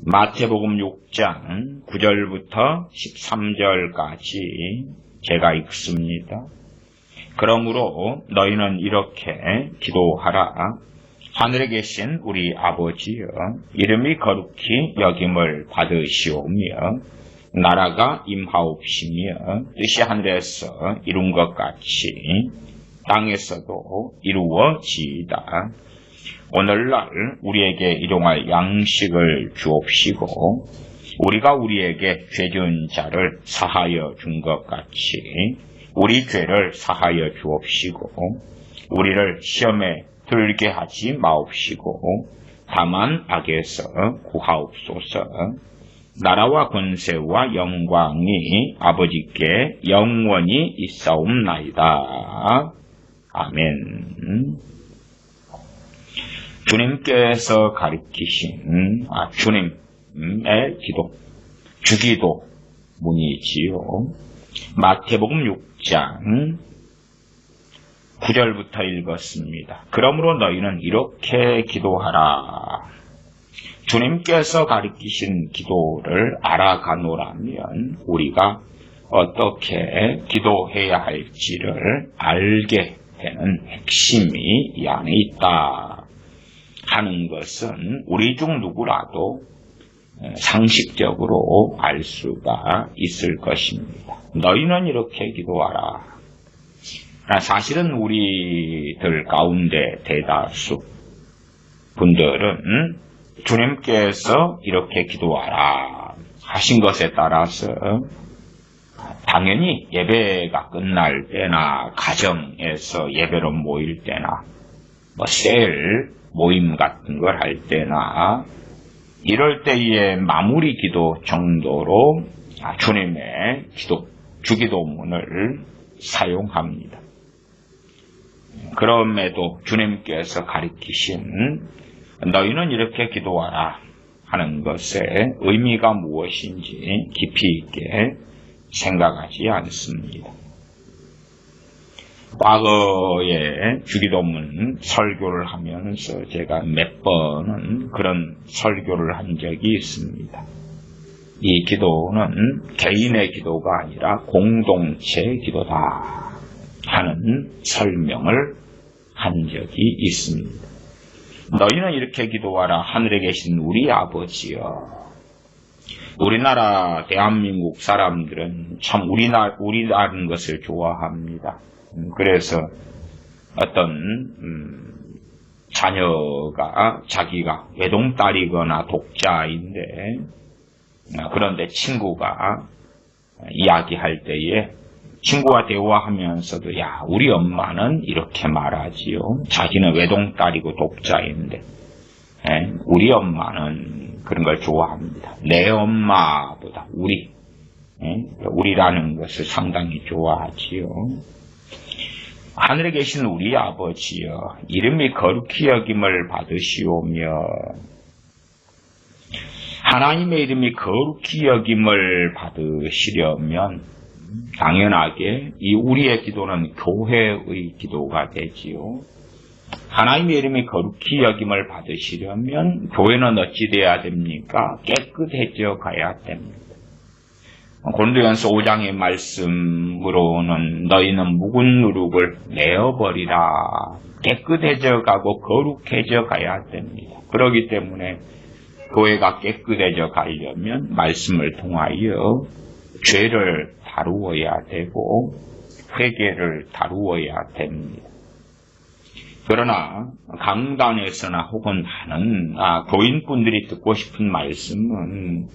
마태복음 6장 9절부터 13절까지 제가 읽습니다. 그러므로 너희는 이렇게 기도하라. 하늘에 계신 우리 아버지여, 이름이 거룩히 여김을 받으시오며 나라가 임하옵시며 뜻이 하늘에서 이룬 것 같이 땅에서도 이루어지이다. 오늘날 우리에게 일용할 양식을 주옵시고 우리가 우리에게 죄 지은 자를 사하여 준 것 같이 우리 죄를 사하여 주옵시고 우리를 시험에 들게 하지 마옵시고 다만 악에서 구하옵소서. 나라와 권세와 영광이 아버지께 영원히 있사옵나이다. 아멘. 주님께서 가르치신 주님의 기도, 주기도 문이지요. 마태복음 6장 9절부터 읽었습니다. 그러므로 너희는 이렇게 기도하라. 주님께서 가르치신 기도를 알아가노라면 우리가 어떻게 기도해야 할지를 알게 되는 핵심이 이 안에 있다 하는 것은 우리 중 누구라도 상식적으로 알 수가 있을 것입니다. 너희는 이렇게 기도하라. 사실은 우리들 가운데 대다수 분들은 주님께서 이렇게 기도하라 하신 것에 따라서 당연히 예배가 끝날 때나 가정에서 예배로 모일 때나 셀 모임 같은 걸 할 때나 이럴 때의 마무리 기도 정도로 주님의 기도, 주기도문을 사용합니다. 그럼에도 주님께서 가르치신 너희는 이렇게 기도하라 하는 것의 의미가 무엇인지 깊이 있게 생각하지 않습니다. 과거에 주기도문 설교를 하면서 제가 몇 번은 그런 설교를 한 적이 있습니다. 이 기도는 개인의 기도가 아니라 공동체의 기도다 하는 설명을 한 적이 있습니다. 너희는 이렇게 기도하라. 하늘에 계신 우리 아버지여. 우리나라 대한민국 사람들은 참 우리라는 것을 좋아합니다. 그래서 어떤 자녀가 자기가 외동딸이거나 독자인데 그런데 친구가 이야기할 때에 친구와 대화하면서도 야, 우리 엄마는 이렇게 말하지요. 자기는 외동딸이고 독자인데 우리 엄마는 그런 걸 좋아합니다. 내 엄마보다 우리라는 것을 상당히 좋아하지요. 하늘에 계신 우리 아버지여, 이름이 거룩히 여김을 받으시오며 하나님의 이름이 거룩히 여김을 받으시려면 당연하게 이 우리의 기도는 교회의 기도가 되지요. 하나님의 이름이 거룩히 여김을 받으시려면 교회는 어찌 돼야 됩니까? 깨끗해져 가야 됩니다. 고린도전서 5장의 말씀으로는 너희는 묵은 누룩을 내어버리라. 깨끗해져 가고 거룩해져 가야 됩니다. 그렇기 때문에 교회가 깨끗해져 가려면 말씀을 통하여 죄를 다루어야 되고 회개를 다루어야 됩니다. 그러나 강단에서나 혹은 많은 교인분들이 듣고 싶은 말씀은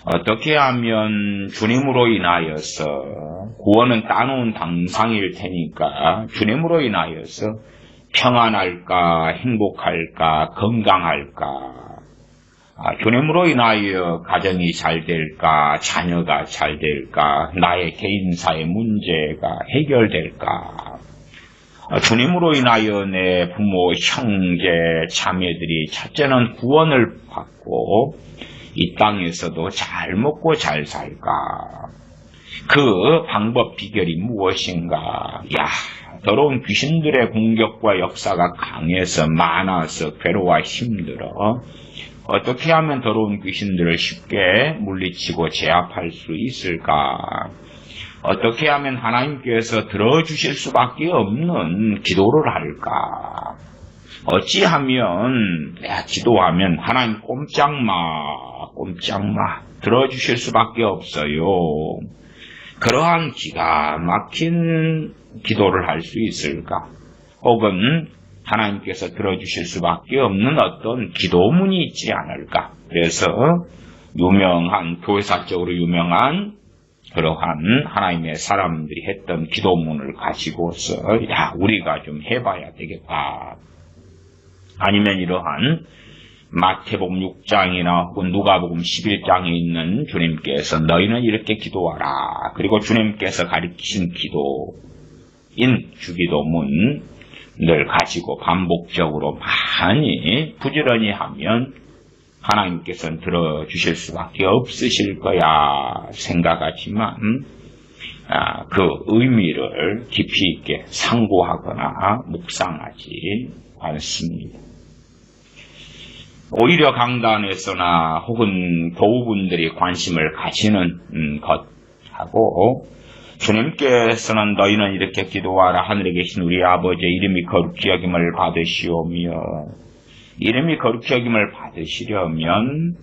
어떻게 하면 주님으로 인하여서 구원은 따놓은 당상일 테니까 주님으로 인하여서 평안할까, 행복할까, 건강할까, 주님으로 인하여 가정이 잘 될까, 자녀가 잘 될까, 나의 개인사의 문제가 해결될까, 주님으로 인하여 내 부모, 형제, 자매들이 첫째는 구원을 받고 이 땅에서도 잘 먹고 잘 살까? 그 방법 비결이 무엇인가? 더러운 귀신들의 공격과 역사가 강해서 많아서 괴로워 힘들어 어떻게 하면 더러운 귀신들을 쉽게 물리치고 제압할 수 있을까? 어떻게 하면 하나님께서 들어주실 수밖에 없는 기도를 할까? 어찌하면 내가 기도하면 하나님 꼼짝마 들어주실 수밖에 없어요. 그러한 기가 막힌 기도를 할 수 있을까? 혹은 하나님께서 들어주실 수밖에 없는 어떤 기도문이 있지 않을까? 그래서 유명한, 교회사적으로 유명한 그러한 하나님의 사람들이 했던 기도문을 가지고서 우리가 좀 해봐야 되겠다. 아니면 이러한 마태복음 6장이나 혹은 누가복음 11장에 있는 주님께서 너희는 이렇게 기도하라. 그리고 주님께서 가르치신 기도인 주기도문을 가지고 반복적으로 많이 부지런히 하면 하나님께서는 들어주실 수밖에 없으실 거야 생각하지만 그 의미를 깊이 있게 상고하거나 묵상하지 않습니다. 오히려 강단에서나 혹은 교우분들이 관심을 가지는 것하고 주님께서는 너희는 이렇게 기도하라. 하늘에 계신 우리 아버지의 이름이 거룩히 여김을 받으시오며, 이름이 거룩히 여김을 받으시려면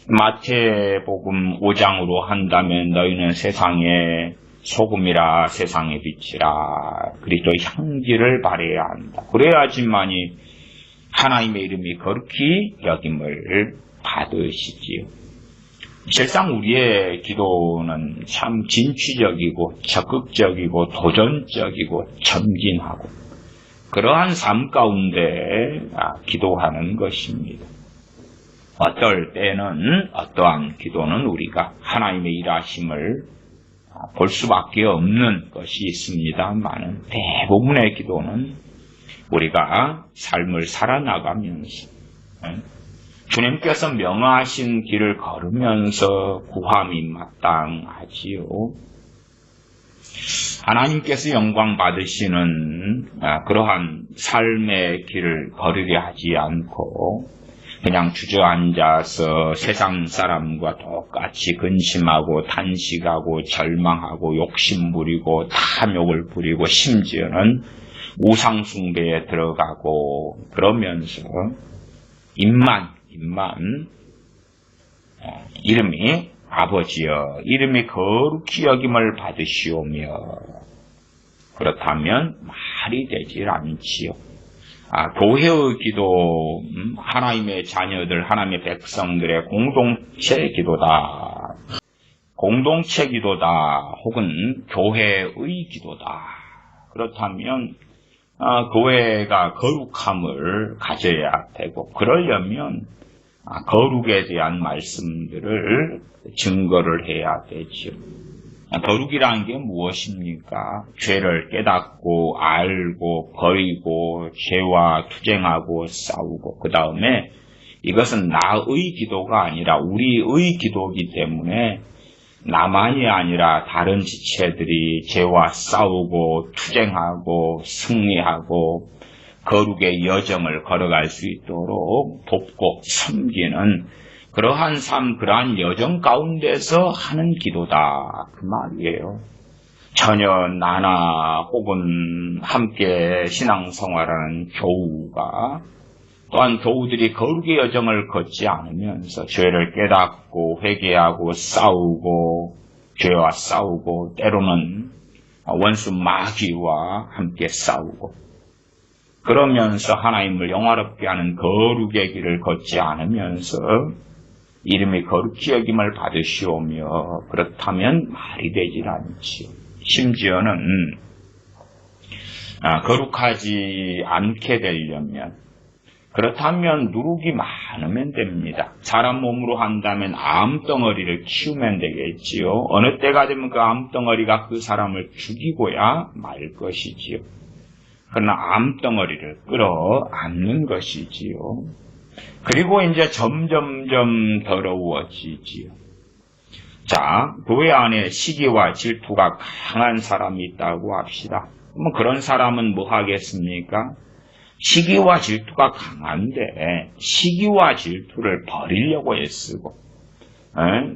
마태복음 5장으로 한다면 너희는 세상의 소금이라 세상의 빛이라 그리스도의 향기를 발해야 한다. 그래야지만이 하나님의 이름이 거룩히 여김을 받으시지요. 실상 우리의 기도는 참 진취적이고 적극적이고 도전적이고 전진하고 그러한 삶 가운데 기도하는 것입니다. 어떨 때는 어떠한 기도는 우리가 하나님의 일하심을 볼 수밖에 없는 것이 있습니다만 대부분의 기도는 우리가 삶을 살아나가면서 주님께서 명하신 길을 걸으면서 구함이 마땅하지요. 하나님께서 영광 받으시는 그러한 삶의 길을 걸으려 하지 않고 그냥 주저앉아서 세상 사람과 똑같이 근심하고 탄식하고 절망하고 욕심부리고 탐욕을 부리고 심지어는 우상숭배에 들어가고 그러면서 입만 이름이 아버지여 이름이 거룩히 여김을 받으시오며 그렇다면 말이 되질 않지요. 교회의 기도 하나님의 자녀들 하나님의 백성들의 공동체 기도다. 공동체 기도다. 혹은 교회의 기도다. 그렇다면 교회가 거룩함을 가져야 되고 그러려면 거룩에 대한 말씀들을 증거를 해야 되죠. 거룩이라는 게 무엇입니까? 죄를 깨닫고 알고 버리고 죄와 투쟁하고 싸우고 그 다음에 이것은 나의 기도가 아니라 우리의 기도이기 때문에 나만이 아니라 다른 지체들이 죄와 싸우고 투쟁하고 승리하고 거룩의 여정을 걸어갈 수 있도록 돕고 섬기는 그러한 삶, 그러한 여정 가운데서 하는 기도다. 그 말이에요. 전혀 나나 혹은 함께 신앙생활하는 교우가 또한 교우들이 거룩의 여정을 걷지 않으면서 죄를 깨닫고 회개하고 싸우고 죄와 싸우고 때로는 원수 마귀와 함께 싸우고 그러면서 하나님을 영화롭게 하는 거룩의 길을 걷지 않으면서 이름이 거룩히 여김을 받으시오며 그렇다면 말이 되질 않지요. 심지어는 거룩하지 않게 되려면 그렇다면 누룩이 많으면 됩니다. 사람 몸으로 한다면 암덩어리를 키우면 되겠지요. 어느 때가 되면 그 암덩어리가 그 사람을 죽이고야 말 것이지요. 그러나 암덩어리를 끌어안는 것이지요. 그리고 이제 점점점 더러워지지요. 자, 교회 안에 시기와 질투가 강한 사람이 있다고 합시다. 그럼 그런 사람은 뭐 하겠습니까? 시기와 질투가 강한데 시기와 질투를 버리려고 애쓰고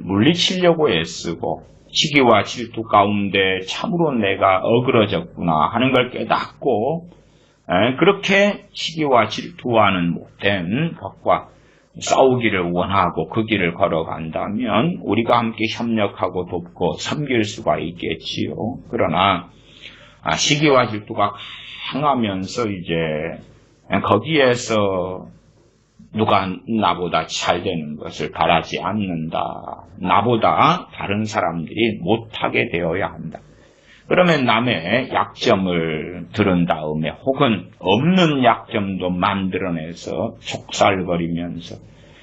물리치려고 애쓰고 시기와 질투 가운데 참으로 내가 어그러졌구나 하는 걸 깨닫고 그렇게 시기와 질투와는 못된 것과 싸우기를 원하고 그 길을 걸어간다면 우리가 함께 협력하고 돕고 섬길 수가 있겠지요. 그러나 시기와 질투가 강하면서 이제 거기에서 누가 나보다 잘 되는 것을 바라지 않는다. 나보다 다른 사람들이 못하게 되어야 한다. 그러면 남의 약점을 들은 다음에 혹은 없는 약점도 만들어내서 속살거리면서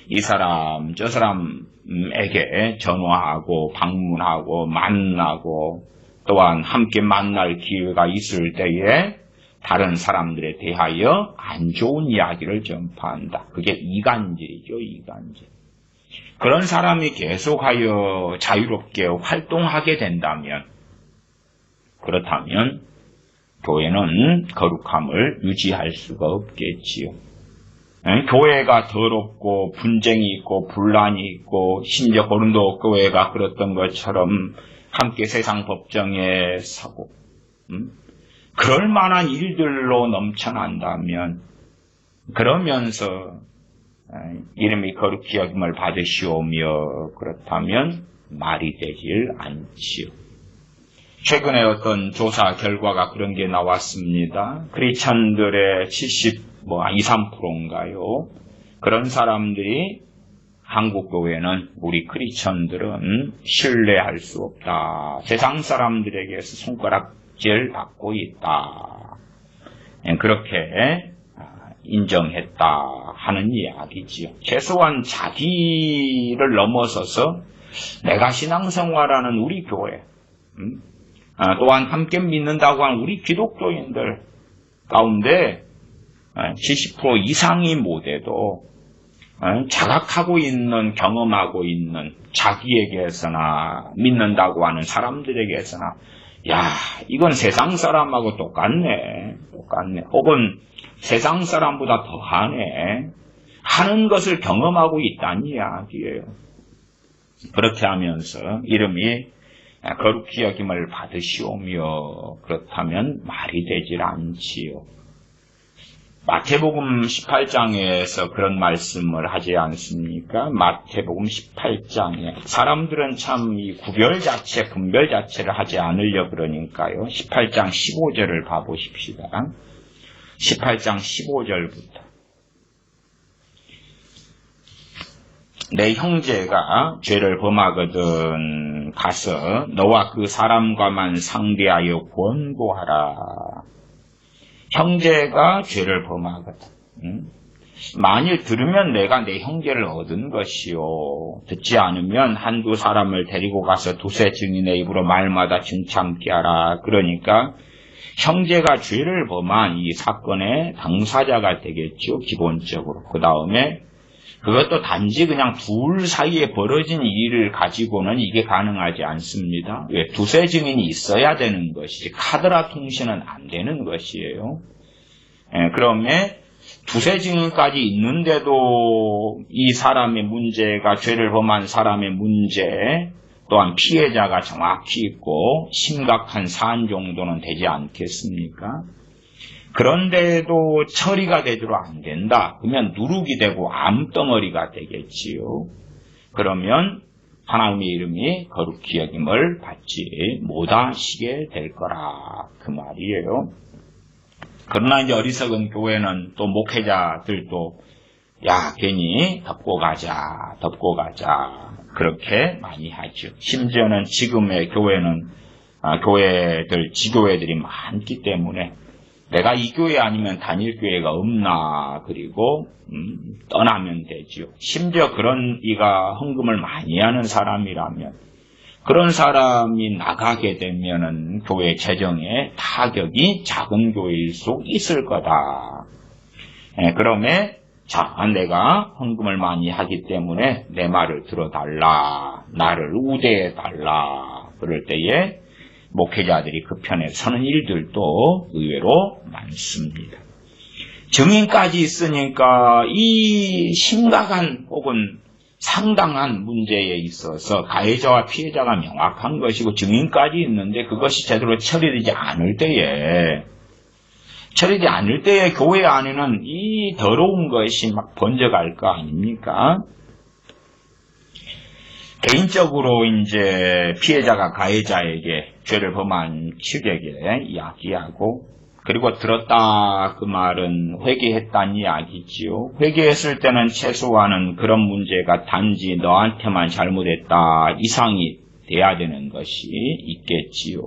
이 사람 저 사람에게 전화하고 방문하고 만나고 또한 함께 만날 기회가 있을 때에 다른 사람들에 대하여 안 좋은 이야기를 전파한다. 그게 이간질이죠. 이간질. 그런 사람이 계속하여 자유롭게 활동하게 된다면 그렇다면 교회는 거룩함을 유지할 수가 없겠지요. 교회가 더럽고 분쟁이 있고 분란이 있고 심지어 고린도 교회가 그랬던 것처럼 함께 세상 법정에 서고 그럴 만한 일들로 넘쳐난다면 그러면서 이름이 거룩히 여김을 받으시오며 그렇다면 말이 되질 않지요. 최근에 어떤 조사 결과가 그런 게 나왔습니다. 크리스천들의 23%인가요? 그런 사람들이 한국 교회는 우리 크리스천들은 신뢰할 수 없다. 세상 사람들에게서 손가락질 받고 있다. 그렇게 인정했다 하는 이야기지요. 최소한 자기를 넘어서서 내가 신앙생활하는 우리 교회 또한 함께 믿는다고 하는 우리 기독교인들 가운데 70% 이상이 못해도 자각하고 있는 경험하고 있는 자기에게서나 믿는다고 하는 사람들에게서나 야 이건 세상 사람하고 똑같네 혹은 세상 사람보다 더하네 하는 것을 경험하고 있다는 이야기예요. 그렇게 하면서 이름이 거룩히 여김을 받으시오며 그렇다면 말이 되질 않지요. 마태복음 18장에서 그런 말씀을 하지 않습니까? 마태복음 18장에 사람들은 참 이 구별 자체, 분별 자체를 하지 않으려 그러니까요. 18장 15절을 봐보십시다. 18장 15절부터 내 형제가 죄를 범하거든 가서 너와 그 사람과만 상대하여 권고하라. 형제가 죄를 범하거든. 만일 들으면 내가 내 형제를 얻은 것이요. 듣지 않으면 한두 사람을 데리고 가서 두세 증인의 입으로 말마다 증참게 하라. 그러니까 형제가 죄를 범한 이 사건의 당사자가 되겠죠. 기본적으로. 그 다음에 그것도 단지 그냥 둘 사이에 벌어진 일을 가지고는 이게 가능하지 않습니다. 왜? 두세 증인이 있어야 되는 것이지 카드라 통신은 안 되는 것이에요. 그러면 두세 증인까지 있는데도 이 사람의 문제가 죄를 범한 사람의 문제 또한 피해자가 정확히 있고 심각한 사안 정도는 되지 않겠습니까? 그런데도 처리가 제대로 안 된다. 그러면 누룩이 되고 암덩어리가 되겠지요. 그러면 하나님의 이름이 거룩히 여김을 받지 못하시게 될 거라. 그 말이에요. 그러나 이제 어리석은 교회는 또 목회자들도 야 괜히 덮고 가자 그렇게 많이 하죠. 심지어는 지금의 교회는 교회들 지교회들이 많기 때문에 내가 이 교회 아니면 다닐 교회가 없나 그리고 떠나면 되지요. 심지어 그런 이가 헌금을 많이 하는 사람이라면 그런 사람이 나가게 되면은 교회 재정에 타격이 작은 교회일 수 있을 거다. 그러면 자 내가 헌금을 많이 하기 때문에 내 말을 들어달라. 나를 우대해달라. 그럴 때에 목회자들이 그 편에 서는 일들도 의외로 많습니다. 증인까지 있으니까 이 심각한 혹은 상당한 문제에 있어서 가해자와 피해자가 명확한 것이고 증인까지 있는데 그것이 제대로 처리되지 않을 때에 교회 안에는 이 더러운 것이 막 번져갈 거 아닙니까? 개인적으로 이제 피해자가 가해자에게 죄를 범한 측에게 이야기하고 그리고 들었다 그 말은 회개했다는 이야기지요. 회개했을 때는 최소한은 그런 문제가 단지 너한테만 잘못했다 이상이 돼야 되는 것이 있겠지요.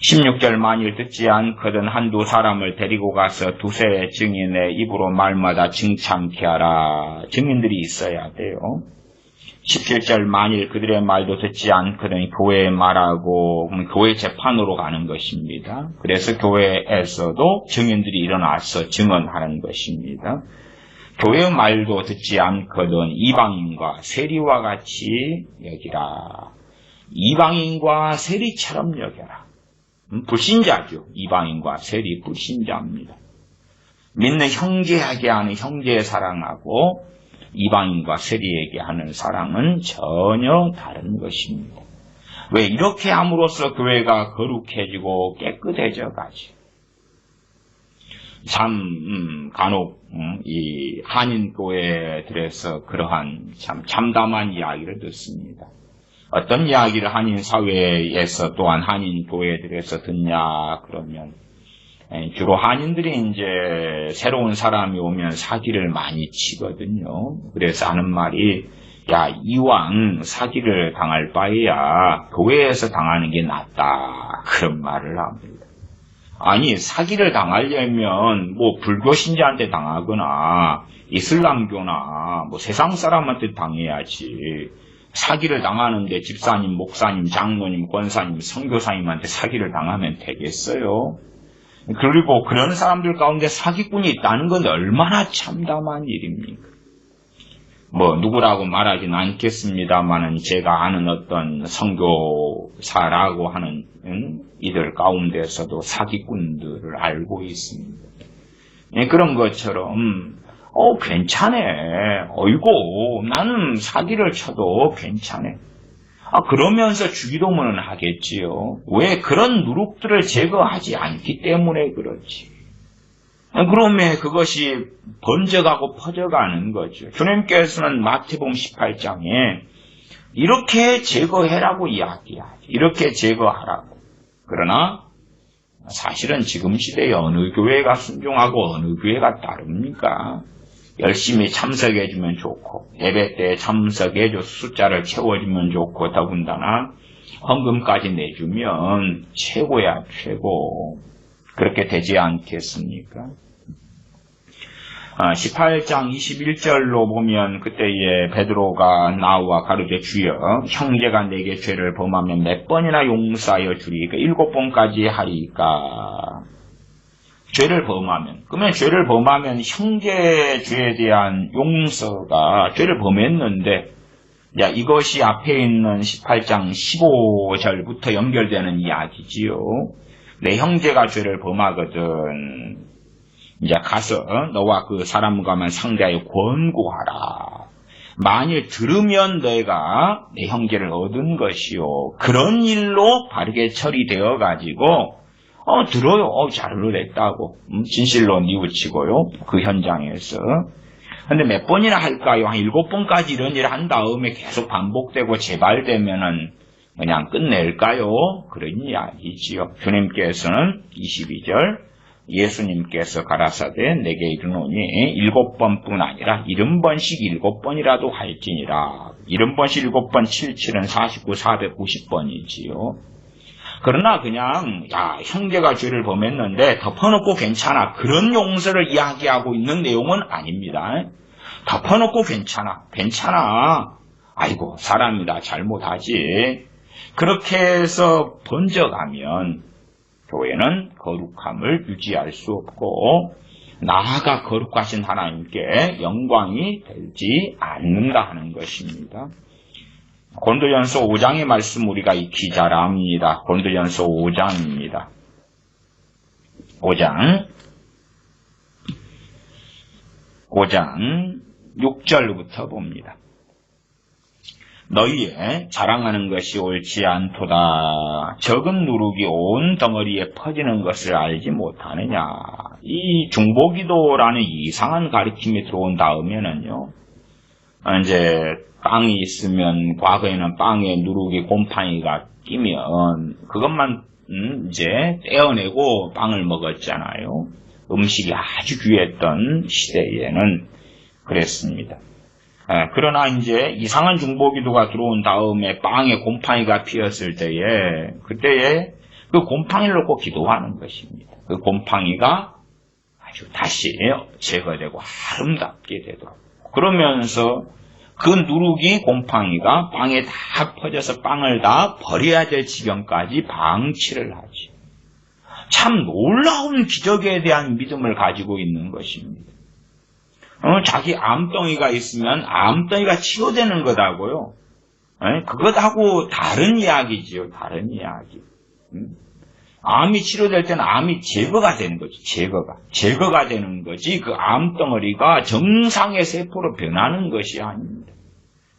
16절 만일 듣지 않거든 한두 사람을 데리고 가서 두세 증인의 입으로 말마다 증참케 하라. 증인들이 있어야 돼요. 17절 만일 그들의 말도 듣지 않거든 교회에 말하고 교회 재판으로 가는 것입니다. 그래서 교회에서도 증인들이 일어나서 증언하는 것입니다. 교회의 말도 듣지 않거든 이방인과 세리와 같이 여기라. 이방인과 세리처럼 여겨라. 불신자죠. 이방인과 세리 불신자입니다. 믿는 형제에게 하는 형제의 사랑하고 이방인과 세리에게 하는 사랑은 전혀 다른 것입니다. 왜 이렇게 함으로써 교회가 거룩해지고 깨끗해져 가지. 참 간혹 이 한인 교회들에서 그러한 참 참담한 이야기를 듣습니다. 어떤 이야기를 한인 사회에서 또한 한인 교회들에서 듣냐 그러면 주로 한인들이 이제 새로운 사람이 오면 사기를 많이 치거든요. 그래서 하는 말이 야 이왕 사기를 당할 바에야 교회에서 당하는 게 낫다 그런 말을 합니다. 아니 사기를 당하려면 뭐 불교 신자한테 당하거나 이슬람교나 뭐 세상 사람한테 당해야지. 사기를 당하는데 집사님, 목사님, 장로님, 권사님, 선교사님한테 사기를 당하면 되겠어요? 그리고 그런 사람들 가운데 사기꾼이 있다는 건 얼마나 참담한 일입니까? 뭐 누구라고 말하진 않겠습니다만은 제가 아는 어떤 선교사라고 하는 이들 가운데서도 사기꾼들을 알고 있습니다. 그런 것처럼 괜찮네. 어이고, 나는 사기를 쳐도 괜찮네. 그러면서 주기도문은 하겠지요. 왜 그런 누룩들을 제거하지 않기 때문에 그렇지. 그러면 그것이 번져가고 퍼져가는 거죠. 주님께서는 마태복음 18장에 이렇게 제거해라고 이야기하죠. 이렇게 제거하라고. 그러나 사실은 지금 시대에 어느 교회가 순종하고 어느 교회가 다릅니까? 열심히 참석해주면 좋고 예배 때 참석해줘 숫자를 채워주면 좋고 더군다나 헌금까지 내주면 최고야 최고. 그렇게 되지 않겠습니까? 18장 21절로 보면 그때에 베드로가 나와 가르쳐 주여 형제가 내게 죄를 범하면 몇 번이나 용서하여 주리까 7번까지 하리까. 죄를 범하면 그러면 죄를 범하면 형제 죄에 대한 용서가 죄를 범했는데 이것이 앞에 있는 18장 15절부터 연결되는 이야기지요. 내 형제가 죄를 범하거든 이제 가서 너와 그 사람과만 상대하여 권고하라. 만일 들으면 너희가 내 형제를 얻은 것이요. 그런 일로 바르게 처리되어 가지고 들어요. 자료를 냈다고. 진실로 뉘우치고요. 그 현장에서. 근데 몇 번이나 할까요? 한 7번까지 이런 일을 한 다음에 계속 반복되고 재발되면은 그냥 끝낼까요? 그런 이야기지요. 주님께서는 22절 예수님께서 가라사대 내게 이르노니 7번뿐 아니라 70번씩 7번이라도 할지니라. 70번씩 7번 77은 49, 490번이지요. 그러나 그냥 형제가 죄를 범했는데 덮어놓고 괜찮아. 그런 용서를 이야기하고 있는 내용은 아닙니다. 덮어놓고 괜찮아. 아이고 사람이다 잘못하지. 그렇게 해서 번져가면 교회는 거룩함을 유지할 수 없고 나아가 거룩하신 하나님께 영광이 되지 않는다 하는 것입니다. 고린도전서 5장의 말씀 우리가 익히 잘 압니다. 고린도전서 5장입니다. 5장 6절부터 봅니다. 너희의 자랑하는 것이 옳지 않도다. 적은 누룩이 온 덩어리에 퍼지는 것을 알지 못하느냐. 이 중보기도라는 이상한 가르침이 들어온 다음에는요, 이제 빵이 있으면 과거에는 빵에 누룩이 곰팡이가 끼면 그것만 이제 떼어내고 빵을 먹었잖아요. 음식이 아주 귀했던 시대에는 그랬습니다. 그러나 이제 이상한 중보기도가 들어온 다음에 빵에 곰팡이가 피었을 때에 그때에 그 곰팡이를 놓고 기도하는 것입니다. 그 곰팡이가 아주 다시 제거되고 아름답게 되도록. 그러면서 그 누룩이 곰팡이가 빵에 다 퍼져서 빵을 다 버려야 될 지경까지 방치를 하지. 참 놀라운 기적에 대한 믿음을 가지고 있는 것입니다. 자기 암덩이가 있으면 암덩이가 치료되는 것하고요. 그것하고 다른 이야기지요. 다른 이야기. 암이 치료될 때는 암이 제거가 되는 거지. 제거가 되는 거지. 그 암덩어리가 정상의 세포로 변하는 것이 아닙니다.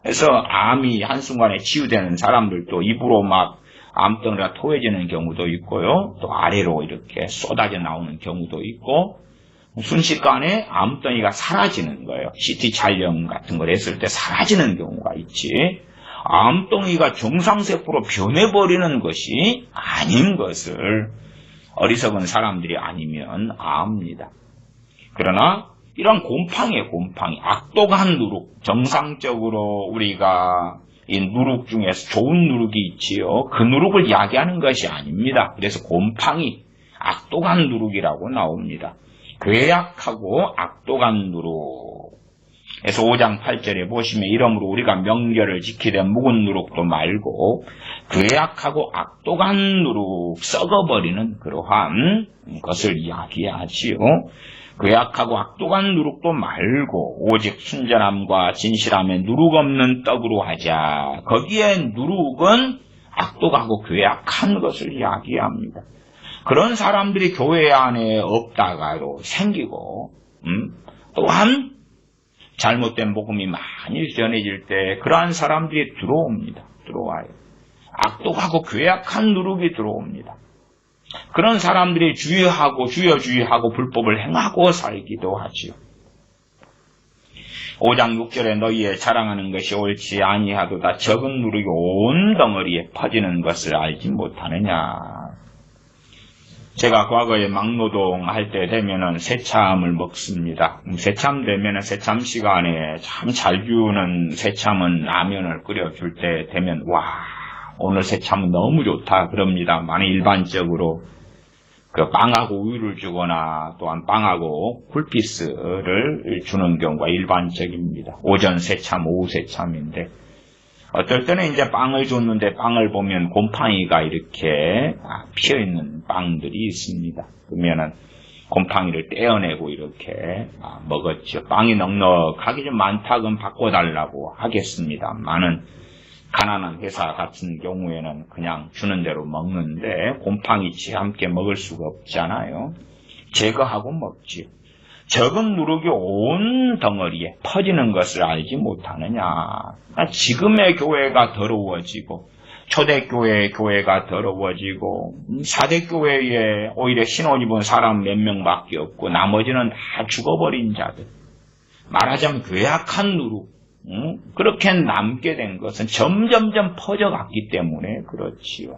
그래서 암이 한순간에 치유되는 사람들도 입으로 막 암덩어리가 토해지는 경우도 있고요. 또 아래로 이렇게 쏟아져 나오는 경우도 있고, 순식간에 암덩이가 사라지는 거예요. CT 촬영 같은 걸 했을 때 사라지는 경우가 있지. 암덩이가 정상세포로 변해버리는 것이 아닌 것을 어리석은 사람들이 아니면 압니다. 그러나 이런 곰팡이, 악독한 누룩, 정상적으로 우리가 이 누룩 중에서 좋은 누룩이 있지요. 그 누룩을 이야기하는 것이 아닙니다. 그래서 곰팡이, 악독한 누룩이라고 나옵니다. 괴약하고 악독한 누룩. 그래서 5장 8절에 보시면 이러므로 우리가 명절을 지키되 묵은 누룩도 말고 괴약하고 악독한 누룩, 썩어버리는 그러한 것을 이야기하지요. 괴약하고 악독한 누룩도 말고 오직 순전함과 진실함에 누룩 없는 떡으로 하자. 거기에 누룩은 악독하고 괴약한 것을 이야기합니다. 그런 사람들이 교회 안에 없다가도 생기고, 또한 잘못된 복음이 많이 전해질 때 그러한 사람들이 들어와요. 악독하고 괴약한 누룩이 들어옵니다. 그런 사람들이 주의하고 불법을 행하고 살기도 하지요. 5장 6절에 너희의 자랑하는 것이 옳지 아니하도다. 적은 누룩이 온 덩어리에 퍼지는 것을 알지 못하느냐. 제가 과거에 막노동 할 때 되면은 새참을 먹습니다. 새참 되면은 새참 시간에 참 잘 주는 새참은 라면을 끓여줄 때 되면 와, 오늘 새참은 너무 좋다 그럽니다만 일반적으로 그 빵하고 우유를 주거나 또한 빵하고 쿨피스를 주는 경우가 일반적입니다. 오전 새참, 오후 새참인데 어떨 때는 이제 빵을 줬는데 빵을 보면 곰팡이가 이렇게 피어있는 빵들이 있습니다. 그러면은 곰팡이를 떼어내고 이렇게 먹었죠. 빵이 넉넉하게 좀 많다 그럼 바꿔달라고 하겠습니다만은 가난한 회사 같은 경우에는 그냥 주는 대로 먹는데 곰팡이치 함께 먹을 수가 없잖아요. 제거하고 먹지요. 적은 누룩이 온 덩어리에 퍼지는 것을 알지 못하느냐. 지금의 교회가 더러워지고 초대교회의 교회가 더러워지고 4대교회에 오히려 신혼 입은 사람 몇 명밖에 없고 나머지는 다 죽어버린 자들. 말하자면 괴악한 누룩. 그렇게 남게 된 것은 점점점 퍼져갔기 때문에 그렇지요.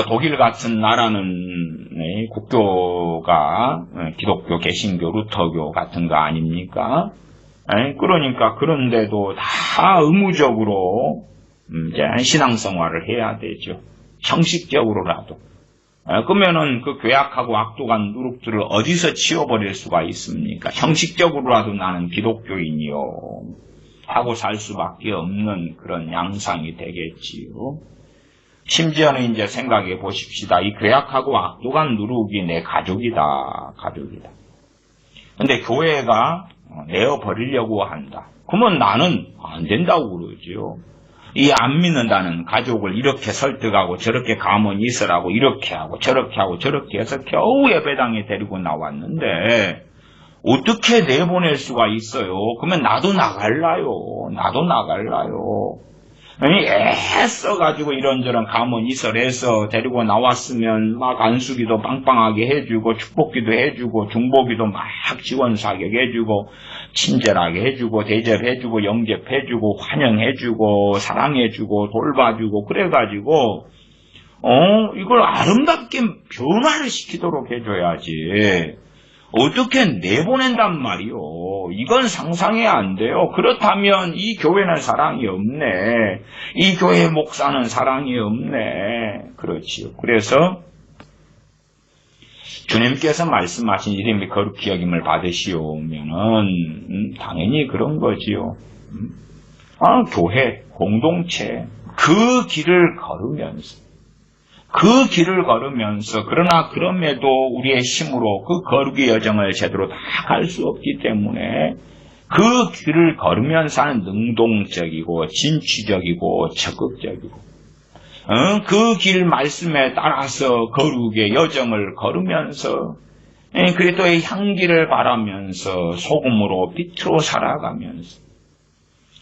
독일 같은 나라는 국교가 기독교, 개신교, 루터교 같은 거 아닙니까? 그러니까 그런데도 다 의무적으로 이제 신앙생활을 해야 되죠. 형식적으로라도. 그러면은 그 괴악하고 악독한 누룩들을 어디서 치워버릴 수가 있습니까? 형식적으로라도 나는 기독교인이요 하고 살 수밖에 없는 그런 양상이 되겠지요. 심지어는 이제 생각해 보십시다. 이 괴악하고 악독한 누룩이 내 가족이다. 근데 교회가 내어버리려고 한다. 그러면 나는 안 된다고 그러지요. 이 안 믿는다는 가족을 이렇게 설득하고 저렇게 가만히 있으라고 이렇게 하고 저렇게 해서 겨우 예배당에 데리고 나왔는데 어떻게 내보낼 수가 있어요? 그러면 나도 나갈라요. 아니, 애써가지고 이런저런 가문 이설해서 데리고 나왔으면 막 안수기도 빵빵하게 해주고 축복기도 해주고 중보기도 막 지원 사격해주고 친절하게 해주고 대접해주고 영접해주고 환영해주고 사랑해주고 돌봐주고 그래가지고 이걸 아름답게 변화를 시키도록 해줘야지. 어떻게 내보낸단 말이요. 이건 상상이 안 돼요. 그렇다면 이 교회는 사랑이 없네. 이 교회 목사는 사랑이 없네. 그렇지요. 그래서 주님께서 말씀하신 이름이 거룩히 여김을 받으시오면은 당연히 그런 거지요. 교회, 공동체 그 길을 걸으면서 그러나 그럼에도 우리의 힘으로 그 거룩의 여정을 제대로 다 갈 수 없기 때문에 그 길을 걸으면서 하는 능동적이고 진취적이고 적극적이고 그 길 말씀에 따라서 거룩의 여정을 걸으면서 그리스도의 향기를 바라면서 소금으로 빛으로 살아가면서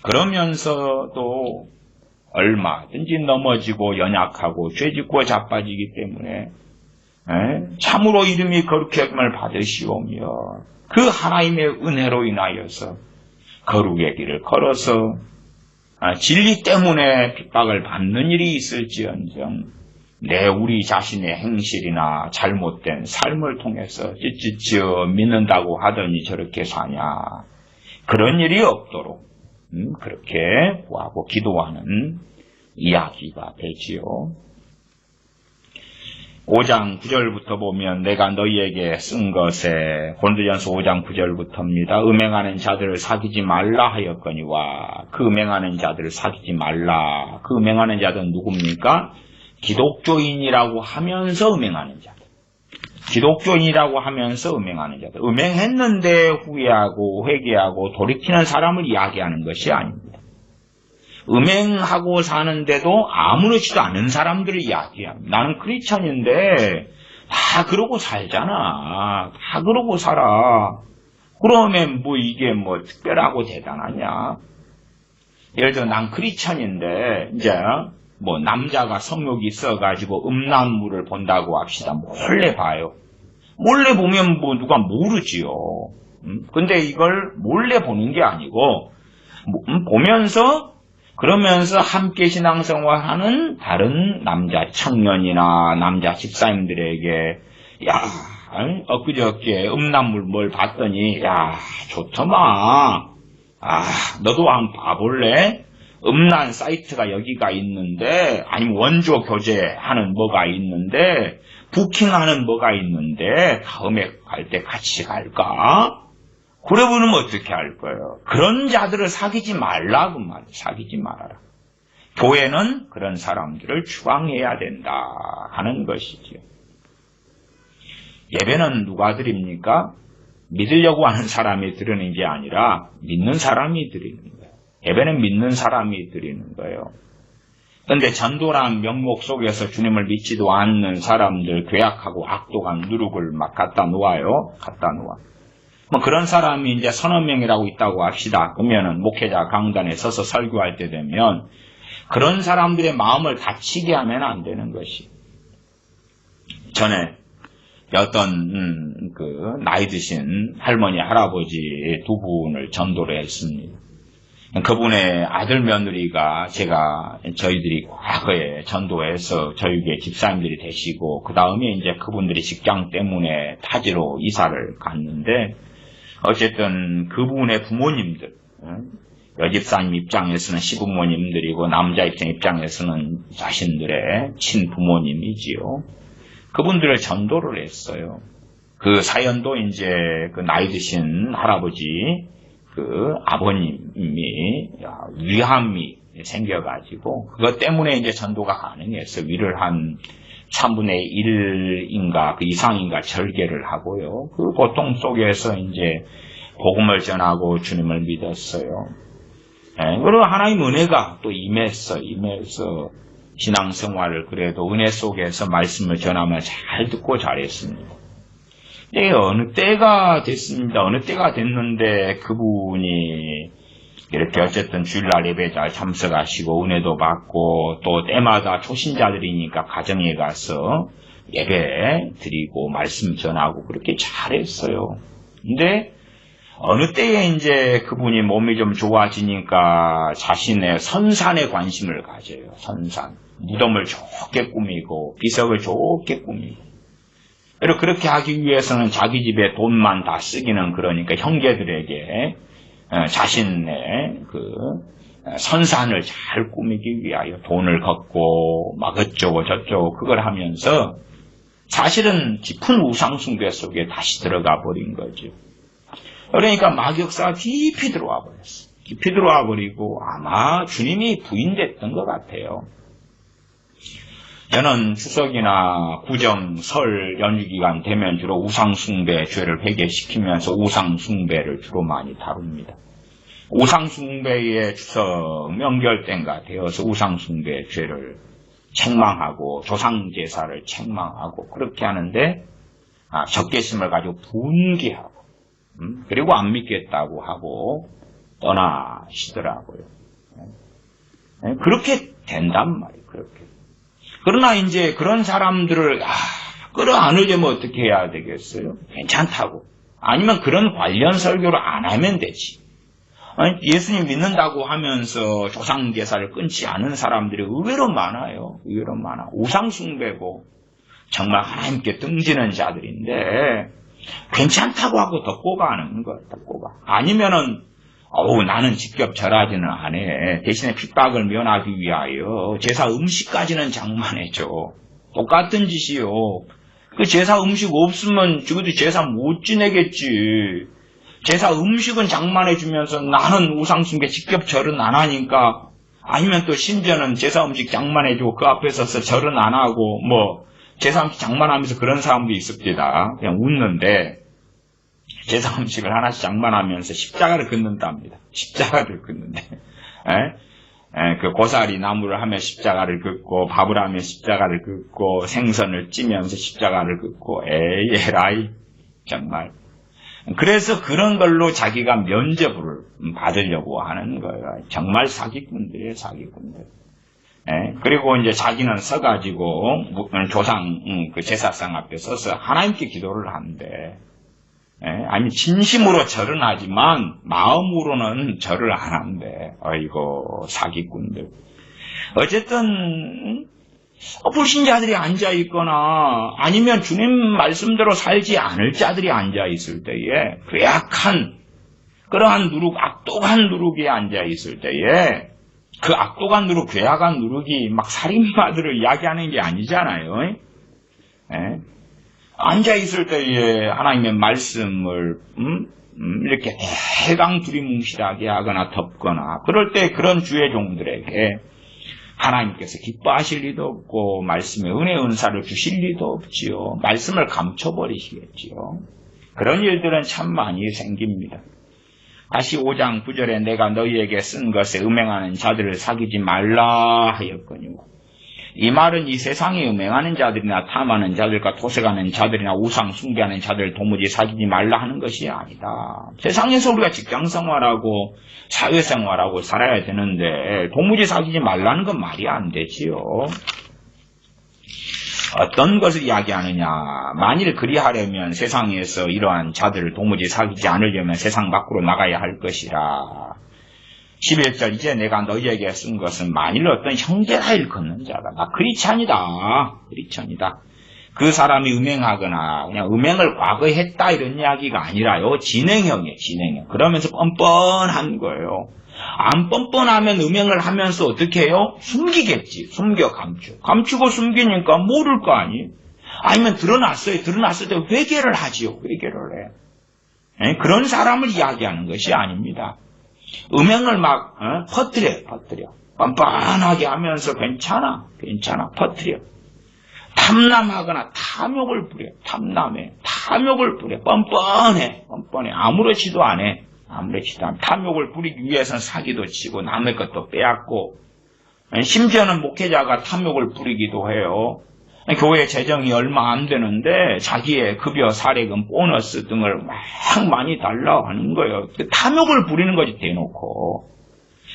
그러면서 또 얼마든지 넘어지고 연약하고 죄짓고 자빠지기 때문에 참으로 이름이 거룩히 여김을 받으시오며 그 하나님의 은혜로 인하여서 거룩의 길을 걸어서 진리 때문에 핍박을 받는 일이 있을지언정 우리 자신의 행실이나 잘못된 삶을 통해서 찌찌찌어 믿는다고 하더니 저렇게 사냐 그런 일이 없도록 그렇게 구하고 기도하는 이야기가 되지요. 5장 9절부터 보면 내가 너희에게 쓴 것에 고린도전서 5장 9절부터입니다. 음행하는 자들을 사귀지 말라 하였거니와 그 음행하는 자들을 사귀지 말라. 그 음행하는 자들은 누굽니까? 기독교인이라고 하면서 음행하는 자들. 기독교인이라고 하면서 음행하는 자들. 음행했는데 후회하고 회개하고 돌이키는 사람을 이야기하는 것이 아닙니다. 음행하고 사는데도 아무렇지도 않은 사람들을 이야기합니다. 나는 크리스천인데 다 그러고 살잖아. 다 그러고 살아. 그러면 이게 특별하고 대단하냐. 예를 들어 난 크리스천인데 이제 남자가 성욕이 있어가지고 음란물을 본다고 합시다. 몰래 봐요. 몰래 보면 누가 모르지요. 근데 이걸 몰래 보는 게 아니고 그러면서 함께 신앙생활하는 다른 남자 청년이나 남자 집사님들에게 엊그저께 음란물 뭘 봤더니 좋더만. 너도 한번 봐볼래? 음란 사이트가 여기가 있는데 아니면 원조 교제하는 뭐가 있는데 부킹하는 뭐가 있는데 다음에 갈 때 같이 갈까? 그래 보면 어떻게 할 거예요? 그런 자들을 사귀지 말라고 말이에요. 사귀지 말아라. 교회는 그런 사람들을 추앙해야 된다 하는 것이죠. 예배는 누가 드립니까? 믿으려고 하는 사람이 드리는 게 아니라 믿는 사람이 드리는 거예요. 예배는 믿는 사람이 드리는 거예요. 그런데 전도란 명목 속에서 주님을 믿지도 않는 사람들 괴악하고 악독한 누룩을 막 갖다 놓아요. 그런 사람이 이제 서너 명이라고 있다고 합시다. 그러면은 목회자 강단에 서서 설교할 때 되면 그런 사람들의 마음을 다치게 하면 안 되는 것이. 전에 어떤 나이 드신 할머니 할아버지 두 분을 전도를 했습니다. 그분의 아들 며느리가 저희들이 과거에 전도해서 저희에게 집사님들이 되시고 그 다음에 이제 그분들이 직장 때문에 타지로 이사를 갔는데 어쨌든 그분의 부모님들, 여집사님 입장에서는 시부모님들이고 남자 입장에서는 자신들의 친부모님이지요. 그분들을 전도를 했어요. 그 사연도 이제 그 나이 드신 할아버지 아버님이 위암이 생겨가지고 그것 때문에 이제 전도가 가능했어요. 위를 한 3분의 1인가 그 이상인가 절개를 하고요. 그 고통 속에서 이제 복음을 전하고 주님을 믿었어요. 그리고 하나님 은혜가 또 임해서 신앙생활을 그래도 은혜 속에서 말씀을 전하면 잘 듣고 잘했습니다. 어느 때가 됐습니다. 어느 때가 됐는데 그분이 이렇게 어쨌든 주일날 예배 잘 참석하시고 은혜도 받고 또 때마다 초신자들이니까 가정에 가서 예배 드리고 말씀 전하고 그렇게 잘했어요. 근데 어느 때에 이제 그분이 몸이 좀 좋아지니까 자신의 선산에 관심을 가져요. 선산. 무덤을 좋게 꾸미고 비석을 좋게 꾸미고. 그리고 그렇게 하기 위해서는 자기 집에 돈만 다 쓰기는 그러니까 형제들에게 자신의 그 선산을 잘 꾸미기 위하여 돈을 걷고 막 어쩌고 저쩌고 그걸 하면서 사실은 깊은 우상숭배 속에 다시 들어가 버린 거죠. 그러니까 마격사가 깊이 들어와 버렸어요. 깊이 들어와 버리고 아마 주님이 부인됐던 것 같아요. 저는 추석이나 구정, 설 연휴기간 되면 주로 우상숭배 죄를 회개시키면서 우상숭배를 주로 많이 다룹니다. 우상숭배의 추석 명절 때가 되어서 우상숭배의 죄를 책망하고 조상제사를 책망하고 그렇게 하는데 적개심을 가지고 분개하고 그리고 안 믿겠다고 하고 떠나시더라고요. 그렇게 된단 말이에요. 그렇게. 그러나 이제 그런 사람들을 끌어안으려면 어떻게 해야 되겠어요? 괜찮다고. 아니면 그런 관련 설교를 안 하면 되지. 예수님 믿는다고 하면서 조상제사를 끊지 않은 사람들이 의외로 많아요. 의외로 많아. 우상숭배고 정말 하나님께 등지는 자들인데 괜찮다고 하고 덮고 가는 거, 덮고 가. 아니면은 나는 직접 절하지는 않아. 대신에 핍박을 면하기 위하여 제사 음식까지는 장만해줘. 똑같은 짓이요. 그 제사 음식 없으면 저것도 제사 못 지내겠지. 제사 음식은 장만해주면서 나는 우상숭배 직접 절은 안 하니까 아니면 또 심지어는 제사 음식 장만해주고 그 앞에 서서 절은 안 하고 제사 음식 장만하면서 그런 사람도 있습니다. 그냥 웃는데 제사 음식을 하나씩 장만하면서 십자가를 긋는답니다. 십자가를 긋는데 그 고사리 나무를 하면 십자가를 긋고 밥을 하면 십자가를 긋고 생선을 찌면서 십자가를 긋고 에라이 정말 그래서 그런 걸로 자기가 면접을 받으려고 하는 거예요. 정말 사기꾼들이에요, 사기꾼들. 그리고 이제 자기는 서가지고 조상 그 제사상 앞에 서서 하나님께 기도를 한대. 아니 진심으로 절은 하지만 마음으로는 절을 안 한대. 어이고 사기꾼들. 어쨌든 불신자들이 앉아있거나 아니면 주님 말씀대로 살지 않을 자들이 앉아있을 때에 괴악한 그러한 누룩, 악독한 누룩이 앉아있을 때에 그 악독한 누룩, 괴악한 누룩이 막 살인마들을 이야기하는 게 아니잖아요. 앉아있을 때에 하나님의 말씀을 이렇게 해강 두리뭉실하게 하거나 덮거나 그럴 때 그런 주의 종들에게 하나님께서 기뻐하실 리도 없고 말씀의 은혜 은사를 주실 리도 없지요. 말씀을 감춰버리시겠지요. 그런 일들은 참 많이 생깁니다. 다시 5장 9절에 내가 너희에게 쓴 것에 음행하는 자들을 사귀지 말라 하였거니와 이 말은 이 세상에 음행하는 자들이나 탐하는 자들과 도색하는 자들이나 우상 숭배하는 자들을 도무지 사귀지 말라 하는 것이 아니다. 세상에서 우리가 직장생활하고 사회생활하고 살아야 되는데 도무지 사귀지 말라는 건 말이 안 되지요. 어떤 것을 이야기하느냐. 만일 그리하려면 세상에서 이러한 자들을 도무지 사귀지 않으려면 세상 밖으로 나가야 할 것이라. 11절 이제 내가 너희에게 쓴 것은 만일 어떤 형제라 일컫는 자가 나 크리스찬이다. 그 사람이 음행하거나 그냥 음행을 과거에 했다 이런 이야기가 아니라요. 진행형이에요. 진행형. 그러면서 뻔뻔한 거예요. 안 뻔뻔하면 음행을 하면서 어떻게 해요? 숨기겠지. 숨겨 감추고 숨기니까 모를 거 아니에요. 아니면 드러났어요. 드러났을 때 회개를 하지요. 회개를 해. 그런 사람을 이야기하는 것이 아닙니다. 음행을 막 퍼뜨려. 뻔뻔하게 하면서 괜찮아. 퍼뜨려. 탐남하거나 탐욕을 부려. 탐욕을 부려. 뻔뻔해. 아무렇지도 않아. 아무렇지도 않아. 탐욕을 부리기 위해서는 사기도 치고 남의 것도 빼앗고 심지어는 목회자가 탐욕을 부리기도 해요. 교회 재정이 얼마 안 되는데 자기의 급여, 사례금, 보너스 등을 막 많이 달라고 하는 거예요. 탐욕을 부리는 거지 대놓고.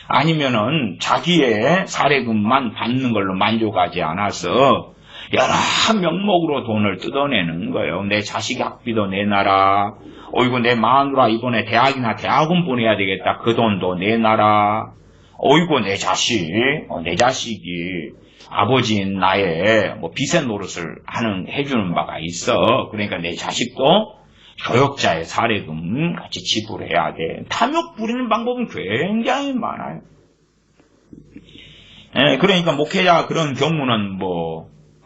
아니면은 자기의 사례금만 받는 걸로 만족하지 않아서 여러 명목으로 돈을 뜯어내는 거예요. 내 자식 학비도 내놔라. 어이구 내 마누라 이번에 대학이나 대학원 보내야 되겠다. 그 돈도 내놔라. 어이구 내 자식이 아버지인 나의 빚의 노릇을 해주는 바가 있어. 그러니까 내 자식도 교역자의 사례금 같이 지불해야 돼. 탐욕 부리는 방법은 굉장히 많아요. 그러니까 목회자 그런 경우는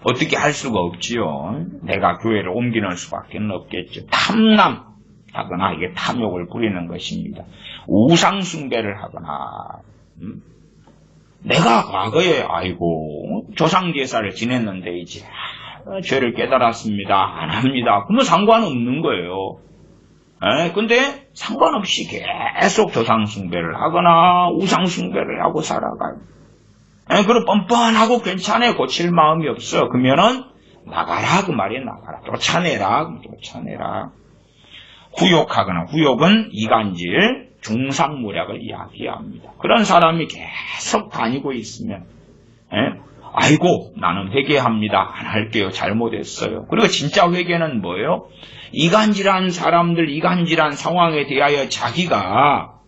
어떻게 할 수가 없지요. 내가 교회를 옮기는 수밖에 없겠죠. 탐남하거나 이게 탐욕을 부리는 것입니다. 우상숭배를 하거나 내가 과거에 조상제사를 지냈는데 이제 죄를 깨달았습니다. 안 합니다. 그러면 상관없는 거예요. 근데 상관없이 계속 조상숭배를 하거나 우상숭배를 하고 살아가요. 그럼 뻔뻔하고 괜찮아요. 고칠 마음이 없어. 그러면은 나가라 그 말이에요. 나가라. 쫓아내라. 후욕은 이간질, 중상모략을 이야기합니다. 그런 사람이 계속 다니고 있으면 나는 회개합니다. 안 할게요. 잘못했어요. 그리고 진짜 회개는 뭐예요? 이간질한 사람들, 이간질한 상황에 대하여 자기가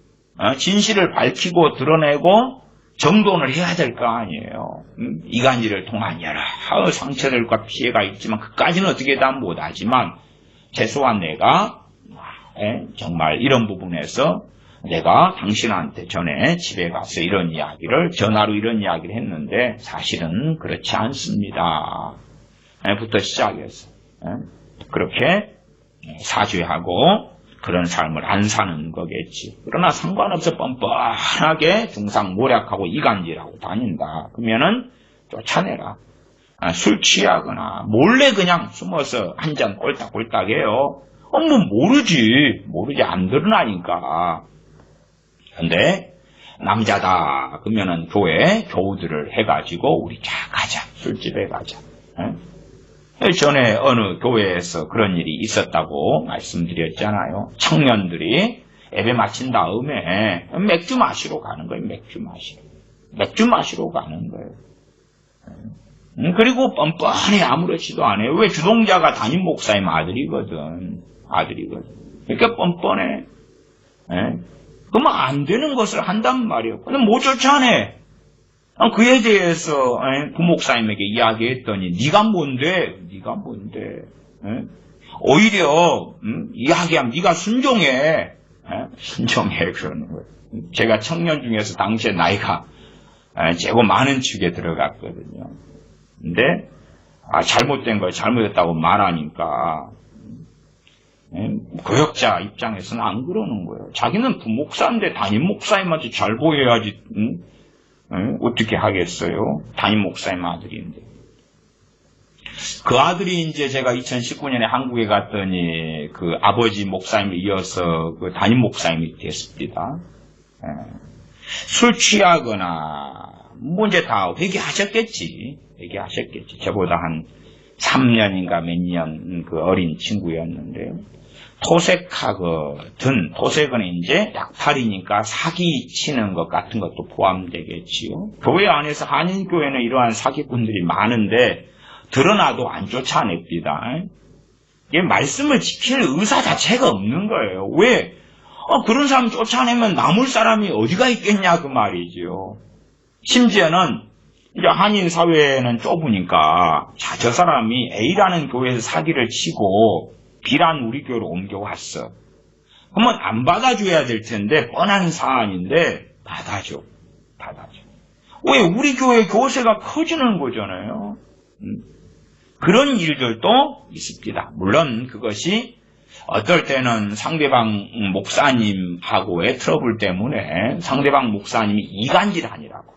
진실을 밝히고 드러내고 정돈을 해야 될 거 아니에요. 이간질을 통한 여러 상처들과 피해가 있지만 그까지는 어떻게 다 못하지만 최소한 내가 정말 이런 부분에서 내가 당신한테 전에 집에 가서 전화로 이런 이야기를 했는데 사실은 그렇지 않습니다. 부터 시작해서 그렇게 사죄하고 그런 삶을 안 사는 거겠지. 그러나 상관없어 뻔뻔하게 중상모략하고 이간질하고 다닌다. 그러면은 쫓아내라. 술 취하거나 몰래 그냥 숨어서 한 잔 꼴딱꼴딱 해요. 모르지 안 드러나니까. 근데 남자다 그러면은 교우들을 해가지고 우리 가자 술집에 가자. 전에 어느 교회에서 그런 일이 있었다고 말씀드렸잖아요. 청년들이 예배 마친 다음에 맥주 마시러 가는 거예요. 맥주 마시러 가는 거예요. 그리고 뻔뻔히 아무렇지도 않아요. 왜 주동자가 담임 목사님 아들이거든. 그러니까 뻔뻔해. 그러면 안 되는 것을 한단 말이에요. 근데 못 쫓아내. 그에 대해서 부목사님에게 이야기했더니 네가 뭔데? 오히려 이야기하면 네가 순종해. 순종해 그러는 거예요. 제가 청년 중에서 당시에 나이가 제법 많은 축에 들어갔거든요. 근데 잘못된 걸 잘못했다고 말하니까 교역자 입장에서는 안 그러는 거예요. 자기는 부목사인데 담임 목사님한테 잘 보여야지. 어떻게 하겠어요? 담임 목사님 아들인데. 그 아들이 이제 제가 2019년에 한국에 갔더니 그 아버지 목사님에 이어서 그 담임 목사님이 됐습니다. 술 취하거나 이제 다 회개하셨겠지. 저보다 한 3년인가 몇 년 그 어린 친구였는데요. 토색은 이제 약탈이니까 사기 치는 것 같은 것도 포함되겠지요. 교회 안에서 한인교회는 이러한 사기꾼들이 많은데 드러나도 안 쫓아냅니다. 이게 말씀을 지킬 의사 자체가 없는 거예요. 왜? 그런 사람 쫓아내면 남을 사람이 어디가 있겠냐 그 말이죠. 심지어는 이제 한인 사회는 좁으니까 저 사람이 A라는 교회에서 사기를 치고 B라는 우리 교회로 옮겨왔어. 그러면 안 받아줘야 될 텐데 뻔한 사안인데 받아줘. 왜? 우리 교회 교세가 커지는 거잖아요. 그런 일들도 있습니다. 물론 그것이 어떨 때는 상대방 목사님하고의 트러블 때문에 상대방 목사님이 이간질하니라고.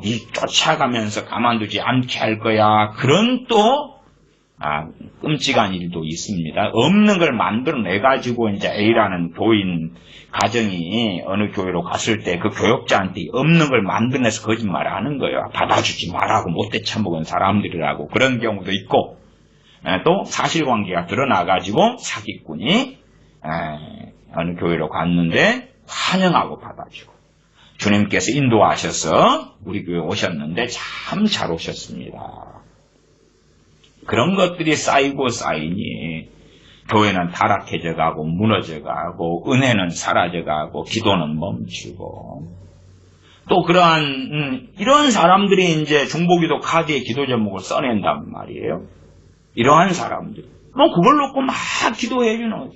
네 쫓아가면서 가만두지 않게 할 거야. 그런 또 끔찍한 일도 있습니다. 없는 걸 만들어내가지고 이제 A라는 교인 가정이 어느 교회로 갔을 때 그 교역자한테 없는 걸 만들어내서 거짓말을 하는 거예요. 받아주지 말라고 못돼 처먹은 사람들이라고. 그런 경우도 있고, 또 사실관계가 드러나가지고 사기꾼이 어느 교회로 갔는데 환영하고 받아주고, 주님께서 인도하셔서 우리 교회 오셨는데 참 잘 오셨습니다. 그런 것들이 쌓이고 쌓이니 교회는 타락해져 가고 무너져 가고 은혜는 사라져 가고 기도는 멈추고, 또 그러한 이런 사람들이 이제 중보기도 카드에 기도 제목을 써낸단 말이에요. 이러한 사람들 그걸 놓고 막 기도해주는.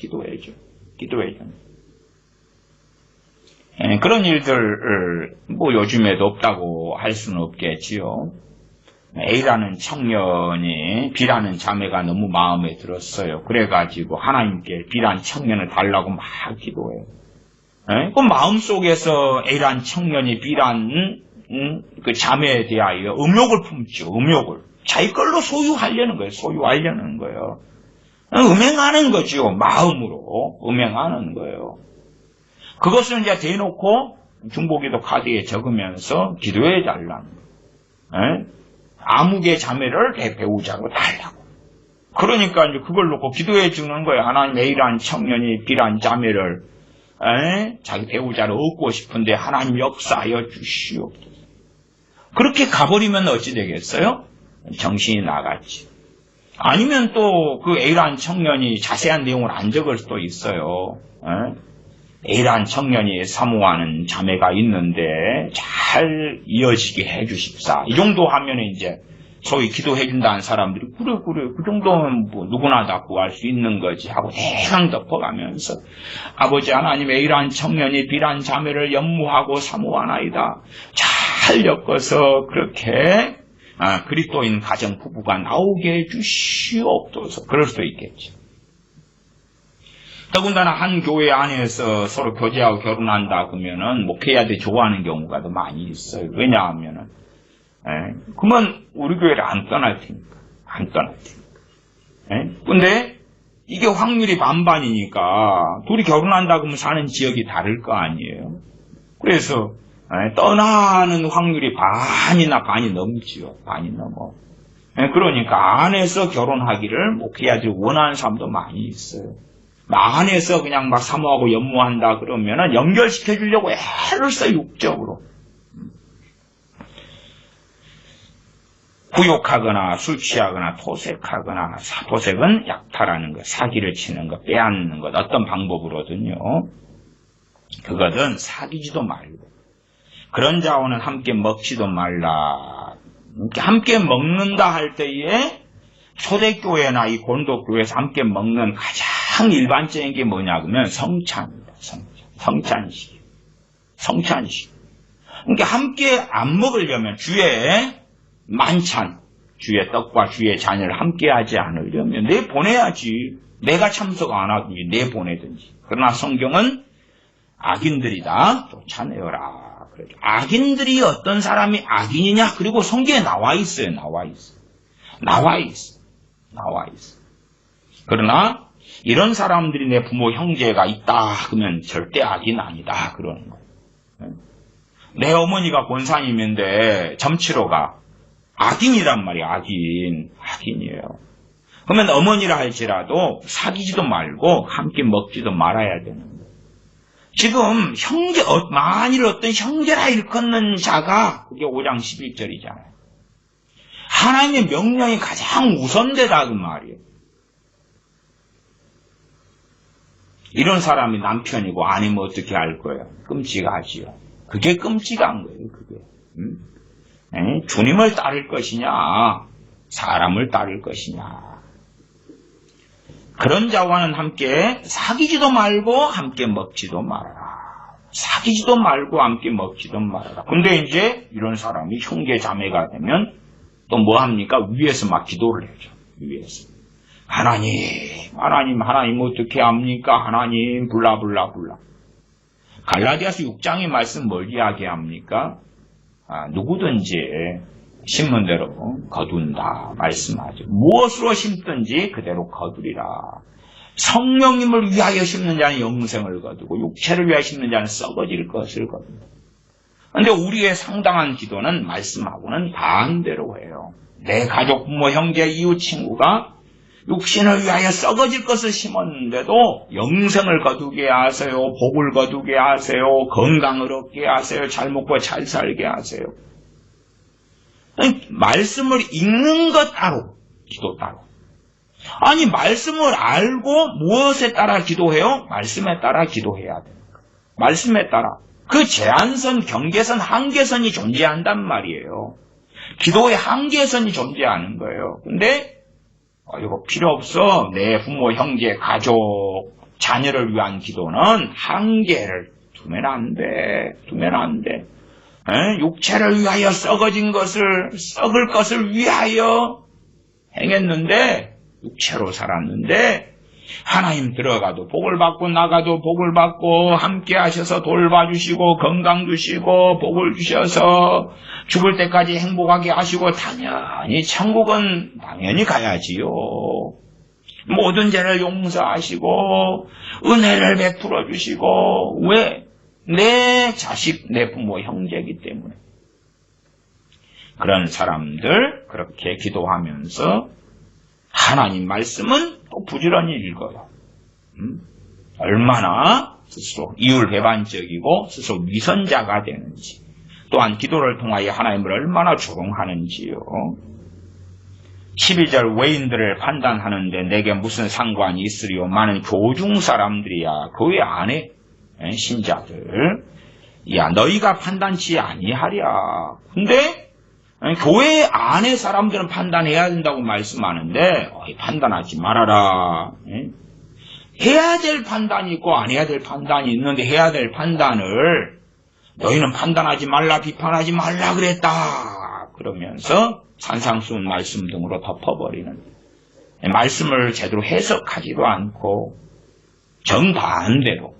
그런 일들 요즘에도 없다고 할 수는 없겠지요. A라는 청년이 B라는 자매가 너무 마음에 들었어요. 그래가지고 하나님께 B라는 청년을 달라고 막 기도해요. 그 마음속에서 A라는 청년이 B라는 그 자매에 대하여 음욕을 품죠. 음욕을 자기 걸로 소유하려는 거예요. 음행하는 거죠. 마음으로 음행하는 거예요. 그것을 이제 대놓고 중보기도 카드에 적으면서 기도해 달라는 거예요. 아무개 자매를 내 배우자로 달라고. 그러니까 이제 그걸 놓고 기도해 주는 거예요. 하나님 A라는 청년이 B라는 자매를 자기 배우자로 얻고 싶은데 하나님 역사하여 주시옵소서. 그렇게 가버리면 어찌 되겠어요? 정신이 나갔지. 아니면 또 그 A라는 청년이 자세한 내용을 안 적을 수도 있어요. A라는 청년이 사모하는 자매가 있는데 잘 이어지게 해주십사. 이 정도 하면 이제 소위 기도해준다는 사람들이 그래 그 정도면 뭐 누구나 다 구할 수 있는 거지 하고 대강 덮어가면서 아버지 하나님 A라는 청년이 B라는 자매를 연무하고 사모하나이다. 잘 엮어서 그렇게 그리스도인 가정 부부가 나오게 해주시옵소서. 그럴 수도 있겠지. 더군다나 한 교회 안에서 서로 교제하고 결혼한다 그러면은 목회자들이 좋아하는 경우가 더 많이 있어요. 왜냐하면은 그러면 우리 교회를 안 떠날 테니까. 근데 이게 확률이 반반이니까 둘이 결혼한다 그러면 사는 지역이 다를 거 아니에요. 그래서 떠나는 확률이 반이 넘지요. 반이 넘어. 그러니까 안에서 결혼하기를 목회자들이 원하는 사람도 많이 있어요. 안에서 그냥 막 사모하고 연모한다 그러면은 연결시켜 주려고 애를 써, 육적으로. 구욕하거나 술 취하거나 토색하거나, 토색은 약탈하는 것, 사기를 치는 것, 빼앗는 것, 어떤 방법으로든요. 그것은 사귀지도 말고, 그런 자와는 함께 먹지도 말라. 함께 먹는다 할 때에 초대교회나 이 고린도교회에서 함께 먹는 가장 일반적인 게 뭐냐 그러면 성찬입니다. 성찬식. 그러니까 함께 안 먹으려면 주의 만찬, 주의 떡과 주의 잔을 함께 하지 않으려면 내보내야지. 내가 참석 안 하든지 내보내든지. 그러나 성경은 악인들이다 쫓아내어라. 그렇죠. 악인들이 어떤 사람이 악인이냐? 그리고 성경에 나와 있어요. 그러나 이런 사람들이 내 부모 형제가 있다 그러면 절대 악인 아니다 그러는 거예요. 내 어머니가 권사님인데 점치러가 악인이란 말이야. 악인이에요. 그러면 어머니라 할지라도 사귀지도 말고 함께 먹지도 말아야 되는 거예요. 지금 만일 어떤 형제라 일컫는 자가 그게 5장 11절이잖아요. 하나님의 명령이 가장 우선되다 그 말이에요. 이런 사람이 남편이고 아니면 어떻게 할 거예요? 끔찍하지요. 그게 끔찍한 거예요. 그게. 주님을 따를 것이냐 사람을 따를 것이냐. 그런 자와는 함께 사귀지도 말고 함께 먹지도 말아라. 근데 이제 이런 사람이 형제 자매가 되면 또 뭐 합니까? 위에서 막 기도를 해줘. 위에서. 하나님 어떻게 합니까? 하나님 블라블라. 갈라디아서 6장의 말씀 뭘 이야기합니까? 누구든지 심은 대로 거둔다 말씀하죠. 무엇으로 심든지 그대로 거두리라. 성령님을 위하여 심는 자는 영생을 거두고 육체를 위하여 심는 자는 썩어질 것을 거둔다. 그런데 우리의 상당한 기도는 말씀하고는 반대로 해요. 내 가족, 부모, 형제, 이웃, 친구가 육신을 위하여 썩어질 것을 심었는데도 영생을 거두게 하세요. 복을 거두게 하세요. 건강을 얻게 하세요. 잘 먹고 잘 살게 하세요. 말씀을 읽는 것 따로, 기도 따로. 아니, 말씀을 알고 무엇에 따라 기도해요? 말씀에 따라 기도해야 됩니다. 말씀에 따라. 그 제한선, 경계선, 한계선이 존재한단 말이에요. 기도의 한계선이 존재하는 거예요. 근데 이거 필요 없어. 내 부모, 형제, 가족, 자녀를 위한 기도는 한계를 두면 안 돼. 두면 안 돼. 육체를 위하여 썩을 것을 위하여 행했는데, 육체로 살았는데, 하나님 들어가도 복을 받고 나가도 복을 받고 함께 하셔서 돌봐주시고 건강 주시고 복을 주셔서 죽을 때까지 행복하게 하시고 당연히 천국은 당연히 가야지요. 모든 죄를 용서하시고 은혜를 베풀어 주시고 왜? 내 자식, 내 부모, 형제이기 때문에. 그런 사람들 그렇게 기도하면서 하나님 말씀은 또 부지런히 읽어요. 얼마나 스스로 이율배반적이고 스스로 위선자가 되는지, 또한 기도를 통하여 하나님을 얼마나 조롱하는지요. 12절 외인들을 판단하는데 내게 무슨 상관이 있으리요. 많은 교중 사람들이야. 교회 안에 신자들. 야, 너희가 판단치 아니하랴. 근데 교회 안에 사람들은 판단해야 된다고 말씀하는데 판단하지 말아라. 해야 될 판단이 있고 안 해야 될 판단이 있는데 해야 될 판단을 너희는 판단하지 말라, 비판하지 말라 그랬다. 그러면서 산상수훈 말씀 등으로 덮어버리는, 말씀을 제대로 해석하지도 않고 정반대로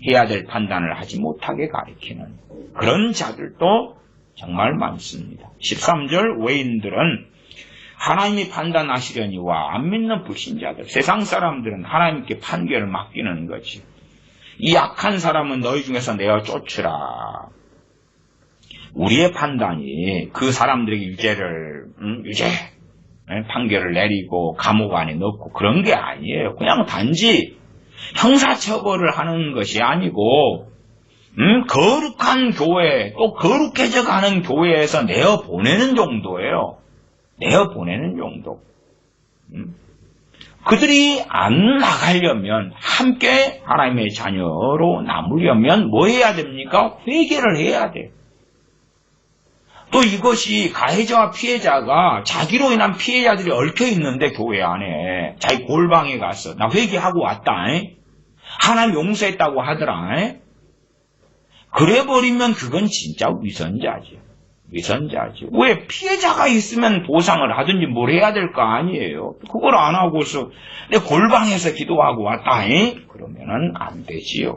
해야 될 판단을 하지 못하게 가리키는 그런 자들도 정말 많습니다. 13절 외인들은 하나님이 판단하시려니와 안 믿는 불신자들, 세상 사람들은 하나님께 판결을 맡기는 거지. 이 악한 사람은 너희 중에서 내어 쫓으라. 우리의 판단이 그 사람들에게 유죄 판결을 내리고 감옥 안에 넣고 그런 게 아니에요. 그냥 단지 형사처벌을 하는 것이 아니고 거룩한 교회, 또 거룩해져 가는 교회에서 내어 보내는 정도예요. 내어 보내는 정도. 그들이 안 나가려면, 함께 하나님의 자녀로 남으려면 뭐 해야 됩니까? 회개를 해야 돼. 또 이것이 가해자와 피해자가 자기로 인한 피해자들이 얽혀 있는데 교회 안에 자기 골방에 가서 나 회개하고 왔다. 하나님 용서했다고 하더라. 그래버리면 그건 진짜 위선자죠. 위선자죠. 왜? 피해자가 있으면 보상을 하든지 뭘 해야 될 거 아니에요. 그걸 안 하고서 내 골방에서 기도하고 왔다. 그러면은 안 되지요.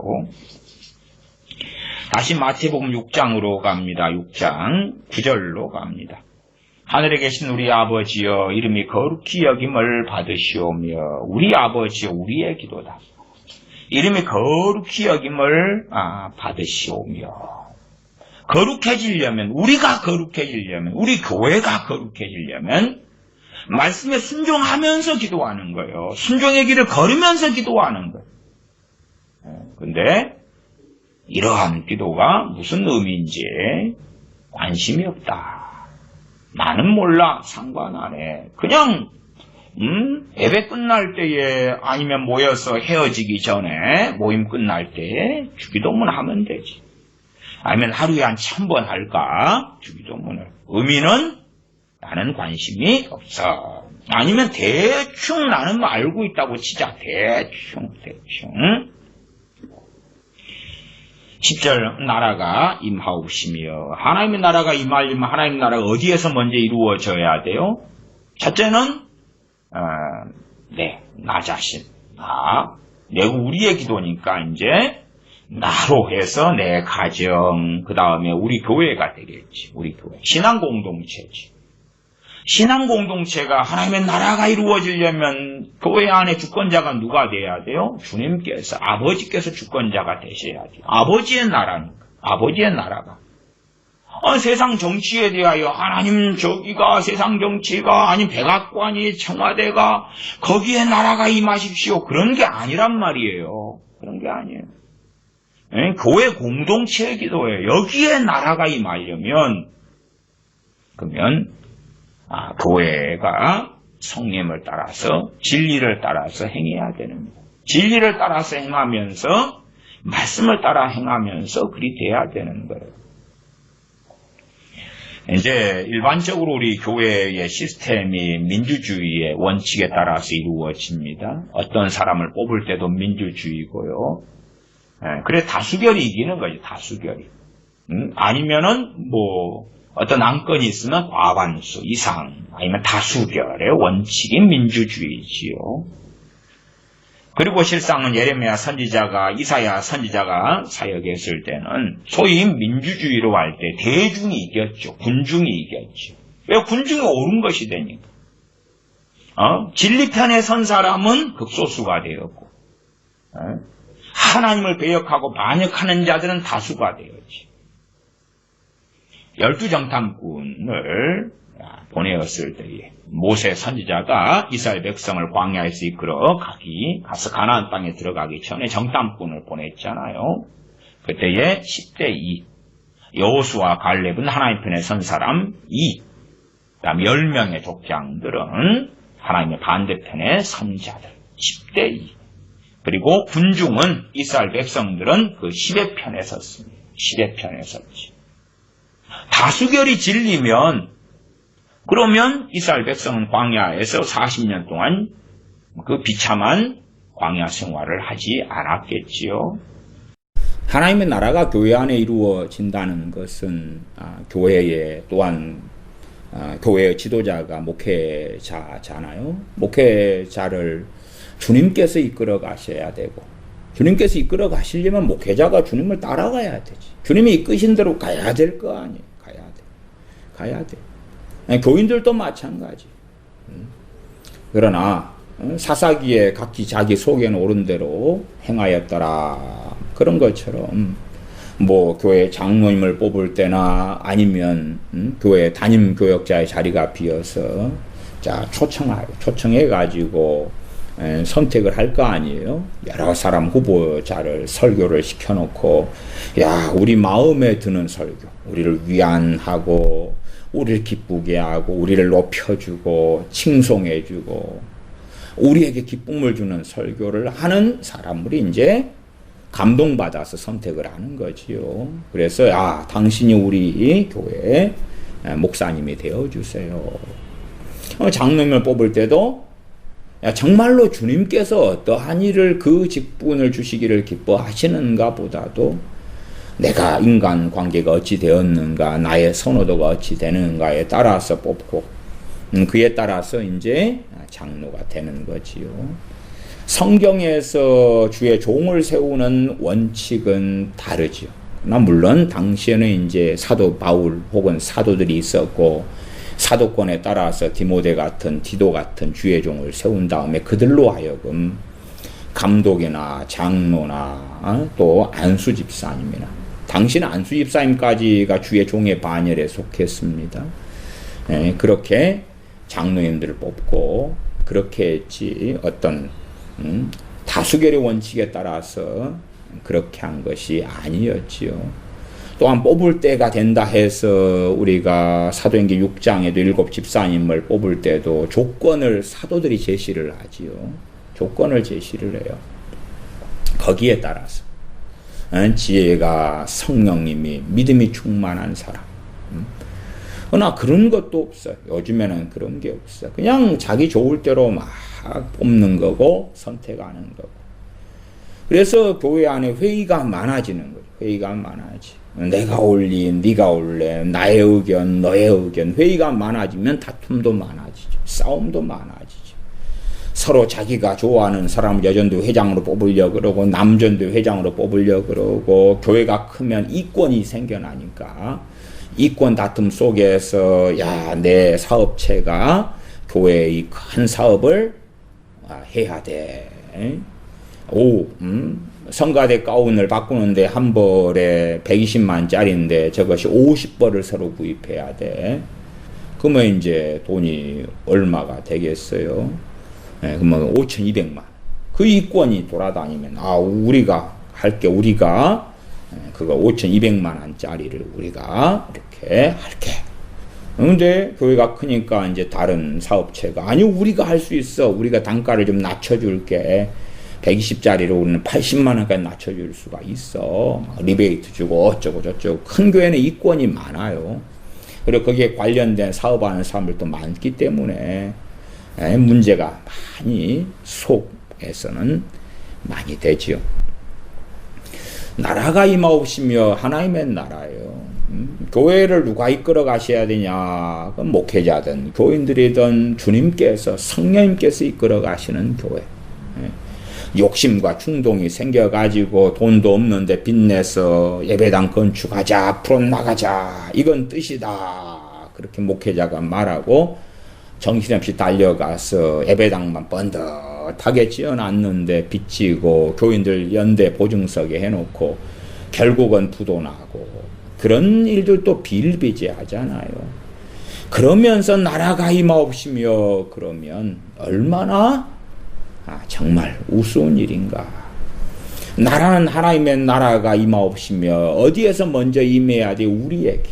다시 마태복음 6장으로 갑니다. 6장 9절로 갑니다. 하늘에 계신 우리 아버지여, 이름이 거룩히 여김을 받으시오며, 우리 아버지여, 우리의 기도다. 이름이 거룩히 여김을 받으시오며. 거룩해지려면, 우리가 거룩해지려면, 우리 교회가 거룩해지려면 말씀에 순종하면서 기도하는 거예요. 순종의 길을 걸으면서 기도하는 거예요. 근데 이러한 기도가 무슨 의미인지 관심이 없다. 나는 몰라. 상관 안 해. 그냥 예배 끝날 때에, 아니면 모여서 헤어지기 전에 모임 끝날 때에 주기도문 하면 되지. 아니면 하루에 한 1000번 할까? 주기도문을. 의미는 나는 관심이 없어. 아니면 대충 나는 알고 있다고 치자. 대충. 10절 나라가 임하옵시며. 하나님의 나라가 임하려면 하나님의 나라가 어디에서 먼저 이루어져야 돼요? 첫째는 나 자신. 우리의 기도니까 이제 나로 해서 내 가정, 그 다음에 우리 교회가 되겠지. 우리 교회. 신앙 공동체지. 신앙 공동체가 하나님의 나라가 이루어지려면 교회 안에 주권자가 누가 돼야 돼요? 주님께서, 아버지께서 주권자가 되셔야 돼요. 아버지의 나라니까. 아버지의 나라가. 세상 정치에 대하여 하나님 저기가 세상 정치가 아닌 백악관이 청와대가 거기에 나라가 임하십시오. 그런 게 아니란 말이에요. 그런 게 아니에요. 교회 공동체의 기도예요. 여기에 나라가 임하려면 그러면 교회가 성령을 따라서 진리를 따라서 행해야 되는 거예요. 진리를 따라서 행하면서 말씀을 따라 행하면서 그리 돼야 되는 거예요. 이제 일반적으로 우리 교회의 시스템이 민주주의의 원칙에 따라서 이루어집니다. 어떤 사람을 뽑을 때도 민주주의고요. 그래 다수결이 이기는 거죠. 다수결이. 아니면은 어떤 안건이 있으면 과반수 이상 아니면 다수결의 원칙이 민주주의지요. 그리고 실상은 예레미야 선지자가 이사야 선지자가 사역했을 때는 소위 민주주의로 할 때 대중이 이겼죠. 군중이 이겼죠. 왜 군중이 옳은 것이 되니까. 진리편에 선 사람은 극소수가 되었고 하나님을 배역하고 반역하는 자들은 다수가 되었지. 12정탐꾼을 보내었을 때에 모세 선지자가 이스라엘 백성을 광야에서 이끌어 가서 가나안 땅에 들어가기 전에 정탐꾼을 보냈잖아요. 그때에 10대 2 여호수아 갈렙은 하나님 편에 선 사람 2 그다음 10명의 족장들은 하나님의 반대편에 선 자들 10대 2 그리고 군중은 이스라엘 백성들은 그 10의 편에 섰습니다. 10의 편에 섰지. 다수결이 진리면 그러면 이스라엘 백성은 광야에서 40년 동안 그 비참한 광야 생활을 하지 않았겠지요. 하나님의 나라가 교회 안에 이루어진다는 것은 교회에 또한 교회의 지도자가 목회자잖아요. 목회자를 주님께서 이끌어 가셔야 되고 주님께서 이끌어 가시려면 목회자가 주님을 따라가야 되지. 주님이 이끄신 대로 가야 될 거 아니에요. 가야 돼. 교인들도 마찬가지. 그러나 사사기에 각기 자기 속에는 옳은 대로 행하였더라. 그런 것처럼 교회 장로님을 뽑을 때나 아니면 교회 담임 교역자의 자리가 비어서 초청해 가지고 선택을 할 거 아니에요. 여러 사람 후보자를 설교를 시켜놓고 우리 마음에 드는 설교, 우리를 위안하고 우리를 기쁘게 하고 우리를 높여주고 칭송해주고 우리에게 기쁨을 주는 설교를 하는 사람들이 이제 감동받아서 선택을 하는 거지요. 그래서 당신이 우리 교회 목사님이 되어주세요. 장로님을 뽑을 때도 정말로 주님께서 어떠한 일을 그 직분을 주시기를 기뻐하시는가 보다도 내가 인간관계가 어찌 되었는가 나의 선호도가 어찌 되는가에 따라서 뽑고 그에 따라서 이제 장로가 되는 거지요. 성경에서 주의 종을 세우는 원칙은 다르지요. 물론 당시에는 이제 사도 바울 혹은 사도들이 있었고 사도권에 따라서 디모데 같은 디도 같은 주의 종을 세운 다음에 그들로 하여금 감독이나 장로나 또 안수 집사님이나 당시는 안수 집사님까지가 주의 종의 반열에 속했습니다. 그렇게 장로님들을 뽑고 그렇게 했지 어떤 다수결의 원칙에 따라서 그렇게 한 것이 아니었지요. 또한 뽑을 때가 된다 해서 우리가 사도행전 6장에도 7 집사님을 뽑을 때도 조건을 사도들이 제시를 하지요. 조건을 제시를 해요. 거기에 따라서 지혜가 성령님이 믿음이 충만한 사람. 그러나 그런 것도 없어요. 요즘에는 그런 게 없어요. 그냥 자기 좋을 대로 막 뽑는 거고 선택하는 거고. 그래서 교회 안에 회의가 많아지는 거죠. 회의가 많아지. 내가 올린, 네가 올래, 나의 의견, 너의 의견. 회의가 많아지면 다툼도 많아지죠. 싸움도 많아지죠. 서로 자기가 좋아하는 사람 여전도 회장으로 뽑으려고 그러고 남전도 회장으로 뽑으려고 그러고 교회가 크면 이권이 생겨나니까 이권 다툼 속에서 야, 내 사업체가 교회의 이 큰 사업을 해야 돼. 성가대 가운을 바꾸는데 한 벌에 120만짜리인데 저것이 50벌을 서로 구입해야 돼. 그러면 이제 돈이 얼마가 되겠어요? 그러면 5,200만. 그 이권이 돌아다니면 우리가 할게. 우리가 그거 5,200만 원짜리를 우리가 이렇게 할게. 근데 교회가 크니까 이제 다른 사업체가 아니 우리가 할 수 있어. 우리가 단가를 좀 낮춰줄게. 120짜리로 우리는 80만 원까지 낮춰줄 수가 있어. 리베이트 주고 어쩌고 저쩌고. 큰 교회는 이권이 많아요. 그리고 거기에 관련된 사업하는 사람들도 많기 때문에 문제가 많이 속에서는 많이 되지요. 나라가 임하옵시며 하나님의 나라예요. 교회를 누가 이끌어 가셔야 되냐? 목회자든 교인들이든 주님께서 성령님께서 이끌어 가시는 교회. 욕심과 충동이 생겨가지고 돈도 없는데 빚내서 예배당 건축하자, 앞으로 나가자, 이건 뜻이다. 그렇게 목회자가 말하고 정신없이 달려가서 예배당만 번듯하게 지어놨는데 빚지고 교인들 연대 보증석에 해놓고 결국은 부도 나고 그런 일들도 비일비재하잖아요. 그러면서 나라가 임하옵시며 그러면 얼마나 정말 우스운 일인가. 나라는 하나님의 나라가 임하옵시며 어디에서 먼저 임해야 돼? 우리에게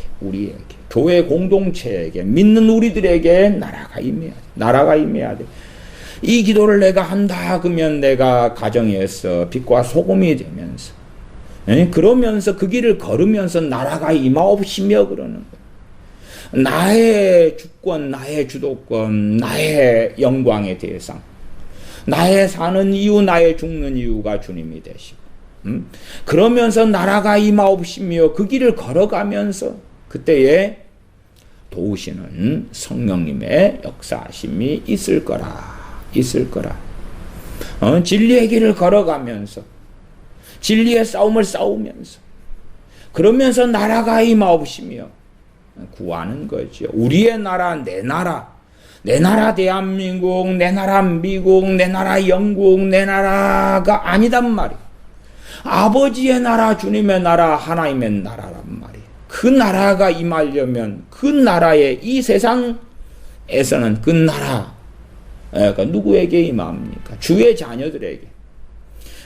교회 공동체에게 믿는 우리들에게 나라가 임해야 돼. 나라가 임해야 돼. 이 기도를 내가 한다 그러면 내가 가정에서 빛과 소금이 되면서 그러면서 그 길을 걸으면서 나라가 임하옵시며 그러는 거예요. 나의 주권, 나의 주도권, 나의 영광의 대상, 나의 사는 이유, 나의 죽는 이유가 주님이 되시고 그러면서 나라가 임하옵시며 그 길을 걸어가면서 그때에 도우시는 성령님의 역사하심이 있을 거라. 진리의 길을 걸어가면서 진리의 싸움을 싸우면서 그러면서 나라가 임하옵시며 구하는 거죠. 우리의 나라, 내 나라 대한민국, 내 나라 미국, 내 나라 영국, 내 나라가 아니단 말이에요. 아버지의 나라, 주님의 나라, 하나님의 나라란 말이에요. 그 나라가 임하려면 그 나라의 이 세상에서는 그 나라, 그러니까 누구에게 임합니까? 주의 자녀들에게,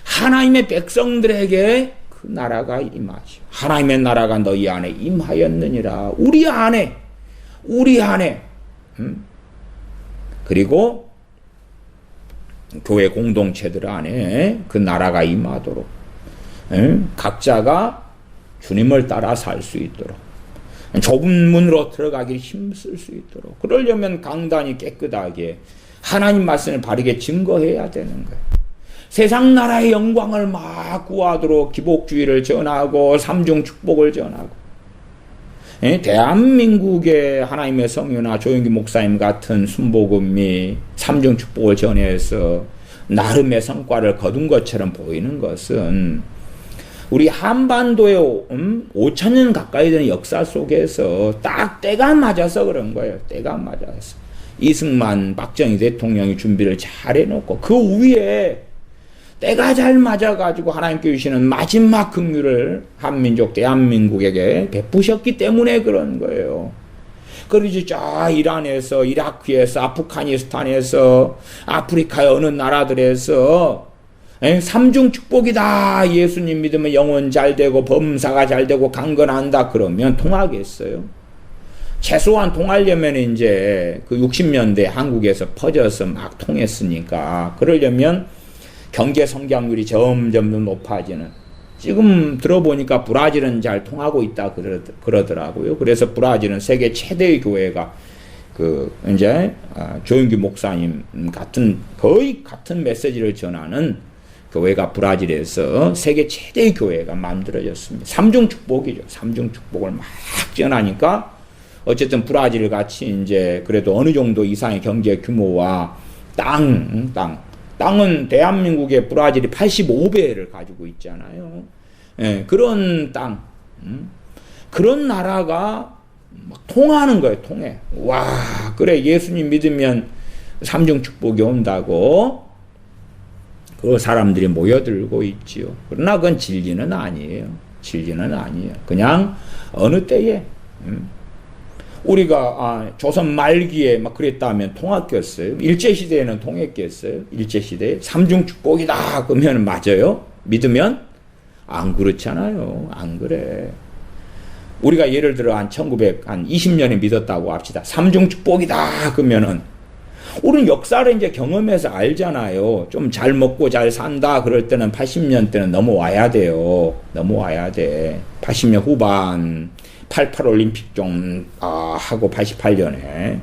하나님의 백성들에게 그 나라가 임하죠. 하나님의 나라가 너희 안에 임하였느니라. 우리 안에. 그리고 교회 공동체들 안에 그 나라가 임하도록 각자가 주님을 따라 살 수 있도록 좁은 문으로 들어가기 힘쓸 수 있도록 그러려면 강단이 깨끗하게 하나님 말씀을 바르게 증거해야 되는 거예요. 세상 나라의 영광을 막 구하도록 기복주의를 전하고 삼중 축복을 전하고 대한민국의 하나님의 성유나 조영기 목사님 같은 순복음이 삼중 축복을 전해서 나름의 성과를 거둔 것처럼 보이는 것은 우리 한반도의 5,000년 가까이 되는 역사 속에서 딱 때가 맞아서 그런 거예요. 때가 맞아서. 이승만, 박정희 대통령이 준비를 잘 해놓고 그 위에 때가 잘 맞아가지고 하나님께 주시는 마지막 긍휼을 한민족 대한민국에게 베푸셨기 때문에 그런 거예요. 그러지 저 이란에서, 이라크에서, 아프가니스탄에서, 아프리카의 어느 나라들에서 삼중 축복이다. 예수님 믿으면 영혼 잘 되고 범사가 잘 되고 강건한다. 그러면 통하겠어요? 최소한 통하려면 이제 그 60년대 한국에서 퍼져서 막 통했으니까 그러려면 경제 성장률이 점점 높아지는 지금 들어보니까 브라질은 잘 통하고 있다 그러더라고요. 그래서 브라질은 세계 최대의 교회가 이제 조영기 목사님 같은 거의 같은 메시지를 전하는 교회가 브라질에서 세계 최대의 교회가 만들어졌습니다. 삼중 축복이죠. 삼중 축복을 막 전하니까 어쨌든 브라질 같이 이제 그래도 어느 정도 이상의 경제 규모와 땅은 대한민국의 브라질이 85배를 가지고 있잖아요. 그런 땅, 그런 나라가 막 통하는 거예요, 통해. 와, 그래, 예수님 믿으면 삼중 축복이 온다고 그 사람들이 모여들고 있지요. 그러나 그건 진리는 아니에요. 진리는 아니에요. 그냥 어느 때에 우리가 조선 말기에 막 그랬다면 통했겠어요? 일제시대에는 통했겠어요? 일제시대에 삼중 축복이다 그러면 맞아요? 믿으면? 안 그렇잖아요. 안 그래. 우리가 예를 들어 한 1920년에 믿었다고 합시다. 삼중 축복이다 그러면은 우리는 역사를 이제 경험해서 알잖아요. 좀 잘 먹고 잘 산다 그럴 때는 80년 때는 넘어와야 돼요. 넘어와야 돼. 80년 후반 88 올림픽 좀 하고 88년에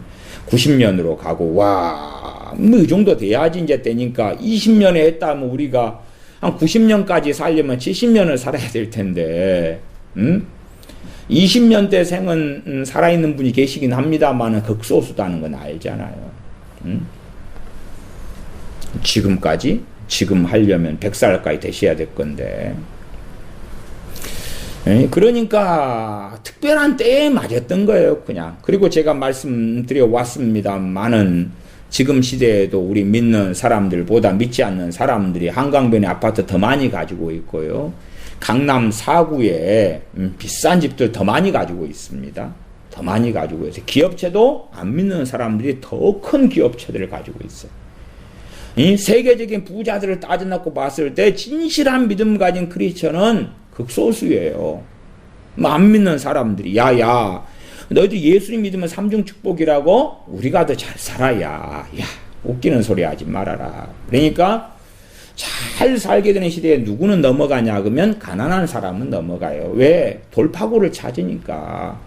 90년으로 가고 와, 뭐 이 정도 돼야지 이제 되니까 20년에 했다면 우리가 한 90년까지 살려면 70년을 살아야 될 텐데, 20년대 생은 살아있는 분이 계시긴 합니다만은 극소수다는 건 알잖아요. 지금 하려면 100살까지 되셔야 될 건데. 그러니까 특별한 때에 맞았던 거예요, 그냥. 그리고 제가 말씀드려 왔습니다만은 지금 시대에도 우리 믿는 사람들보다 믿지 않는 사람들이 한강변에 아파트 더 많이 가지고 있고요. 강남 4구에 비싼 집들 더 많이 가지고 있습니다. 더 많이 가지고 있어요. 기업체도 안 믿는 사람들이 더 큰 기업체들을 가지고 있어요. 이 세계적인 부자들을 따져놓고 봤을 때 진실한 믿음 가진 크리스천은 극소수예요. 안 믿는 사람들이 야야 너희들 예수님 믿으면 삼중 축복이라고 우리가 더 잘 살아야 야 웃기는 소리 하지 말아라. 그러니까 잘 살게 되는 시대에 누구는 넘어가냐 그러면 가난한 사람은 넘어가요. 왜? 돌파구를 찾으니까.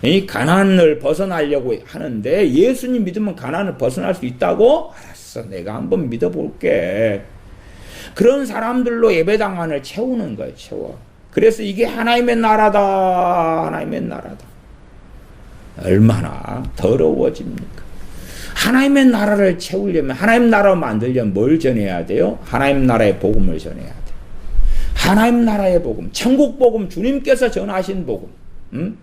이 가난을 벗어나려고 하는데 예수님 믿으면 가난을 벗어날 수 있다고? 알았어, 내가 한번 믿어볼게. 그런 사람들로 예배당 안을 채우는 거예요. 채워. 그래서 이게 하나님의 나라다. 하나님의 나라다. 얼마나 더러워집니까? 하나님의 나라를 채우려면, 하나님 나라 만들려면 뭘 전해야 돼요? 하나님 나라의 복음을 전해야 돼요. 하나님 나라의 복음, 천국 복음, 주님께서 전하신 복음.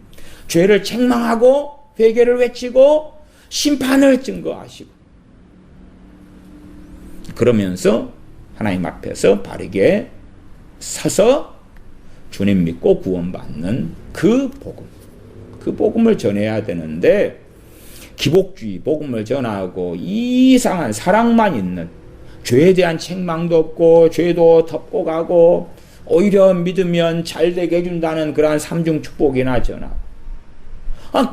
죄를 책망하고 회개를 외치고 심판을 증거하시고 그러면서 하나님 앞에서 바르게 서서 주님 믿고 구원받는 그 복음, 그 복음을 전해야 되는데 기복주의 복음을 전하고 이상한 사랑만 있는, 죄에 대한 책망도 없고 죄도 덮고 가고 오히려 믿으면 잘되게 해준다는 그러한 삼중 축복이나 전하고,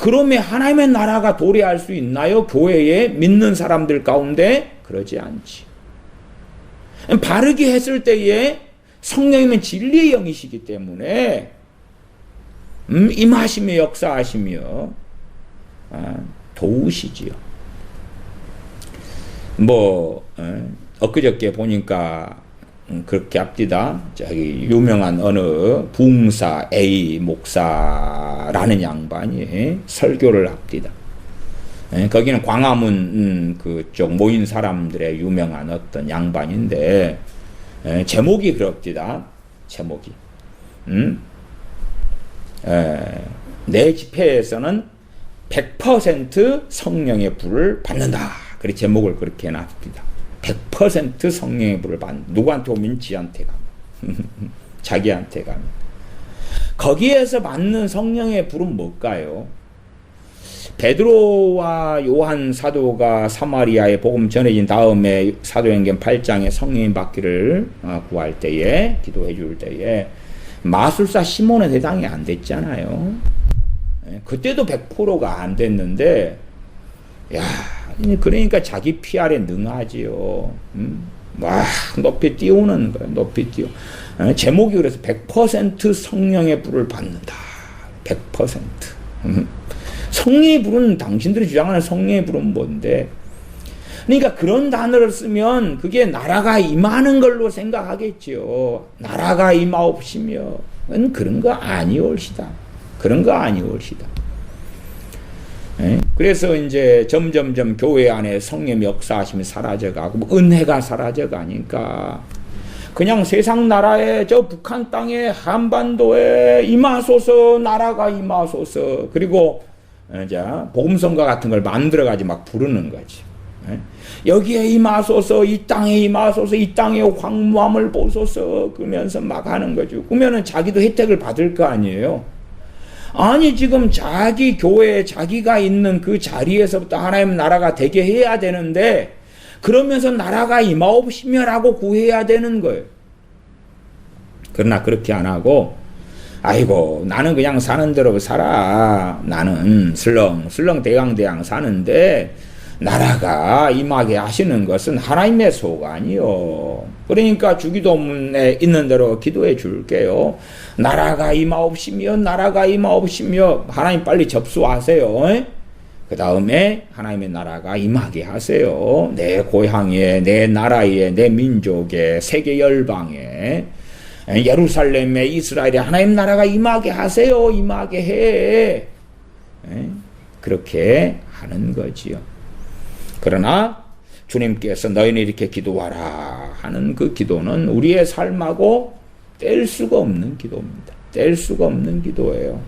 그러면 하나님의 나라가 도래할 수 있나요? 교회에 믿는 사람들 가운데? 그러지 않지. 바르게 했을 때에 성령이면 진리의 영이시기 때문에 임하시며 역사하시며 도우시지요. 엊그저께 보니까 그렇게 합디다. 저기 유명한 어느 부흥사 A 목사라는 양반이 설교를 합디다. 거기는 광화문 그쪽 모인 사람들의 유명한 어떤 양반인데 제목이 그럽디다. 제목이 내 집회에서는 100% 성령의 불을 받는다. 그래 제목을 그렇게 해놨습니다. 100% 성령의 불을 받는, 누구한테 오면 지한테 가면 자기한테 가면. 거기에서 받는 성령의 불은 뭘까요? 베드로와 요한 사도가 사마리아에 복음 전해진 다음에 사도행전 8장에 성령이 받기를 구할 때에, 기도해 줄 때에 마술사 시몬의 대상이 안 됐잖아요. 그때도 100%가 안 됐는데, 야, 그러니까 자기 PR에 능하지요. 막 높이 띄우는 거예요. 높이 띄우. 제목이 그래서 100% 성령의 불을 받는다. 100%. 성령의 불은, 당신들이 주장하는 성령의 불은 뭔데? 그러니까 그런 단어를 쓰면 그게 나라가 임하는 걸로 생각하겠지요. 나라가 임하옵시며. 그런 거 아니올시다. 그런 거 아니올시다. 그래서 이제 점점점 교회 안에 성령의 역사하심이 사라져가고 은혜가 사라져가니까 그냥 세상 나라에, 저 북한 땅에 한반도에 임하소서, 나라가 임하소서, 그리고 자, 복음성가 같은 걸 만들어가지고 막 부르는 거지. 여기에 임하소서, 이 땅에 임하소서, 이 땅의 황무함을 보소서, 그러면서 막 하는 거죠. 그러면은 자기도 혜택을 받을 거 아니에요. 아니, 지금 자기 교회에 자기가 있는 그 자리에서부터 하나님 나라가 되게 해야 되는데, 그러면서 나라가 임하옵시며라고 구해야 되는 거예요. 그러나 그렇게 안 하고, 아이고, 나는 그냥 사는 대로 살아. 나는 슬렁슬렁 대강대강 사는데, 나라가 임하게 하시는 것은 하나님의 소관이요. 그러니까 주기도문에 있는 대로 기도해 줄게요. 나라가 임하옵시며, 나라가 임하옵시며, 하나님 빨리 접수하세요. 그 다음에 하나님의 나라가 임하게 하세요. 내 고향에, 내 나라에, 내 민족에, 세계 열방에, 예루살렘에, 이스라엘에 하나님 나라가 임하게 하세요. 임하게 해. 그렇게 하는 거지요. 그러나 주님께서 너희는 이렇게 기도하라 하는 그 기도는 우리의 삶하고 뗄 수가 없는 기도입니다. 뗄 수가 없는 기도예요.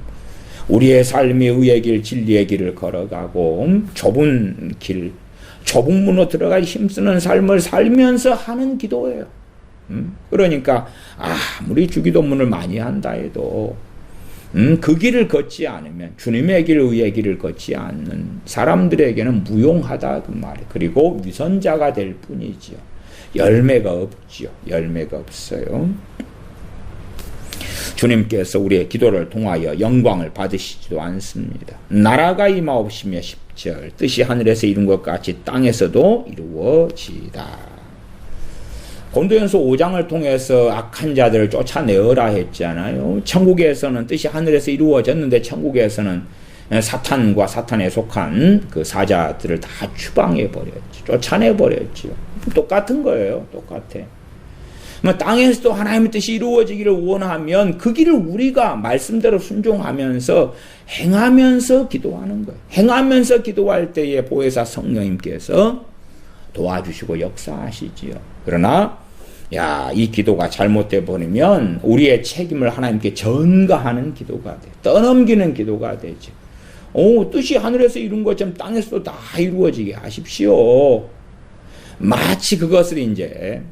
우리의 삶이 의의 길, 진리의 길을 걸어가고 좁은 길, 좁은 문으로 들어가기 힘쓰는 삶을 살면서 하는 기도예요. 그러니까 아무리 주기도문을 많이 한다 해도 그 길을 걷지 않으면, 주님의 길, 의의 길을 걷지 않는 사람들에게는 무용하다 그 말이에요. 그리고 위선자가 될 뿐이지요. 열매가 없지요. 열매가 없어요. 주님께서 우리의 기도를 통하여 영광을 받으시지도 않습니다. 나라가 임하옵시며 10절 뜻이 하늘에서 이룬 것 같이 땅에서도 이루어지이다. 고린도전서 5장을 통해서 악한 자들을 쫓아내어라 했잖아요. 천국에서는 뜻이 하늘에서 이루어졌는데 천국에서는 사탄과 사탄에 속한 그 사자들을 다 추방해버렸죠. 쫓아내버렸죠. 똑같은 거예요. 똑같아. 땅에서도 하나님의 뜻이 이루어지기를 원하면 그 길을 우리가 말씀대로 순종하면서 행하면서 기도하는 거예요. 행하면서 기도할 때에 보혜사 성령님께서 도와주시고 역사하시지요. 그러나 이 기도가 잘못돼 버리면 우리의 책임을 하나님께 전가하는 기도가 돼. 떠넘기는 기도가 되지. 뜻이 하늘에서 이룬 것처럼 땅에서도 다 이루어지게 하십시오. 마치 그것을 이제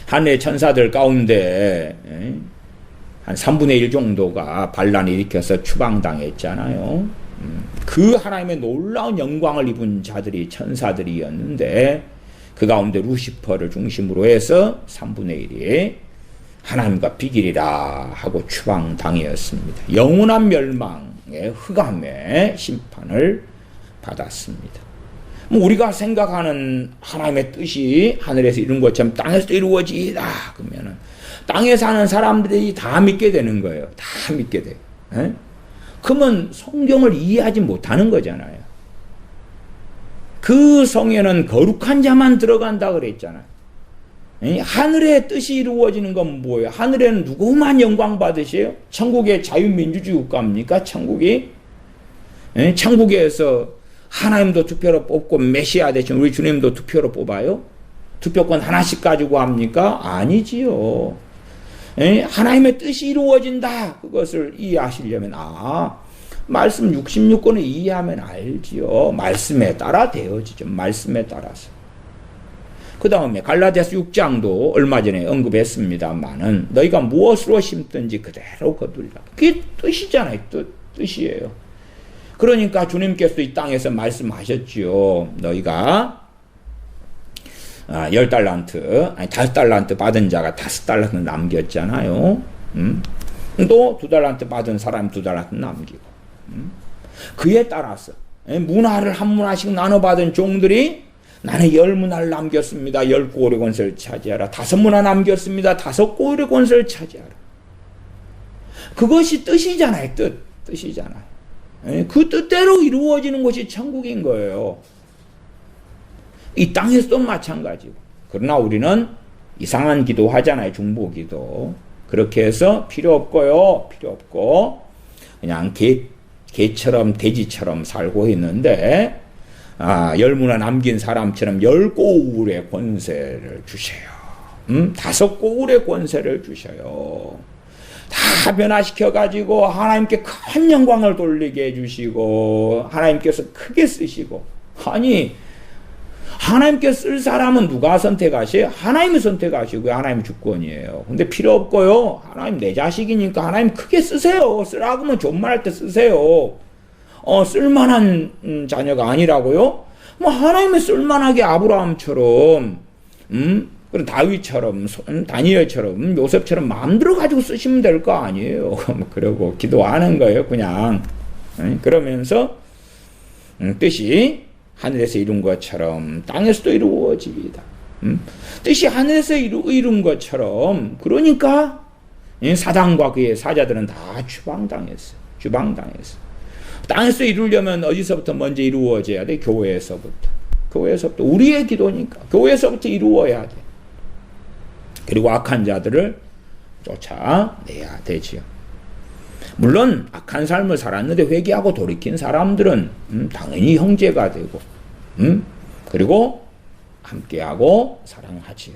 하늘의 천사들 가운데 한 3분의 1 정도가 반란을 일으켜서 추방당했잖아요. 그 하나님의 놀라운 영광을 입은 자들이 천사들이었는데 그 가운데 루시퍼를 중심으로 해서 3분의 1이 하나님과 비길이라 하고 추방당했습니다. 영원한 멸망의 흑암의 심판을 받았습니다. 우리가 생각하는 하나님의 뜻이 하늘에서 이룬 것처럼 땅에서도 이루어지이다 그러면은 땅에 사는 사람들이 다 믿게 되는 거예요. 다 믿게 돼. 그러면 성경을 이해하지 못하는 거잖아요. 그 성에는 거룩한 자만 들어간다 그랬잖아요. 하늘의 뜻이 이루어지는 건 뭐예요? 하늘에는 누구만 영광 받으세요? 천국의 자유민주주의 국가입니까? 천국이? 천국에서 하나님도 투표로 뽑고 메시아 대신 우리 주님도 투표로 뽑아요? 투표권 하나씩 가지고 합니까? 아니지요. 하나님의 뜻이 이루어진다. 그것을 이해하시려면 말씀 66권을 이해하면 알지요. 말씀에 따라 되어지죠. 말씀에 따라서. 그 다음에 갈라디아서 6장도 얼마 전에 언급했습니다만은 너희가 무엇으로 심든지 그대로 거두리라. 그게 뜻이잖아요. 뜻이에요. 그러니까 주님께서 이 땅에서 말씀하셨지요. 너희가 10달란트, 아니 5달란트 받은 자가 5달란트 남겼잖아요. 또 2달란트 받은 사람이 2달란트 남기고. 그에 따라서 문화를 한 문화씩 나눠받은 종들이 나는 10문화를 남겼습니다. 10고울의 권세를 차지하라. 5문화 남겼습니다. 5고울의 권세를 차지하라. 그것이 뜻이잖아요. 뜻이잖아요. 그 뜻대로 이루어지는 것이 천국인 거예요. 이 땅에서도 마찬가지고. 그러나 우리는 이상한 기도 하잖아요. 중보기도. 그렇게 해서 필요 없고요. 필요 없고 그냥 개처럼 돼지처럼 살고 있는데 10문화 남긴 사람처럼 10고울의 권세를 주셔요. 5고울의 권세를 주셔요. 다 변화시켜가지고 하나님께 큰 영광을 돌리게 해주시고 하나님께서 크게 쓰시고, 아니 하나님께 쓸 사람은 누가 선택하세요? 하나님이 선택하시고요. 하나님 주권이에요. 근데 필요 없고요. 하나님 내 자식이니까 하나님 크게 쓰세요. 쓰라고 하면 좋은 말 할 때 쓰세요. 쓸만한 자녀가 아니라고요? 뭐 하나님이 쓸만하게 아브라함처럼 그런 다윗처럼 다니엘처럼 요셉처럼 마음대로 가지고 쓰시면 될 거 아니에요. 그러고 기도하는 거예요. 그냥 그러면서 뜻이 하늘에서 이룬 것처럼 땅에서도 이루어집니다. 뜻이 하늘에서 이룬 것처럼, 그러니까 사단과 그의 사자들은 다 추방당했어요. 땅에서 이루려면 어디서부터 먼저 이루어져야 돼? 교회에서부터. 우리의 기도니까 교회에서부터 이루어야 돼. 그리고 악한 자들을 쫓아내야 되지요. 물론 악한 삶을 살았는데 회개하고 돌이킨 사람들은 당연히 형제가 되고 그리고 함께하고 사랑하지요.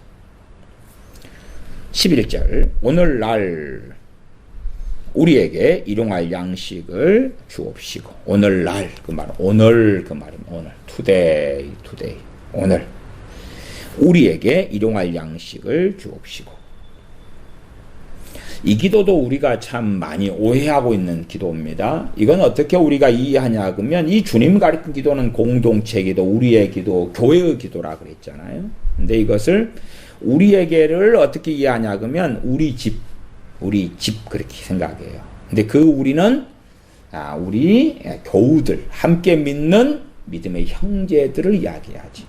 11절 오늘날 우리에게 일용할 양식을 주옵시고, 오늘날 그 말, 오늘 그 말입니다. 오늘 today 오늘 우리에게 일용할 양식을 주옵시고. 이 기도도 우리가 참 많이 오해하고 있는 기도입니다. 이건 어떻게 우리가 이해하냐 그러면, 이 주님 가르친 기도는 공동체 기도, 우리의 기도, 교회의 기도라 그랬잖아요. 근데 이것을 우리에게를 어떻게 이해하냐 그러면 우리 집 그렇게 생각해요. 근데 그 우리는 우리 교우들, 함께 믿는 믿음의 형제들을 이야기하지.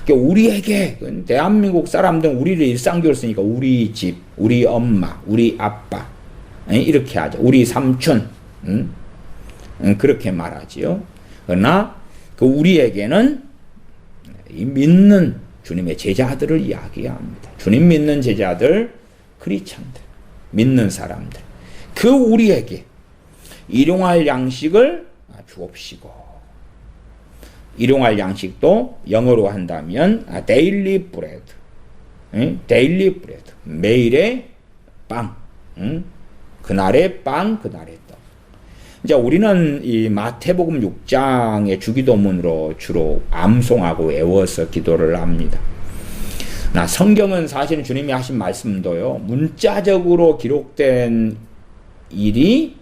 그러니까 우리에게, 대한민국 사람들은 우리를 일상적으로 쓰니까 우리 집, 우리 엄마, 우리 아빠 이렇게 하죠. 우리 삼촌 그렇게 말하지요. 그러나 그 우리에게는 이 믿는 주님의 제자들을 이야기합니다. 주님 믿는 제자들, 크리스찬들, 믿는 사람들, 그 우리에게 일용할 양식을 주옵시고. 일용할 양식도 영어로 한다면 daily bread, daily bread, 매일의 빵, 그날의 빵, 그날의 떡. 이제 우리는 이 마태복음 6장의 주기도문으로 주로 암송하고 외워서 기도를 합니다. 성경은 사실은 주님이 하신 말씀도요, 문자적으로 기록된 일이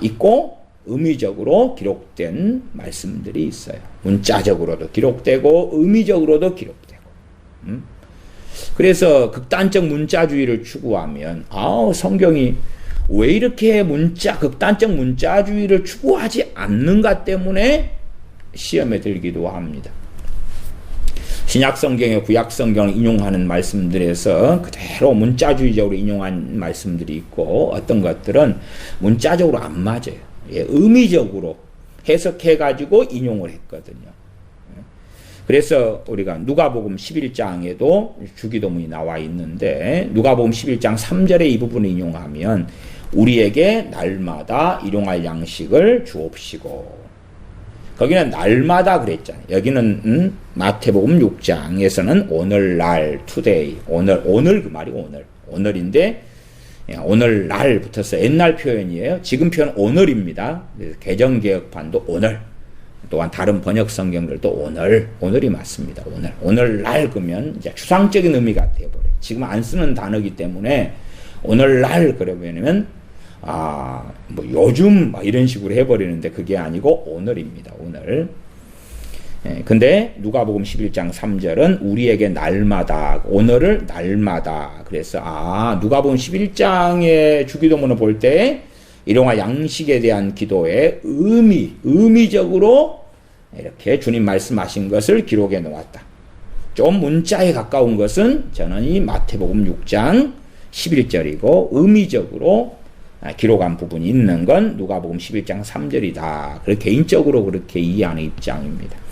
있고 의미적으로 기록된 말씀들이 있어요. 문자적으로도 기록되고 의미적으로도 기록되고. 그래서 극단적 문자주의를 추구하면 성경이 왜 이렇게 극단적 문자주의를 추구하지 않는가 때문에 시험에 들기도 합니다. 신약성경에 구약성경을 인용하는 말씀들에서 그대로 문자주의적으로 인용한 말씀들이 있고, 어떤 것들은 문자적으로 안 맞아요. 의미적으로 해석해가지고 인용을 했거든요. 그래서 우리가 누가복음 11장에도 주기도문이 나와 있는데, 누가복음 11장 3절에 이 부분을 인용하면 우리에게 날마다 일용할 양식을 주옵시고, 거기는 날마다 그랬잖아요. 여기는 마태복음 6장에서는 오늘날, today, 오늘 그 말이 오늘인데, 오늘날 붙어서 옛날 표현이에요. 지금 표현은 오늘입니다. 개정개혁판도 오늘, 또한 다른 번역 성경들도 오늘이 맞습니다. 오늘날 그러면 이제 추상적인 의미가 되어버려요. 지금 안 쓰는 단어이기 때문에 오늘날 그러면 뭐 요즘 이런 식으로 해버리는데 그게 아니고 오늘입니다. 오늘. 근데 누가복음 11장 3절은 우리에게 날마다, 오늘을 날마다. 그래서 누가복음 11장의 주기도문을 볼 때 일용할 양식에 대한 기도의 의미적으로 이렇게 주님 말씀하신 것을 기록해 놓았다. 좀 문자에 가까운 것은 저는 이 마태복음 6장 11절이고, 의미적으로 기록한 부분이 있는 건 누가복음 11장 3절이다. 그렇게 개인적으로 그렇게 이해하는 입장입니다.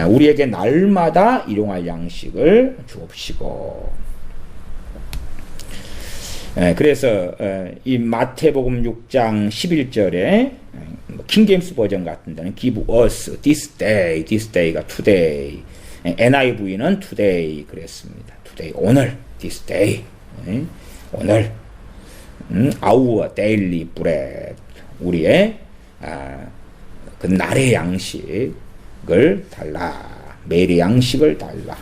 우리에게 날마다 일용할 양식을 주옵시고. 그래서 이 마태복음 6장 11절에 킹제임스 버전 같은 데는 give us this day가 today, NIV는 today 그랬습니다. today, 오늘, this day, 오늘. our daily bread, 우리의 그 날의 양식을 달라. 매일의 양식을 달라.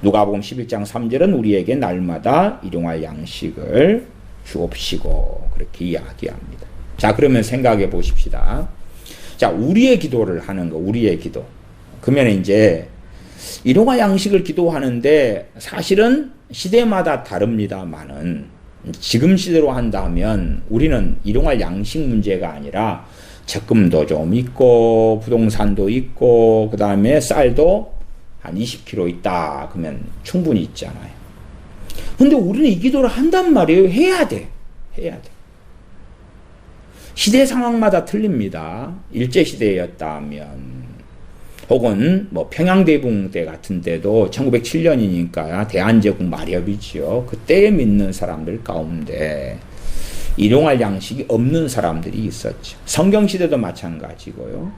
누가복음 11장 3절은 우리에게 날마다 일용할 양식을 주옵시고 그렇게 이야기합니다. 자, 그러면 생각해 보십시다. 자, 우리의 기도를 하는 거, 우리의 기도. 그러면 이제 일용할 양식을 기도하는데 사실은 시대마다 다릅니다만은 지금 시대로 한다면 우리는 일용할 양식 문제가 아니라 적금도 좀 있고 부동산도 있고 그 다음에 쌀도 한 20kg 있다 그러면 충분히 있잖아요. 근데 우리는 이 기도를 한단 말이에요. 해야 돼. 시대 상황마다 틀립니다. 일제시대였다면 혹은 뭐 평양대붕 때 같은 때도 1907년이니까 대한제국 말엽이지요. 그때에 믿는 사람들 가운데 일용할 양식이 없는 사람들이 있었죠. 성경시대도 마찬가지고요.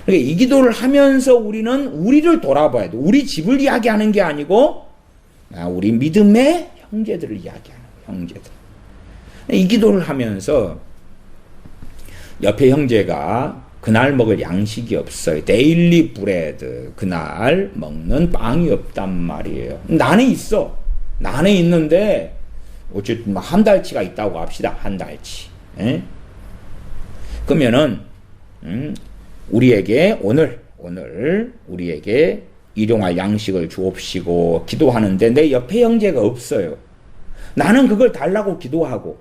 그러니까 이 기도를 하면서 우리는 우리를 돌아봐야 돼. 우리 집을 이야기하는 게 아니고 우리 믿음의 형제들을 이야기하는 거예요. 형제들. 이 기도를 하면서 옆에 형제가 그날 먹을 양식이 없어요. 데일리 브레드. 그날 먹는 빵이 없단 말이에요. 나는 있어. 나는 있는데 어쨌든 한 달치가 있다고 합시다. 한 달치. 에? 그러면은 우리에게 오늘 우리에게 일용할 양식을 주옵시고 기도하는데 내 옆에 형제가 없어요. 나는 그걸 달라고 기도하고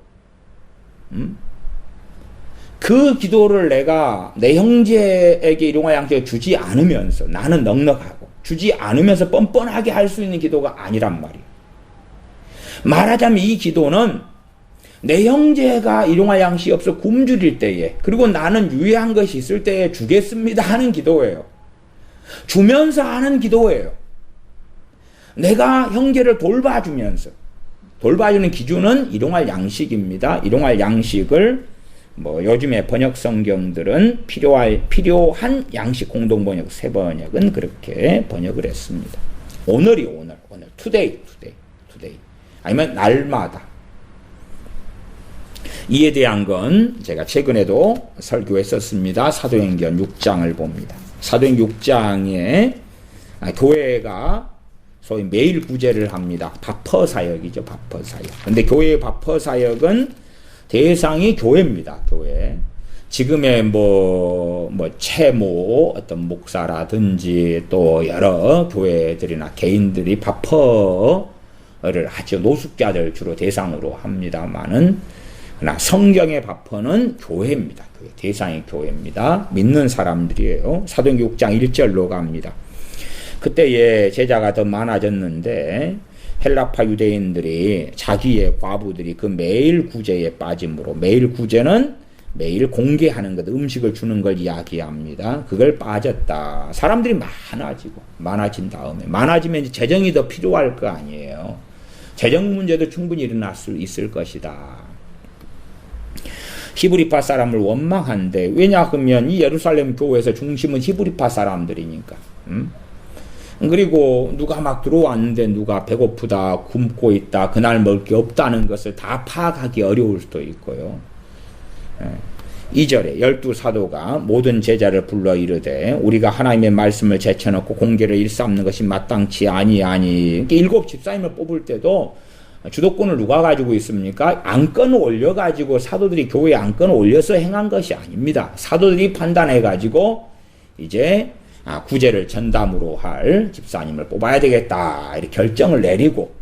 그 기도를 내가 내 형제에게 일용할 양식을 주지 않으면서 나는 넉넉하고 주지 않으면서 뻔뻔하게 할 수 있는 기도가 아니란 말이에요. 말하자면 이 기도는 내 형제가 일용할 양식이 없어 굶주릴 때에 그리고 나는 유해한 것이 있을 때에 주겠습니다 하는 기도예요. 주면서 하는 기도예요. 내가 형제를 돌봐주면서 돌봐주는 기준은 일용할 양식입니다. 일용할 양식을 뭐 요즘에 번역 성경들은 필요한 양식 공동 번역 새 번역은 그렇게 번역을 했습니다. 오늘 today 아니면 날마다. 이에 대한 건 제가 최근에도 설교했었습니다. 사도행전 6장을 봅니다. 사도행전 6장에 교회가 소위 매일 구제를 합니다. 바퍼 사역이죠. 바퍼 사역. 근데 교회의 바퍼 사역은 대상이 교회입니다. 교회. 지금의 채모 어떤 목사라든지 또 여러 교회들이나 개인들이 바퍼를 하죠. 노숙자들 주로 대상으로 합니다만은 그러나 성경의 바퍼는 교회입니다. 교회. 대상이 교회입니다. 믿는 사람들이에요. 사도행전 6장 1절로 갑니다. 그때에 제자가 더 많아졌는데 헬라파 유대인들이 자기의 과부들이 그 매일 구제에 빠짐으로 매일 구제는 매일 공개하는 것, 음식을 주는 걸 이야기합니다. 그걸 빠졌다. 사람들이 많아진 다음에 많아지면 이제 재정이 더 필요할 거 아니에요. 재정 문제도 충분히 일어날 수 있을 것이다. 히브리파 사람을 원망한데 왜냐 하면 이 예루살렘 교회에서 중심은 히브리파 사람들이니까. 그리고 누가 막 들어왔는데 누가 배고프다, 굶고 있다, 그날 먹을 게 없다는 것을 다 파악하기 어려울 수도 있고요. 2절에 12사도가 모든 제자를 불러 이르되 우리가 하나님의 말씀을 제쳐놓고 공개를 일삼는 것이 마땅치 아니하니. 7 집사님을 뽑을 때도 주도권을 누가 가지고 있습니까? 안건을 올려가지고 사도들이 교회에 안건을 올려서 행한 것이 아닙니다. 사도들이 판단해가지고 이제 구제를 전담으로 할 집사님을 뽑아야 되겠다 이렇게 결정을 내리고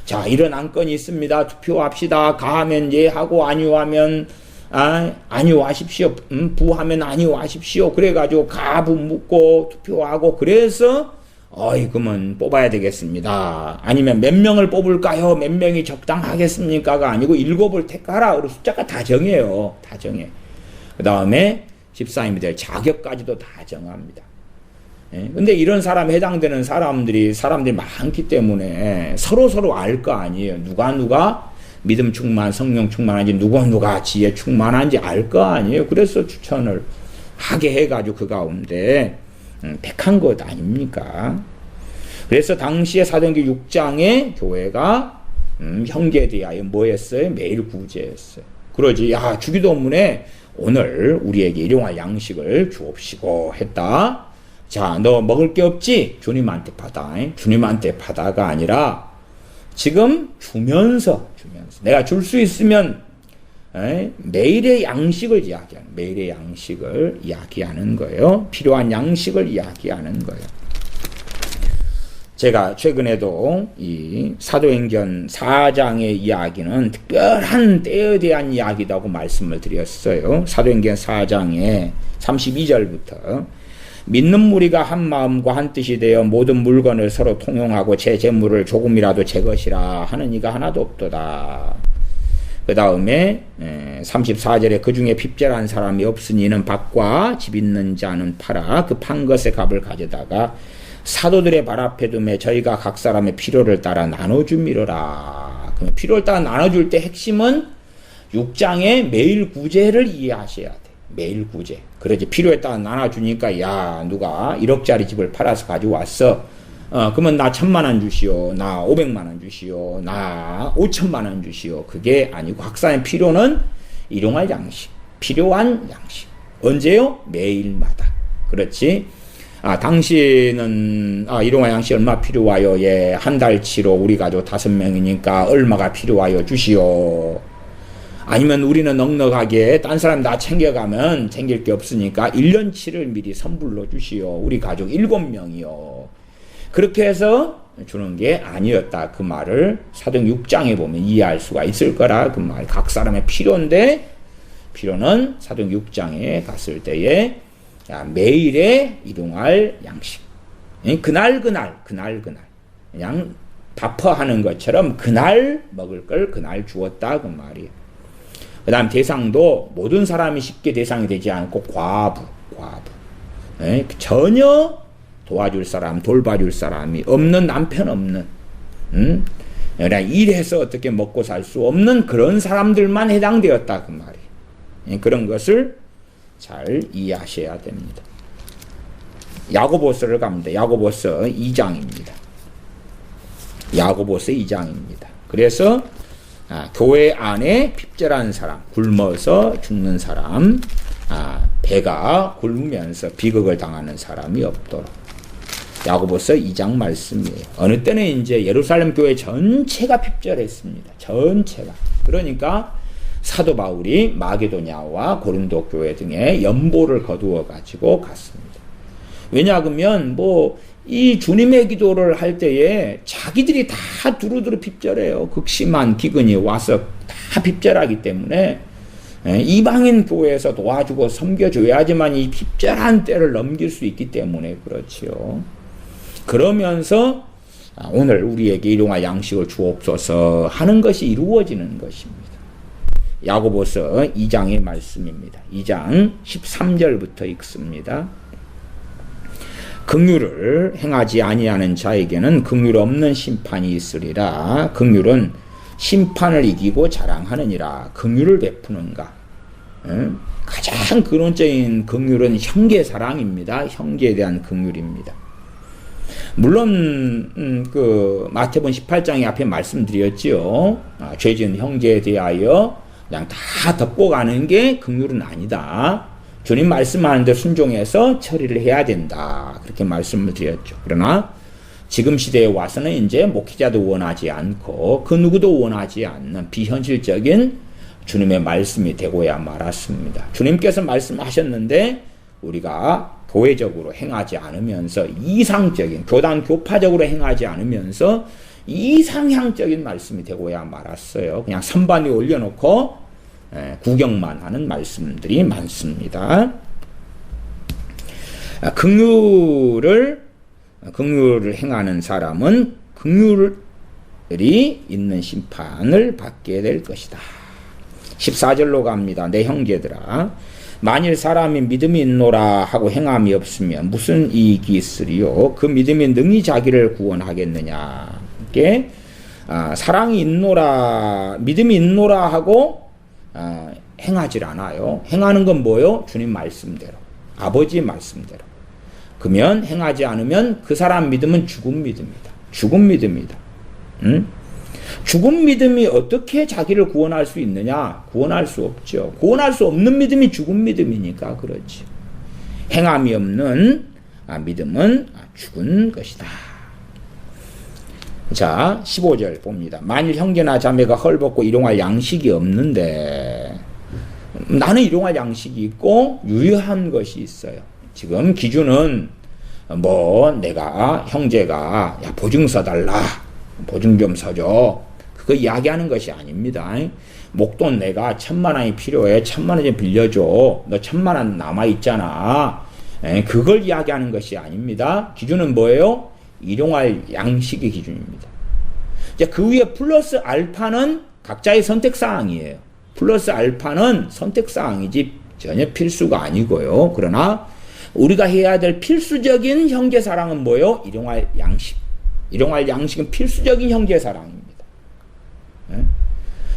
자 이런 안건이 있습니다. 투표합시다. 가하면 예하고 아니하면 아니하십시오. 부하면 아니하십시오. 그래가지고 가부 묻고 투표하고 그래서 그러면 뽑아야 되겠습니다. 아니면 몇 명을 뽑을까요? 몇 명이 적당하겠습니까가 아니고 7을 택하라. 그리고 숫자가 다 정해요. 다 정해. 그 다음에 집사님들 자격까지도 다 정합니다. 근데 이런 사람에 해당되는 사람들이 많기 때문에 서로 알 거 아니에요. 누가 믿음 충만, 성령 충만한지 누가 지혜 충만한지 알 거 아니에요. 그래서 추천을 하게 해가지고 그 가운데 택한 것 아닙니까? 그래서 당시에 사도행전 6장에 교회가 형제에 대하여 뭐 했어요? 매일 구제했어요. 그러지, 야, 주기도문에 오늘 우리에게 일용할 양식을 주옵시고 했다. 자, 너 먹을 게 없지? 주님한테 받아. 주님한테 받아가 아니라 지금 주면서 내가 줄 수 있으면 매일의 양식을 이야기하는, 매일의 양식을 이야기하는 거예요. 필요한 양식을 이야기하는 거예요. 제가 최근에도 이 사도행전 4장의 이야기는 특별한 때에 대한 이야기라고 말씀을 드렸어요. 사도행전 4장에 32절부터 믿는 무리가 한 마음과 한 뜻이 되어 모든 물건을 서로 통용하고 제 재물을 조금이라도 제 것이라 하는 이가 하나도 없도다. 그 다음에 34절에 그 중에 핍절한 사람이 없으니 이는 밭과 집 있는 자는 팔아 그 판 것의 값을 가져다가 사도들의 발 앞에 두매 저희가 각 사람의 필요를 따라 나눠줌이로라. 그럼 필요를 따라 나눠줄 때 핵심은 6장의 매일 구제를 이해하셔야 돼. 매일 구제. 그러지 필요에 따라 나눠주니까 야 누가 1억짜리 집을 팔아서 가져왔어. 그러면 나 1,000,000원 주시오. 나 500만원 주시오. 나 5,000,000원 주시오. 그게 아니고 각 사람의 필요는 일용할 양식. 필요한 양식. 언제요? 매일마다. 그렇지? 당신은 일용할 양식 얼마 필요하여? 예, 한 달치로 우리 가족 5명이니까 얼마가 필요하여 주시오. 아니면 우리는 넉넉하게 딴 사람 다 챙겨가면 챙길 게 없으니까 1년치를 미리 선불로 주시오. 우리 가족 7명이요. 그렇게 해서 주는 게 아니었다. 그 말을 사도행 6장에 보면 이해할 수가 있을 거라. 그 말. 각 사람의 필요인데 필요는 사도행 6장에 갔을 때에 매일의 일용할 양식. 그날 그냥 바퍼하는 것처럼 그날 먹을 걸 그날 주었다. 그 말이에요. 그 다음 대상도 모든 사람이 쉽게 대상이 되지 않고 과부. 전혀 도와줄 사람, 돌봐줄 사람이 없는, 남편 없는, 그냥 일해서 어떻게 먹고 살 수 없는 그런 사람들만 해당되었다. 그 말이에요. 그런 것을 잘 이해하셔야 됩니다. 야고보서를 갑니다. 야고보서 2장입니다. 야고보서 2장입니다. 그래서 교회 안에 핍절한 사람, 굶어서 죽는 사람, 배가 굶으면서 비극을 당하는 사람이 없도록. 야고보서 2장 말씀이에요. 어느 때는 이제 예루살렘 교회 전체가 핍절했습니다. 전체가. 그러니까 사도 바울이 마게도냐와 고린도 교회 등에 연보를 거두어 가지고 갔습니다. 왜냐하면 이 주님의 기도를 할 때에 자기들이 다 두루두루 핍절해요. 극심한 기근이 와서 다 핍절하기 때문에 이방인 교회에서 도와주고 섬겨줘야지만 이 핍절한 때를 넘길 수 있기 때문에 그렇지요. 그러면서 오늘 우리에게 일용할 양식을 주옵소서 하는 것이 이루어지는 것입니다. 야고보서 2장의 말씀입니다. 2장 13절부터 읽습니다. 긍휼을 행하지 아니하는 자에게는 긍휼 없는 심판이 있으리라. 긍휼은 심판을 이기고 자랑하느니라. 긍휼을 베푸는가? 가장 근원적인 긍휼은 형제 사랑입니다. 형제에 대한 긍휼입니다. 물론 그 마태복음 18장에 앞에 말씀드렸지요. 죄진 형제에 대하여 그냥 다 덮고 가는 게 긍휼은 아니다. 주님 말씀하는 데 순종해서 처리를 해야 된다. 그렇게 말씀을 드렸죠. 그러나 지금 시대에 와서는 이제 목회자도 원하지 않고 그 누구도 원하지 않는 비현실적인 주님의 말씀이 되고야 말았습니다. 주님께서 말씀하셨는데 우리가 교회적으로 행하지 않으면서 이상적인, 교단 교파적으로 행하지 않으면서 이상향적인 말씀이 되고야 말았어요. 그냥 선반 위에 올려놓고 구경만 하는 말씀들이 많습니다. 긍휼을 행하는 사람은 긍휼이 있는 심판을 받게 될 것이다. 14절로 갑니다. 내 형제들아, 만일 사람이 믿음이 있노라 하고 행함이 없으면 무슨 이익이 있으리요? 그 믿음이 능히 자기를 구원하겠느냐? 이게 사랑이 있노라, 믿음이 있노라 하고 행하질 않아요. 행하는 건 뭐요? 주님 말씀대로, 아버지 말씀대로. 그러면 행하지 않으면 그 사람 믿음은 죽은 믿음이다. 죽은 믿음이다. 죽은 믿음이 어떻게 자기를 구원할 수 있느냐? 구원할 수 없죠. 구원할 수 없는 믿음이 죽은 믿음이니까 그렇지. 행함이 없는 믿음은 죽은 것이다. 자, 15절 봅니다. 만일 형제나 자매가 헐벗고 일용할 양식이 없는데, 나는 일용할 양식이 있고 유효한 것이 있어요. 지금 기준은 내가 형제가 야 보증 써달라, 보증 좀 서줘, 그거 이야기하는 것이 아닙니다. 목돈 내가 1,000,000원이 필요해, 1,000,000원 좀 빌려줘, 너 1,000,000원 남아있잖아, 그걸 이야기하는 것이 아닙니다. 기준은 뭐예요? 일용할 양식의 기준입니다. 이제 그 위에 플러스 알파는 각자의 선택사항이에요. 플러스 알파는 선택사항이지 전혀 필수가 아니고요. 그러나 우리가 해야 될 필수적인 형제사랑은 뭐예요? 일용할 양식. 일용할 양식은 필수적인 형제사랑입니다.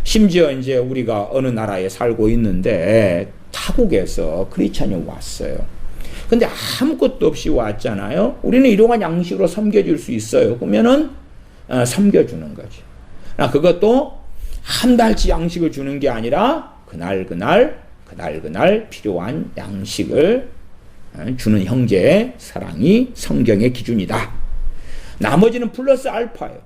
심지어 이제 우리가 어느 나라에 살고 있는데 타국에서 크리스찬이 왔어요. 근데 아무것도 없이 왔잖아요. 우리는 일용할 양식으로 섬겨줄 수 있어요. 그러면은 섬겨주는 거죠. 그것도 한 달치 양식을 주는 게 아니라 그날 필요한 양식을 주는 형제의 사랑이 성경의 기준이다. 나머지는 플러스 알파예요.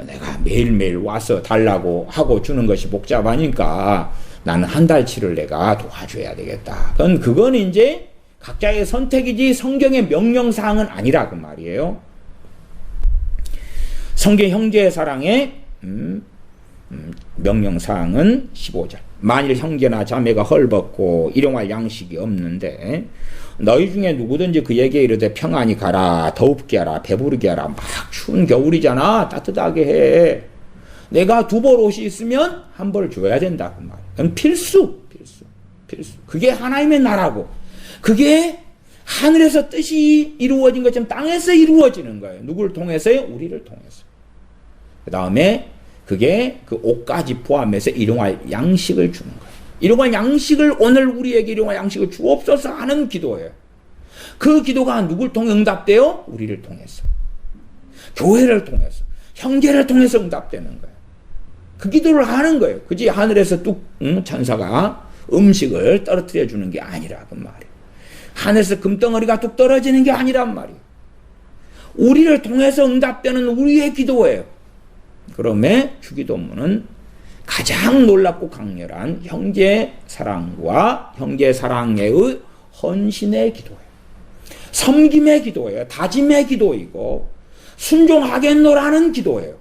내가 매일매일 와서 달라고 하고 주는 것이 복잡하니까 나는 한 달치를 내가 도와줘야 되겠다. 그건 이제 각자의 선택이지 성경의 명령사항은 아니라 그 말이에요. 성경 형제의 사랑의 명령사항은 15절. 만일 형제나 자매가 헐벗고 일용할 양식이 없는데 너희 중에 누구든지 그에게 이르되 평안히 가라, 더웁게 하라, 배부르게 하라. 막 추운 겨울이잖아, 따뜻하게 해. 내가 2벌 옷이 있으면 1벌 줘야 된다 그 말. 그건 필수. 그게 하나님의 나라고, 그게 하늘에서 뜻이 이루어진 것처럼 땅에서 이루어지는 거예요. 누구를 통해서요? 우리를 통해서. 그 다음에 그게 그 옷까지 포함해서 일용할 양식을 주는 거예요. 일용할 양식을, 오늘 우리에게 일용할 양식을 주옵소서 하는 기도예요. 그 기도가 누굴 통해 응답돼요? 우리를 통해서, 교회를 통해서, 형제를 통해서 응답되는 거예요. 그 기도를 하는 거예요. 그지? 하늘에서 천사가 음식을 떨어뜨려 주는 게 아니라 그 말이에요. 하늘에서 금덩어리가 뚝 떨어지는 게 아니란 말이에요. 우리를 통해서 응답되는 우리의 기도예요. 그러면 주기도문은 가장 놀랍고 강렬한 형제 사랑과 형제 사랑의 헌신의 기도예요. 섬김의 기도예요. 다짐의 기도이고 순종하겠노라는 기도예요.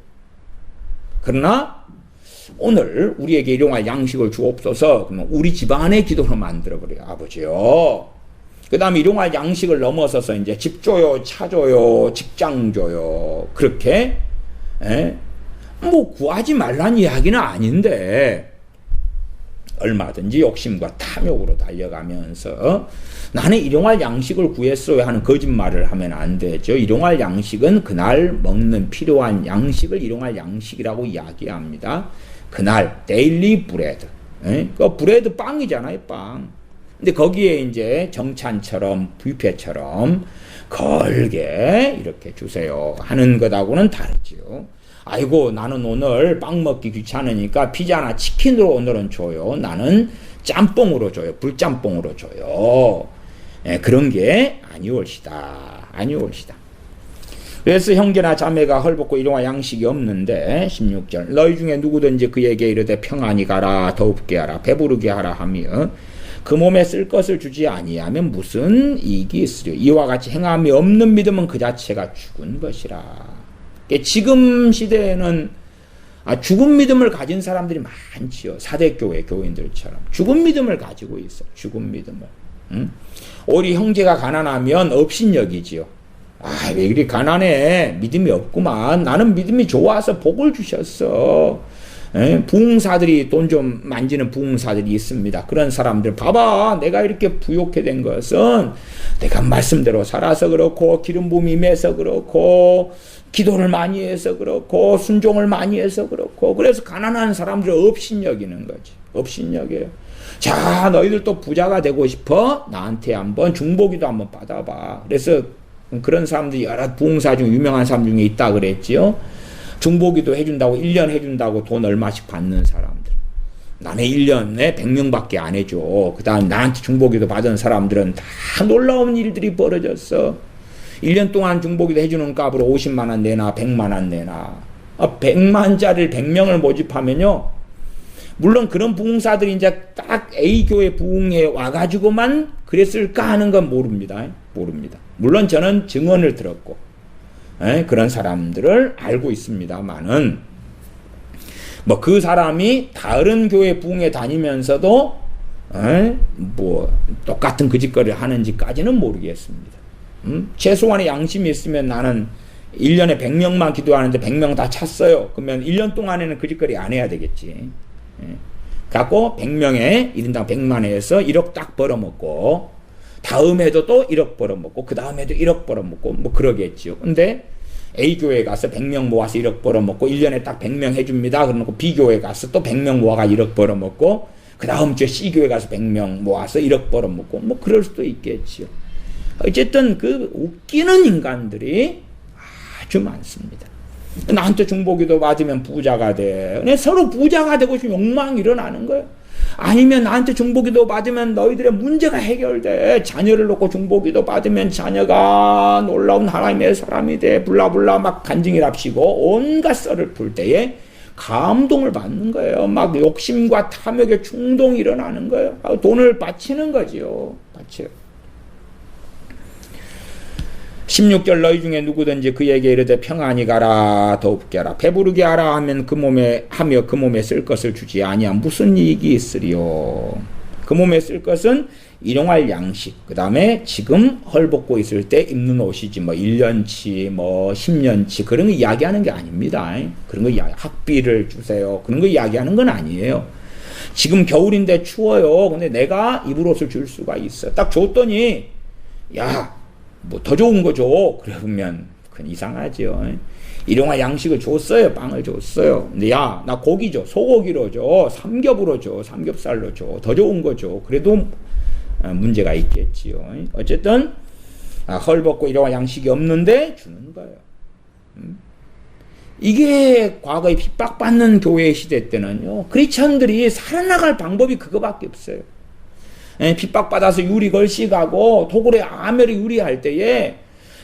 그러나 오늘 우리에게 일용할 양식을 주옵소서, 그러면 우리 집안의 기도로 만들어버려요. 아버지요. 그 다음에 일용할 양식을 넘어서서 이제 집 줘요, 차 줘요, 직장 줘요. 그렇게 구하지 말란 이야기는 아닌데 얼마든지 욕심과 탐욕으로 달려가면서 나는 일용할 양식을 구했어야 하는 거짓말을 하면 안 되죠. 일용할 양식은 그날 먹는 필요한 양식을 일용할 양식이라고 이야기합니다. 그날 데일리 브레드. 그 브레드 빵이잖아요, 빵. 근데 거기에 이제 정찬처럼 뷔페처럼 걸게 이렇게 주세요 하는 것하고는 다르죠. 아이고, 나는 오늘 빵 먹기 귀찮으니까 피자나 치킨으로 오늘은 줘요. 나는 짬뽕으로 줘요. 불짬뽕으로 줘요. 그런 게 아니올시다. 그래서 형제나 자매가 헐벗고 일용할 양식이 없는데 16절 너희 중에 누구든지 그에게 이르되 평안히 가라, 더웁게 하라, 배부르게 하라 하며 그 몸에 쓸 것을 주지 아니하면 무슨 이익이 있으려. 이와 같이 행함이 없는 믿음은 그 자체가 죽은 것이라. 지금 시대에는 죽은 믿음을 가진 사람들이 많지요. 사대교회 교인들처럼 죽은 믿음을 가지고 있어요. 죽은 믿음을. 우리 형제가 가난하면 업신여기지요. 왜 이리 가난해, 믿음이 없구만. 나는 믿음이 좋아서 복을 주셨어. 부흥사들이, 돈 좀 만지는 부흥사들이 있습니다. 그런 사람들 봐봐, 내가 이렇게 부욕해 된 것은 내가 말씀대로 살아서 그렇고, 기름 부음이 임해서 그렇고, 기도를 많이 해서 그렇고, 순종을 많이 해서 그렇고, 그래서 가난한 사람들을 업신여기는 거지. 업신여겨요. 자, 너희들도 부자가 되고 싶어? 나한테 한번 중보기도 한번 받아봐. 그래서 그런 사람들이 여러 부흥사 중 유명한 사람 중에 있다 그랬지요. 중보기도 해준다고 1년 해준다고 돈 얼마씩 받는 사람들. 남의 1년에 100명밖에 안 해줘. 그 다음 나한테 중보기도 받은 사람들은 다 놀라운 일들이 벌어졌어. 1년 동안 중보기도 해주는 값으로 50만 원 내나 100만 원 내나. 100만짜리를 100명을 모집하면요. 물론 그런 부흥사들이 이제 딱 A교회 부흥에 와가지고만 그랬을까 하는 건 모릅니다. 모릅니다. 물론 저는 증언을 들었고, 그런 사람들을 알고 있습니다만은, 뭐 그 사람이 다른 교회 부흥에 다니면서도, 똑같은 그 짓거리를 하는지까지는 모르겠습니다. 최소한의 양심이 있으면 나는 1년에 100명만 기도하는데 100명 다 찼어요. 그러면 1년 동안에는 그 짓거리 안 해야 되겠지. 갖고 100명에 1인당 100만 원에서 1억 딱 벌어먹고 다음 해도 또 1억 벌어먹고 그 다음 해도 1억 벌어먹고 뭐 그러겠지요. 근데 A교회 가서 100명 모아서 1억 벌어먹고 1년에 딱 100명 해줍니다. 그러고 B교회 가서 또 100명 모아가 1억 벌어먹고 그 다음 주에 C교회 가서 100명 모아서 1억 벌어먹고 뭐 그럴 수도 있겠지요. 어쨌든 그 웃기는 인간들이 아주 많습니다. 나한테 중보기도 받으면 부자가 돼. 서로 부자가 되고 싶은 욕망이 일어나는 거예요. 아니면 나한테 중보기도 받으면 너희들의 문제가 해결돼. 자녀를 놓고 중보기도 받으면 자녀가 놀라운 하나님의 사람이 돼. 블라블라 막 간증이랍시고 온갖 썰을 풀 때에 감동을 받는 거예요. 막 욕심과 탐욕의 충동이 일어나는 거예요. 돈을 바치는 거지요. 바쳐요. 16절 너희 중에 누구든지 그에게 이르되 평안히 가라 더웁게 하라 배부르게 하라 하면 그 몸에 쓸 것을 주지 아니하면 무슨 이익이 있으리요. 그 몸에 쓸 것은 일용할 양식, 그 다음에 지금 헐벗고 있을 때 입는 옷이지 뭐 1년치 뭐 10년치 그런 거 이야기하는 게 아닙니다. 그런 거 학비를 주세요 그런 거 이야기하는 건 아니에요. 지금 겨울인데 추워요. 근데 내가 입을 옷을 줄 수가 있어. 딱 줬더니 야 뭐 더 좋은 거 줘. 그러면 그건 이상하죠. 일용할 양식을 줬어요. 빵을 줬어요. 근데 야, 나 고기 줘. 소고기로 줘. 삼겹으로 줘. 삼겹살로 줘. 더 좋은 거 줘. 그래도 문제가 있겠지요. 어쨌든 헐벗고 일용할 양식이 없는데 주는 거예요. 이게 과거에 핍박받는 교회 시대 때는요. 크리스천들이 살아나갈 방법이 그거밖에 없어요. 핍박받아서 유리 걸식하고 토굴에 아멜이 유리할 때에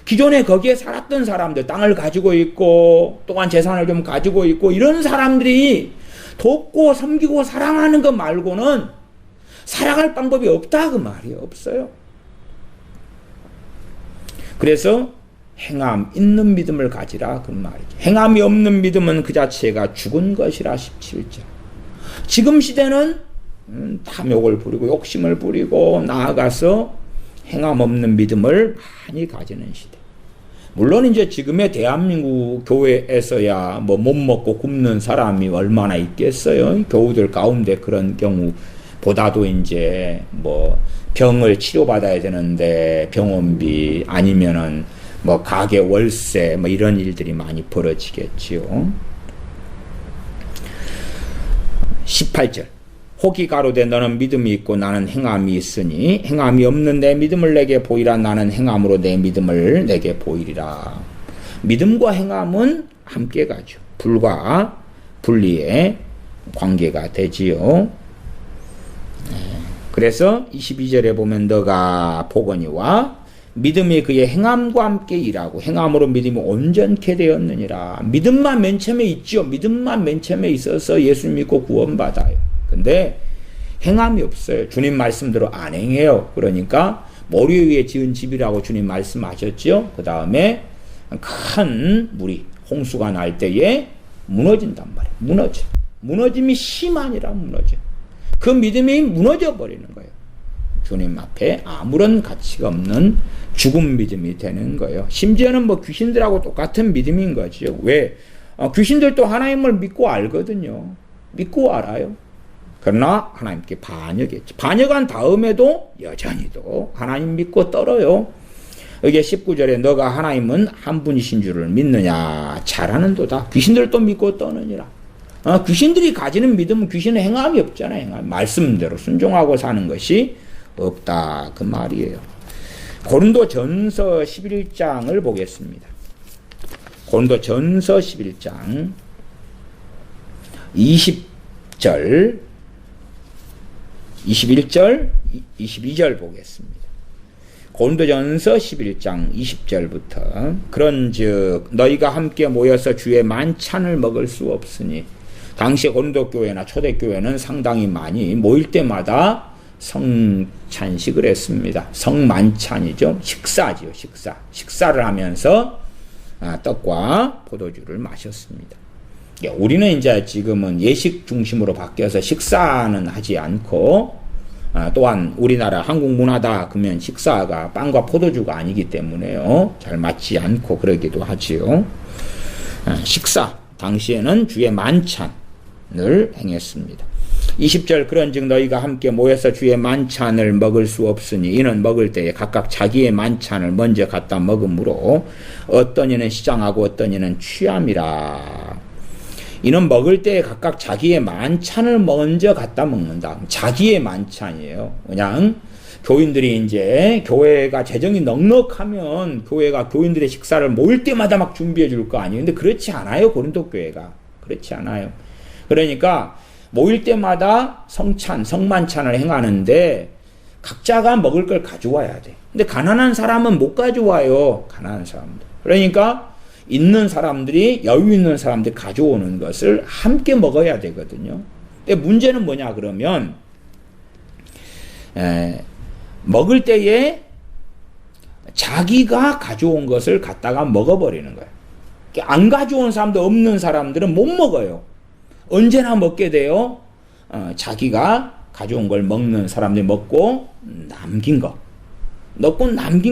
기존에 거기에 살았던 사람들 땅을 가지고 있고 또한 재산을 좀 가지고 있고 이런 사람들이 돕고 섬기고 사랑하는 것 말고는 살아갈 방법이 없다 그 말이에요. 없어요. 그래서 행함 있는 믿음을 가지라 그 말이죠. 행함이 없는 믿음은 그 자체가 죽은 것이라 17절. 지금 시대는 탐욕을 부리고 욕심을 부리고 나아가서 행함 없는 믿음을 많이 가지는 시대. 물론 이제 지금의 대한민국 교회에서야 뭐 못 먹고 굶는 사람이 얼마나 있겠어요. 교우들 가운데 그런 경우보다도 이제 뭐 병을 치료받아야 되는데 병원비 아니면은 뭐 가게 월세 뭐 이런 일들이 많이 벌어지겠지요. 18절. 혹이 가로되 너는 믿음이 있고 나는 행함이 있으니 행함이 없는 내 믿음을 내게 보이라. 나는 행함으로 내 믿음을 내게 보이리라. 믿음과 행함은 함께 가죠. 불과 분리의 관계가 되지요. 그래서 22절에 보면 너가 보거니와 믿음이 그의 행함과 함께 일하고 행함으로 믿음이 온전케 되었느니라. 믿음만 맨 처음에 있죠. 믿음만 맨 처음에 있어서 예수 믿고 구원받아요. 근데 행함이 없어요. 주님 말씀대로 안 행해요. 그러니까 머리 위에 지은 집이라고 주님 말씀하셨죠. 그 다음에 큰 물이 홍수가 날 때에 무너진단 말이에요. 무너져. 무너짐이 심하니라 무너져. 그 믿음이 무너져 버리는 거예요. 주님 앞에 아무런 가치가 없는 죽은 믿음이 되는 거예요. 심지어는 뭐 귀신들하고 똑같은 믿음인 거죠. 왜? 귀신들도 하나님을 믿고 알거든요. 믿고 알아요. 그러나 하나님께 반역했죠. 반역한 다음에도 여전히도 하나님 믿고 떨어요. 여기 19절에 너가 하나님은 한 분이신 줄을 믿느냐 잘하는도다. 귀신들도 믿고 떠느니라. 귀신들이 가지는 믿음은 귀신의 행함이 없잖아요. 행함. 말씀대로 순종하고 사는 것이 없다 그 말이에요. 고린도전서 11장을 보겠습니다. 고린도전서 11장 20절, 21절, 22절 보겠습니다. 고린도전서 11장 20절부터 그런즉 너희가 함께 모여서 주의 만찬을 먹을 수 없으니, 당시 고린도 교회나 초대교회는 상당히 많이 모일 때마다 성찬식을 했습니다. 성만찬이죠. 식사지요. 식사를 하면서 떡과 포도주를 마셨습니다. 우리는 이제 지금은 예식 중심으로 바뀌어서 식사는 하지 않고, 또한 우리나라 한국 문화다 그러면 식사가 빵과 포도주가 아니기 때문에요, 잘 맞지 않고 그러기도 하지요. 식사 당시에는 주의 만찬을 행했습니다. 20절 그런즉 너희가 함께 모여서 주의 만찬을 먹을 수 없으니 이는 먹을 때에 각각 자기의 만찬을 먼저 갖다 먹으므로 어떤 이는 시장하고 어떤 이는 취함이라. 이는 먹을 때에 각각 자기의 만찬을 먼저 갖다 먹는다. 자기의 만찬이에요. 그냥 교인들이 이제 교회가 재정이 넉넉하면 교회가 교인들의 식사를 모일 때마다 막 준비해 줄 거 아니에요. 근데 그렇지 않아요. 고린도 교회가. 그렇지 않아요. 그러니까 모일 때마다 성만찬을 행하는데 각자가 먹을 걸 가져와야 돼. 근데 가난한 사람은 못 가져와요. 가난한 사람들. 그러니까 있는 사람들이, 여유 있는 사람들이 가져오는 것을 함께 먹어야 되거든요. 근데 문제는 뭐냐 그러면 먹을 때에 자기가 가져온 것을 갖다가 먹어버리는 거예요. 안 가져온 사람도 없는 사람들은 못 먹어요. 언제나 먹게 돼요. 자기가 가져온 걸 먹는 사람들이 먹고 남긴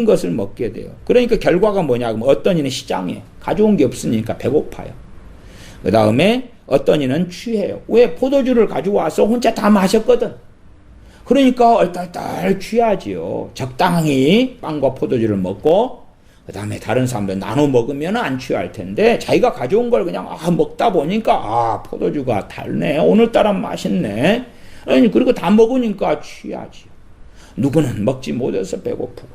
것을 먹게 돼요. 그러니까 결과가 뭐냐 그러면 어떤 이는 시장에 가져온 게 없으니까 배고파요. 그 다음에 어떤 이는 취해요. 왜? 포도주를 가져와서 혼자 다 마셨거든. 그러니까 얼떨떨 취하지요. 적당히 빵과 포도주를 먹고 그 다음에 다른 사람들 나눠 먹으면 안 취할 텐데 자기가 가져온 걸 그냥 먹다 보니까 포도주가 달네, 오늘따라 맛있네, 그리고 다 먹으니까 취하지요. 누구는 먹지 못해서 배고프고.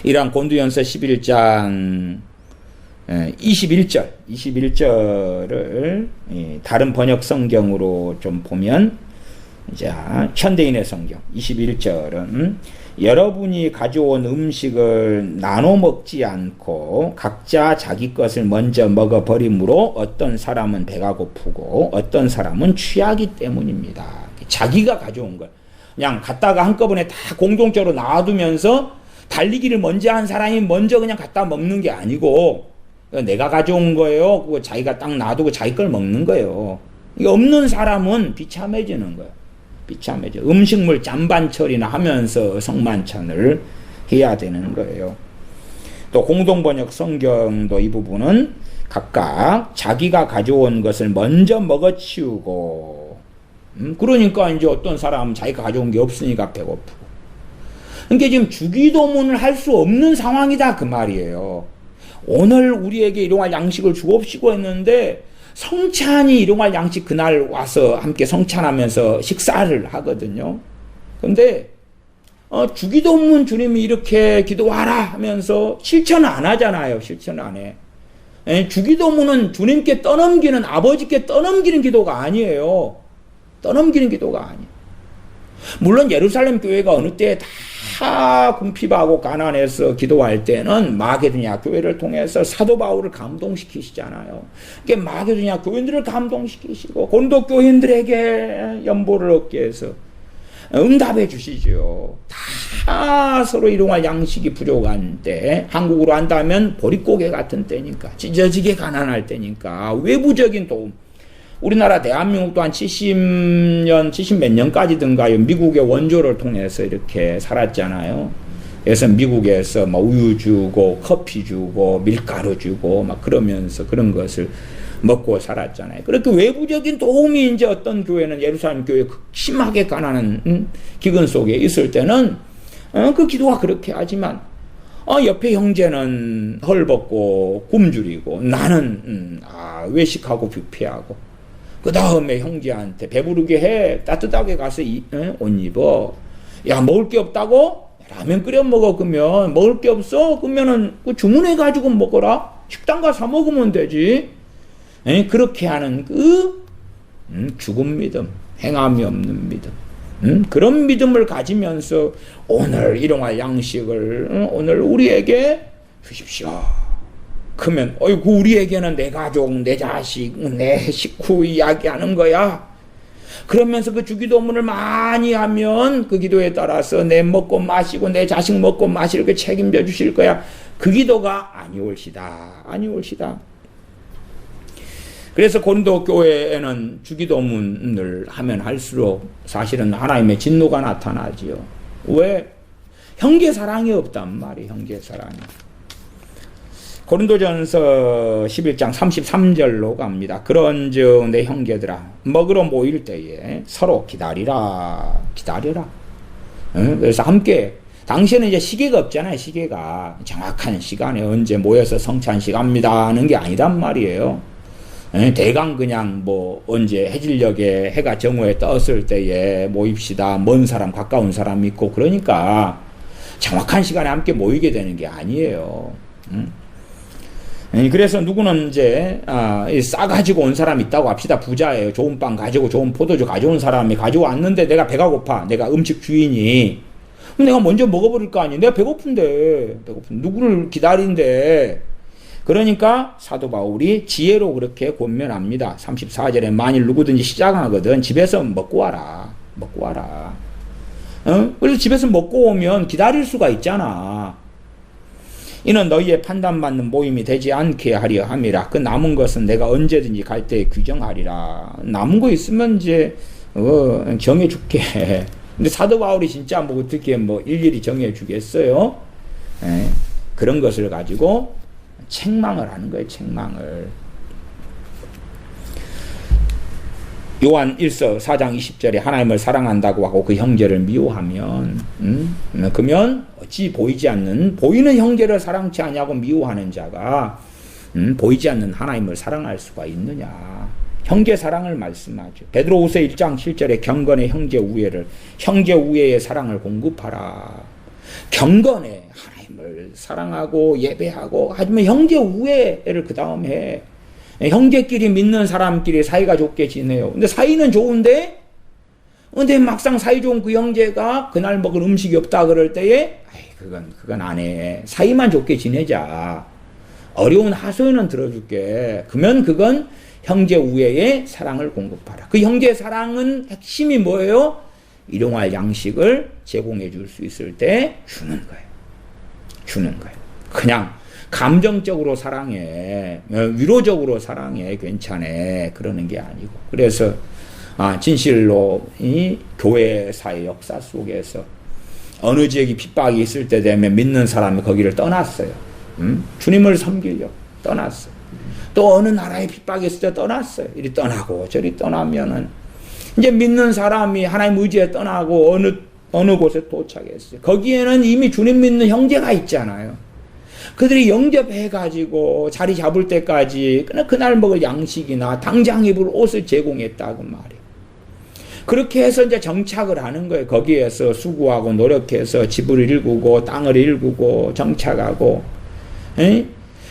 이러한 고린도전서 11장 21절을 다른 번역 성경으로 좀 보면, 자, 현대인의 성경 21절은 여러분이 가져온 음식을 나눠 먹지 않고 각자 자기 것을 먼저 먹어버리므로 어떤 사람은 배가 고프고 어떤 사람은 취하기 때문입니다. 자기가 가져온 걸 그냥 갖다가 한꺼번에 다 공동적으로 놔두면서 달리기를 먼저 한 사람이 먼저 그냥 갖다 먹는 게 아니고, 내가 가져온 거예요. 그거 자기가 딱 놔두고 자기 걸 먹는 거예요. 이게 없는 사람은 비참해지는 거예요. 비참해져. 음식물 잔반 처리나 하면서 성만찬을 해야 되는 거예요. 또 공동번역 성경도 이 부분은 각각 자기가 가져온 것을 먼저 먹어치우고, 그러니까 이제 어떤 사람은 자기가 가져온 게 없으니까 배고프고. 그러니까 지금 주기도문을 할 수 없는 상황이다 그 말이에요. 오늘 우리에게 일용할 양식을 주옵시고 했는데 성찬이 일용할 양식 그날 와서 함께 성찬하면서 식사를 하거든요. 근데 주기도문 주님이 이렇게 기도하라 하면서 실천을 안 하잖아요. 실천을 안 해. 주기도문은 주님께 떠넘기는, 아버지께 떠넘기는 기도가 아니에요. 떠넘기는 기도가 아니에요. 물론 예루살렘 교회가 어느 때 다 궁핍하고 가난해서 기도할 때는 마게도냐 교회를 통해서 사도 바울을 감동시키시잖아요. 그러니까 마게도냐 교인들을 감동시키시고 고린도 교인들에게 연보를 얻게 해서 응답해 주시죠. 다 서로 일용할 양식이 부족한 때, 한국으로 한다면 보릿고개 같은 때니까, 찢어지게 가난할 때니까 외부적인 도움. 우리나라 대한민국도 한 70년, 70몇 년까지든가요, 미국의 원조를 통해서 이렇게 살았잖아요. 그래서 미국에서 막 우유 주고, 커피 주고, 밀가루 주고, 막 그러면서 그런 것을 먹고 살았잖아요. 그렇게 외부적인 도움이 이제 어떤 교회는 예루살렘 교회 심하게 가난한 기근 속에 있을 때는, 그 기도가 그렇게 하지만, 옆에 형제는 헐벗고 굶주리고, 나는, 외식하고 뷔페하고, 그 다음에 형제한테 배부르게 해. 따뜻하게 가서 옷 입어. 야, 먹을 게 없다고? 라면 끓여 먹어. 그러면 먹을 게 없어? 그러면은 주문해가지고 먹어라. 식당 가 사 먹으면 되지. 그렇게 하는 죽은 믿음, 행함이 없는 믿음. 그런 믿음을 가지면서 오늘 일용할 양식을 오늘 우리에게 주십시오. 그러면 어이구 우리에게는 내 가족, 내 자식, 내 식구 이야기하는 거야. 그러면서 그 주기도문을 많이 하면 그 기도에 따라서 내 먹고 마시고 내 자식 먹고 마실 거 책임져 주실 거야. 그 기도가 아니올시다. 아니올시다. 그래서 고린도 교회에는 주기도문을 하면 할수록 사실은 하나님의 진노가 나타나지요. 왜? 형제사랑이 없단 말이에요. 형제사랑이. 고린도전서 11장 33절로 갑니다. 그런즉 내 형제들아 먹으러 모일 때에 서로 기다리라. 기다려라. 그래서 함께 당시에는 이제 시계가 없잖아요. 시계가 정확한 시간에 언제 모여서 성찬식 합니다 하는 게 아니란 말이에요. 대강 그냥 뭐 언제 해질녘에 해가 정오에 떴을 때에 모입시다. 먼 사람 가까운 사람 있고 그러니까 정확한 시간에 함께 모이게 되는 게 아니에요. 그래서 누구는 이제 싸가지고 온 사람이 있다고 합시다. 부자예요. 좋은 빵 가지고 좋은 포도주 가져온 사람이 가지고 왔는데 내가 배가 고파. 내가 음식 주인이. 그럼 내가 먼저 먹어버릴 거 아니에요. 내가 배고픈데 누구를 기다린대. 그러니까 사도 바울이 지혜로 그렇게 권면합니다. 34절에 만일 누구든지 시장하거든 집에서 먹고 와라. 먹고 와라. 그래서 집에서 먹고 오면 기다릴 수가 있잖아. 이는 너희의 판단받는 모임이 되지 않게 하려 함이라. 그 남은 것은 내가 언제든지 갈 때 규정하리라. 남은 거 있으면 이제 정해줄게. 근데 사도 바울이 진짜 뭐 어떻게 뭐 일일이 정해주겠어요? 그런 것을 가지고 책망을 하는 거예요. 책망을. 요한 1서 4장 20절에 하나님을 사랑한다고 하고 그 형제를 미워하면 그러면 어찌 보이는 형제를 사랑치 않냐고 미워하는 자가 보이지 않는 하나님을 사랑할 수가 있느냐. 형제 사랑을 말씀하죠. 베드로후서 1장 7절에 경건의 형제 우애의 사랑을 공급하라. 경건의 하나님을 사랑하고 예배하고 하지만 형제 우애를 그 다음에 해. 형제끼리 믿는 사람끼리 사이가 좋게 지내요. 근데 사이는 좋은데 막상 사이 좋은 그 형제가 그날 먹을 음식이 없다 그럴 때에 그건 안 해. 사이만 좋게 지내자. 어려운 하소연은 들어줄게. 그러면 그건 형제 우애의 사랑을 공급하라. 그 형제 사랑은 핵심이 뭐예요? 일용할 양식을 제공해 줄 수 있을 때 주는 거예요. 주는 거예요. 그냥 감정적으로 사랑해, 위로적으로 사랑해, 괜찮아 그러는 게 아니고. 그래서 진실로 이 교회사의 역사 속에서 어느 지역이 핍박이 있을 때 되면 믿는 사람이 거기를 떠났어요. 주님을 섬기려고 떠났어요. 또 어느 나라에 핍박이 있을 때 떠났어요. 이리 떠나고 저리 떠나면은 이제 믿는 사람이 하나님 의지에 떠나고 어느 곳에 도착했어요. 거기에는 이미 주님 믿는 형제가 있잖아요. 그들이 영접해가지고 자리 잡을 때까지 그날 먹을 양식이나 당장 입을 옷을 제공했다고 말이에요. 그렇게 해서 이제 정착을 하는 거예요. 거기에서 수고하고 노력해서 집을 일구고 땅을 일구고 정착하고.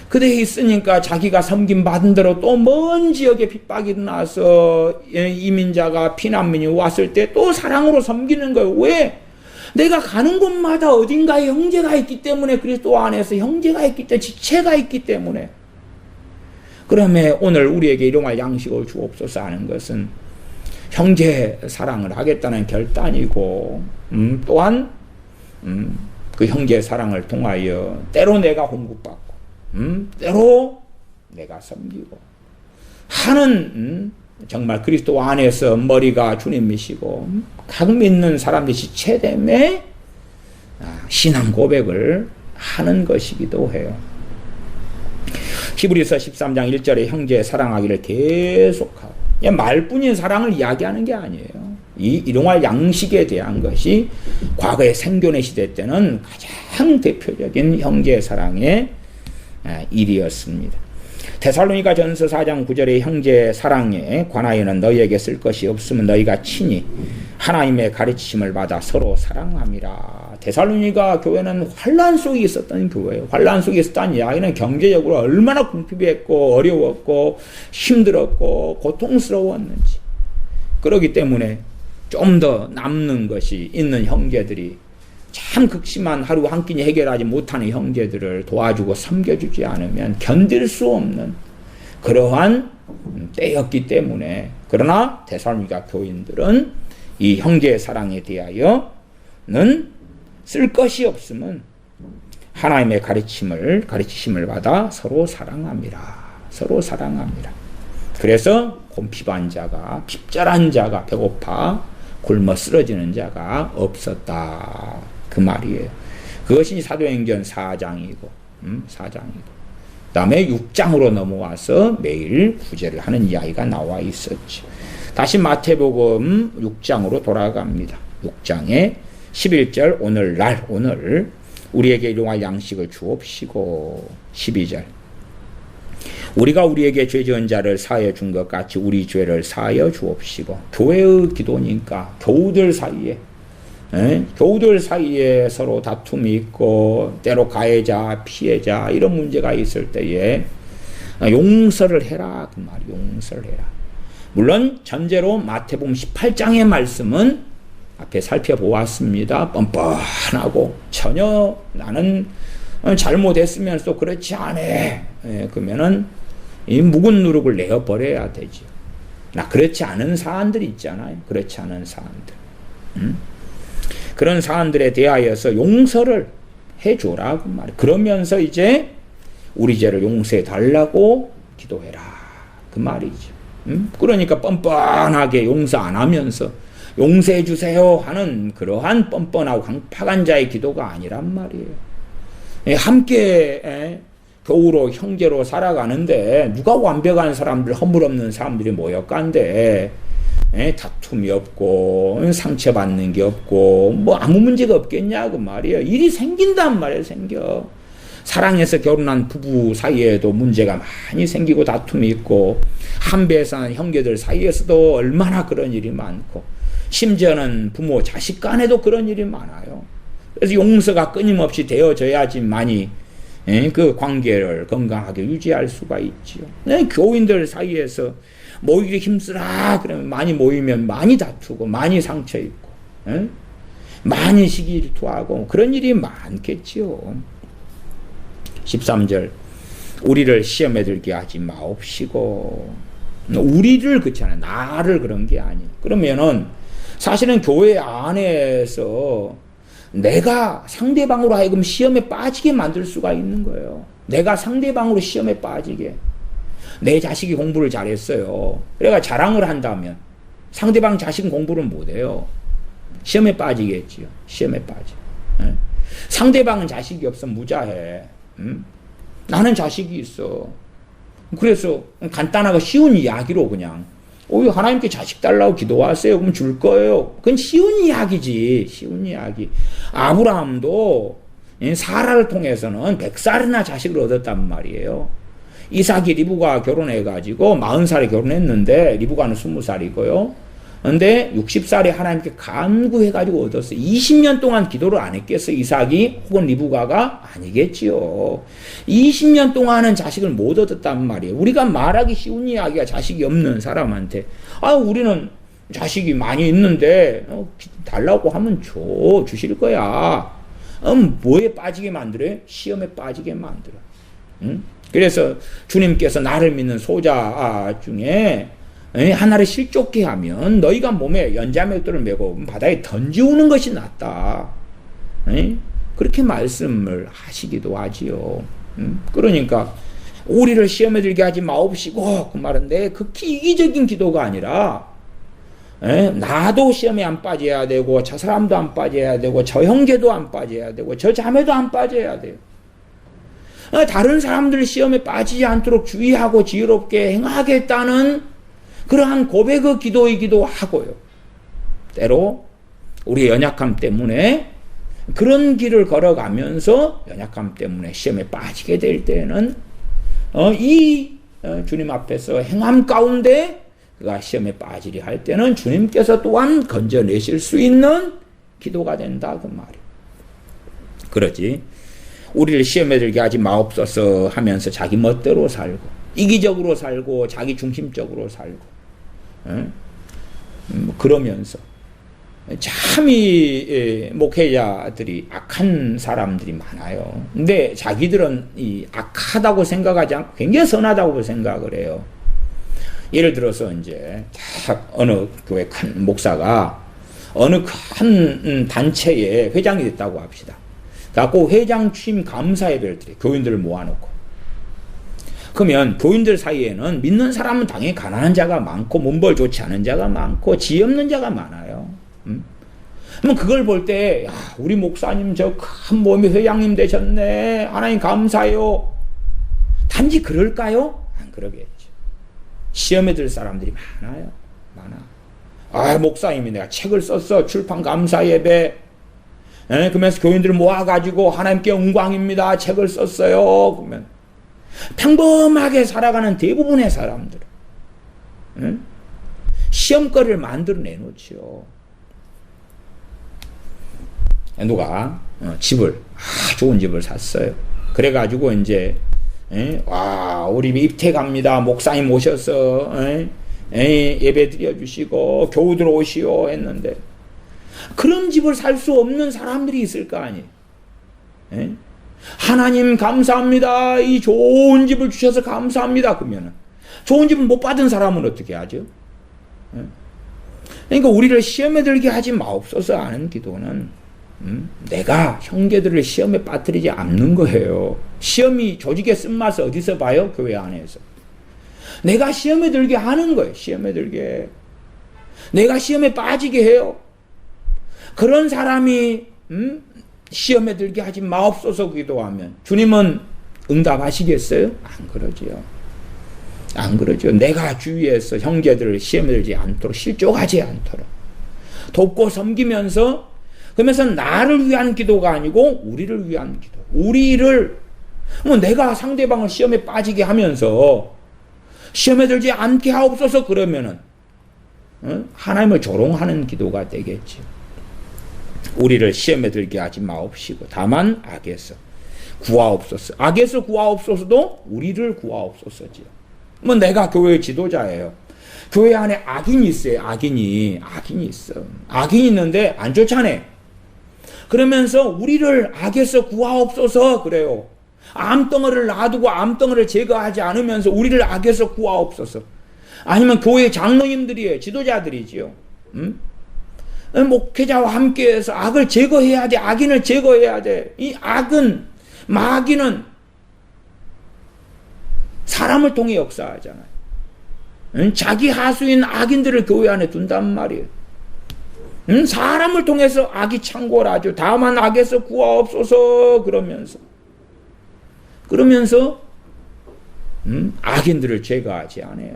그대 있으니까 자기가 섬김받은 대로 또 먼 지역에 핍박이 일어나서 이민자가 피난민이 왔을 때 또 사랑으로 섬기는 거예요. 왜? 내가 가는 곳마다 어딘가에 형제가 있기 때문에 그리스도 안에서 형제가 있기 때문에 지체가 있기 때문에. 그러면 오늘 우리에게 일용할 양식을 주옵소서 하는 것은 형제 사랑을 하겠다는 결단이고 또한 그 형제 사랑을 통하여 때로 내가 공급받고 때로 내가 섬기고 하는 정말 그리스도 안에서 머리가 주님이시고 각 믿는 사람들이 지체됨에 신앙 고백을 하는 것이기도 해요. 히브리서 13장 1절에 형제 사랑하기를 계속하고 말뿐인 사랑을 이야기하는 게 아니에요. 이 일용할 양식에 대한 것이 과거의 생존의 시대 때는 가장 대표적인 형제 사랑의 일이었습니다. 데살로니가 전서 4장 9절의 형제 사랑에 관하여는 너희에게 쓸 것이 없으면 너희가 친히 하나님의 가르치심을 받아 서로 사랑함이라. 데살로니가 교회는 환란 속에 있었던 교회예요. 환란 속에 있었다는 이야기는 경제적으로 얼마나 궁핍했고 어려웠고 힘들었고 고통스러웠는지. 그렇기 때문에 좀 더 남는 것이 있는 형제들이 참 극심한 하루 한 끼니 해결하지 못하는 형제들을 도와주고 섬겨주지 않으면 견딜 수 없는 그러한 때였기 때문에, 그러나 데살로니가 교인들은 이 형제의 사랑에 대하여는 쓸 것이 없음은 하나님의 가르치심을 받아 서로 사랑함이라. 서로 사랑함이라. 그래서 곰핍한 자가, 핍절한 자가, 배고파 굶어 쓰러지는 자가 없었다. 그 말이에요. 그것이 사도행전 4장이고, 4장이고. 그 다음에 6장으로 넘어와서 매일 구제를 하는 이야기가 나와 있었죠. 다시 마태복음 6장으로 돌아갑니다. 6장에 11절 오늘 우리에게 일용할 양식을 주옵시고 12절 우리가 우리에게 죄 지은 자를 사하여 준 것 같이 우리 죄를 사하여 주옵시고. 교회의 기도니까 교우들 사이에 서로 다툼이 있고 때로 가해자, 피해자 이런 문제가 있을 때에 용서를 해라. 그 말이 용서를 해라. 물론 전제로 마태복음 18장의 말씀은 앞에 살펴보았습니다. 뻔뻔하고 전혀 나는 잘못했으면서 그렇지 않아. 그러면은 이 묵은 누룩을 내어버려야 되죠. 그렇지 않은 사안들 있잖아요. 그렇지 않은 사안들. 그런 사안들에 대하여서 용서를 해줘라. 그 말. 그러면서 이제 우리 죄를 용서해 달라고 기도해라. 그 말이죠. 그러니까 뻔뻔하게 용서 안 하면서 용서해 주세요 하는 그러한 뻔뻔하고 강팍한 자의 기도가 아니란 말이에요. 함께 교우로 형제로 살아가는데 누가 완벽한 사람들, 허물없는 사람들이 모여간데 다툼이 없고 상처받는 게 없고 뭐 아무 문제가 없겠냐 그 말이에요. 일이 생긴단 말이에요. 생겨. 사랑해서 결혼한 부부 사이에도 문제가 많이 생기고 다툼이 있고 한배에 사는 형제들 사이에서도 얼마나 그런 일이 많고 심지어는 부모 자식 간에도 그런 일이 많아요. 그래서 용서가 끊임없이 되어져야지만이 그 관계를 건강하게 유지할 수가 있지요. 교인들 사이에서 모이기 힘쓰라 그러면 많이 모이면 많이 다투고 많이 상처 입고 많이 시기질투하고 그런 일이 많겠지요. 13절 우리를 시험에 들게 하지 마옵시고. 우리를 그렇잖아요. 나를 그런 게 아니에요. 그러면은 사실은 교회 안에서 내가 상대방으로 하여금 시험에 빠지게 만들 수가 있는 거예요. 내가 상대방으로 시험에 빠지게. 내 자식이 공부를 잘했어요. 그래가 자랑을 한다면 상대방 자식은 공부를 못해요. 시험에 빠지겠지요. 시험에 빠져. 상대방은 자식이 없어 무자해. 나는 자식이 있어. 그래서 간단하고 쉬운 이야기로 그냥 하나님께 자식 달라고 기도하세요. 그럼 줄 거예요. 그건 쉬운 이야기지. 쉬운 이야기. 아브라함도 사라를 통해서는 100살이나 자식을 얻었단 말이에요. 이삭이 리브가 결혼해가지고 40살에 결혼했는데 리브가는 20살이고요. 근데 60살에 하나님께 간구해가지고 얻었어요. 20년 동안 기도를 안 했겠어요. 이삭이 혹은 리브가가 아니겠지요. 20년 동안은 자식을 못 얻었단 말이에요. 우리가 말하기 쉬운 이야기가 자식이 없는 사람한테 우리는 자식이 많이 있는데 달라고 하면 주실 거야. 뭐에 빠지게 만들어요? 시험에 빠지게 만들어. 그래서 주님께서 나를 믿는 소자 중에 하나를 실족케 하면 너희가 몸에 연자맥도를 메고 바다에 던지우는 것이 낫다. 그렇게 말씀을 하시기도 하지요. 그러니까 우리를 시험에 들게 하지 마옵시고 그 말인데 극히 이기적인 기도가 아니라 나도 시험에 안 빠져야 되고 저 사람도 안 빠져야 되고 저 형제도 안 빠져야 되고 저 자매도 안 빠져야 돼요. 다른 사람들 시험에 빠지지 않도록 주의하고 지혜롭게 행하겠다는 그러한 고백의 기도이기도 하고요. 때로 우리의 연약함 때문에 그런 길을 걸어가면서 연약함 때문에 시험에 빠지게 될 때는 이 주님 앞에서 행함 가운데 시험에 빠지리 할 때는 주님께서 또한 건져내실 수 있는 기도가 된다 그 말이에요. 그러지 우리를 시험에 들게 하지 마옵소서 하면서 자기 멋대로 살고 이기적으로 살고 자기 중심적으로 살고 그러면서 참 이 목회자들이 악한 사람들이 많아요. 근데 자기들은 이 악하다고 생각하지 않고 굉장히 선하다고 생각을 해요. 예를 들어서 이제 어느 교회 큰 목사가 어느 큰 단체의 회장이 됐다고 합시다. 그래갖고 회장 취임 감사 예배를 드려 교인들을 모아놓고 그러면 교인들 사이에는 믿는 사람은 당연히 가난한 자가 많고 문벌 좋지 않은 자가 많고 지혜 없는 자가 많아요. 그럼 그걸 볼 때 우리 목사님 저 큰 몸이 회장님 되셨네 하나님 감사해요. 단지 그럴까요? 안 그러겠죠. 시험에 들 사람들이 많아. 목사님이 내가 책을 썼어 출판 감사 예배 그러면서 교인들을 모아가지고 하나님께 영광입니다 책을 썼어요. 그러면 평범하게 살아가는 대부분의 사람들 시험거리를 만들어 내놓지요. 누가 집을 좋은 집을 샀어요. 그래가지고 이제 우리 입퇴 갑니다. 목사님 오셔서 예배 드려주시고 교우들 오시오 했는데 그런 집을 살 수 없는 사람들이 있을 거 아니에요. 하나님 감사합니다. 이 좋은 집을 주셔서 감사합니다. 그러면은 좋은 집을 못 받은 사람은 어떻게 하죠? 그러니까 우리를 시험에 들게 하지 마옵소서 하는 기도는 내가 형제들을 시험에 빠뜨리지 않는 거예요. 시험이 조직의 쓴맛을 어디서 봐요? 교회 안에서. 내가 시험에 들게 하는 거예요. 시험에 들게. 내가 시험에 빠지게 해요. 그런 사람이 시험에 들게 하지 마옵소서 기도하면 주님은 응답하시겠어요? 안 그러지요. 안 그러죠. 내가 주위에서 형제들을 시험에 들지 않도록 실족하지 않도록 돕고 섬기면서 그러면서 나를 위한 기도가 아니고 우리를 위한 기도. 우리를 내가 상대방을 시험에 빠지게 하면서 시험에 들지 않게 하옵소서 그러면은 하나님을 조롱하는 기도가 되겠지. 우리를 시험에 들게 하지 마옵시고 다만 악에서 구하옵소서. 악에서 구하옵소서도 우리를 구하옵소서지요. 내가 교회의 지도자예요. 교회 안에 악인이 있어요. 악인이 있어. 악인이 있는데 안 좋잖아요. 그러면서 우리를 악에서 구하옵소서 그래요. 암덩어리를 놔두고 암덩어리를 제거하지 않으면서 우리를 악에서 구하옵소서. 아니면 교회 장로님들이에요. 지도자들이지요. 목회자와 함께해서 악을 제거해야 돼. 악인을 제거해야 돼. 이 악은 마귀는 사람을 통해 역사하잖아요. 자기 하수인 악인들을 교회 안에 둔단 말이에요. 사람을 통해서 악이 창궐 하죠. 다만 악에서 구하옵소서 그러면서 악인들을 제거하지 않아요.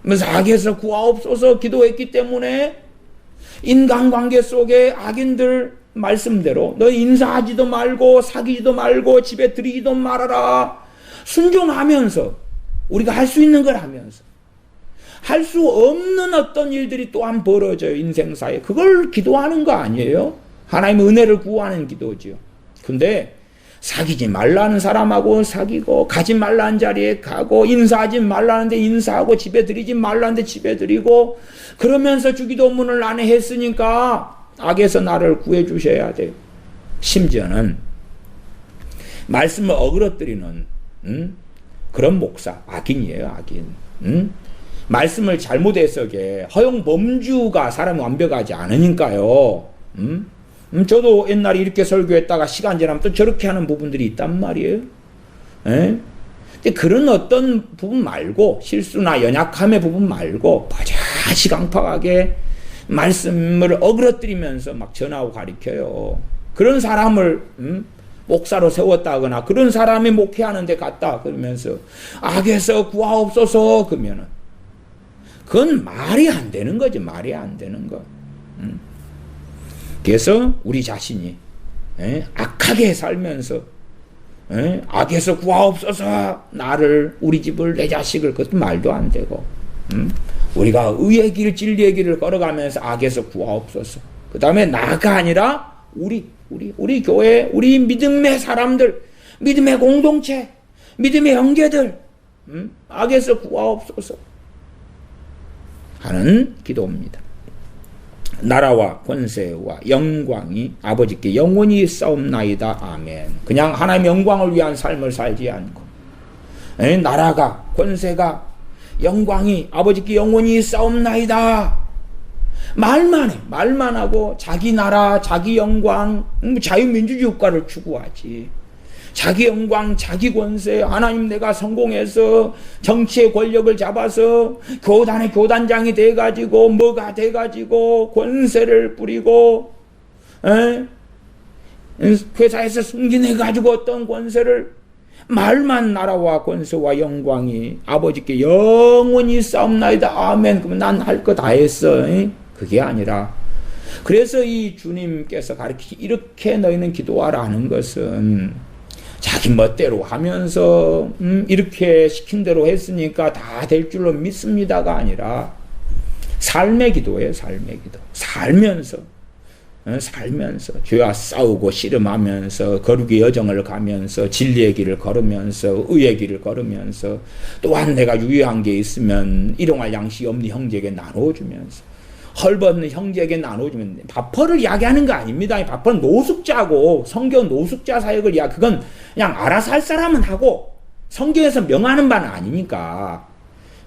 그래서 악에서 구하옵소서 기도했기 때문에 인간관계 속에 악인들 말씀대로 너 인사하지도 말고 사귀지도 말고 집에 들이기도 말아라. 순종하면서 우리가 할 수 있는 걸 하면서 할 수 없는 어떤 일들이 또한 벌어져요. 인생사에. 그걸 기도하는 거 아니에요? 하나님의 은혜를 구하는 기도죠. 근데 사귀지 말라는 사람하고 사귀고 가지 말라는 자리에 가고 인사하지 말라는데 인사하고 집에 들이지 말라는데 집에 들이고 그러면서 주기도문을 안 했으니까 악에서 나를 구해 주셔야 돼요. 심지어는 말씀을 어그러뜨리는 그런 목사 악인이에요. 악인. 말씀을 잘못 해석해 허용 범주가 사람이 완벽하지 않으니까요. 저도 옛날에 이렇게 설교했다가 시간 지나면 또 저렇게 하는 부분들이 있단 말이에요. 근데 그런 어떤 부분 말고 실수나 연약함의 부분 말고 버젓이 강팍하게 말씀을 어그러뜨리면서 막 전하고 가르쳐요. 그런 사람을 목사로 세웠다거나 그런 사람이 목회하는 데 갔다 그러면서 악에서 구하옵소서 그러면은 그건 말이 안 되는 거지. 말이 안 되는 거. 그래서 우리 자신이 악하게 살면서 악에서 구하옵소서 나를 우리 집을 내 자식을 그것도 말도 안 되고 우리가 의의 길, 진리의 길을 걸어가면서 악에서 구하옵소서. 그 다음에 나가 아니라 우리 교회, 우리 믿음의 사람들, 믿음의 공동체, 믿음의 형제들, 악에서 구하옵소서 하는 기도입니다. 나라와 권세와 영광이 아버지께 영원히 있사옵나이다. 아멘. 그냥 하나님의 영광을 위한 삶을 살지 않고 나라가, 권세가, 영광이 아버지께 영원히 있사옵나이다. 말만 하고 자기 나라, 자기 영광, 자유민주주의 국가를 추구하지. 자기 영광, 자기 권세, 하나님 내가 성공해서 정치의 권력을 잡아서 교단의 교단장이 돼가지고 뭐가 돼가지고 권세를 뿌리고 회사에서 승진해가지고 어떤 권세를 말만 나라와 권세와 영광이 아버지께 영원히 싸움나이다. 아멘. 그러면 난 할 거 다 했어. 그게 아니라 그래서 이 주님께서 이렇게 너희는 기도하라 하는 것은 자기 멋대로 하면서 이렇게 시킨 대로 했으니까 다 될 줄로 믿습니다가 아니라 삶의 기도예요. 삶의 기도. 살면서 죄와 싸우고 씨름하면서 거룩의 여정을 가면서 진리의 길을 걸으면서 의의 길을 걸으면서 또한 내가 유의한 게 있으면 일용할 양식이 없는 형제에게 나눠주면서 헐벗는 형제에게 나눠주면 밥벌을 이야기하는 거 아닙니다. 밥벌은 노숙자고 성경 노숙자 사역을 그건 그냥 알아서 할 사람은 하고 성경에서 명하는 바는 아니니까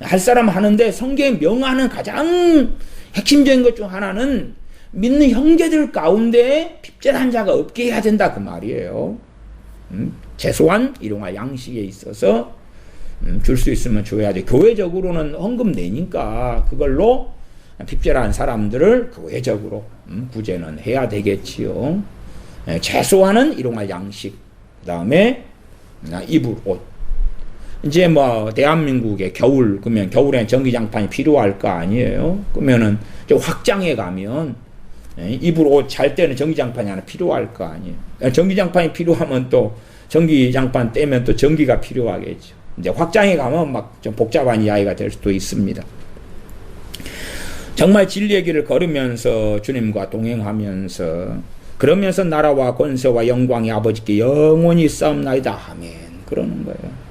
할 사람은 하는데 성경에 명하는 가장 핵심적인 것 중 하나는 믿는 형제들 가운데 핍절한 자가 없게 해야 된다 그 말이에요. 최소한 일용할 양식에 있어서 줄 수 있으면 줘야 돼. 교회적으로는 헌금 내니까 그걸로 핍절한 사람들을 교회적으로 구제는 해야 되겠지요. 최소한은 일용할 양식, 그 다음에 입을 옷. 이제 뭐 대한민국에 그러면 겨울엔 전기장판이 필요할 거 아니에요. 그러면은 좀 확장해 가면 입을 옷 잘 때는 전기장판이 하나 필요할 거 아니에요. 전기장판이 필요하면 또 전기장판 떼면 또 전기가 필요하겠죠. 이제 확장해 가면 막 좀 복잡한 이야기가 될 수도 있습니다. 정말 진리의 길을 걸으면서 주님과 동행하면서 그러면서 나라와 권세와 영광이 아버지께 영원히 싸움나이다. 아멘. 그러는 거예요.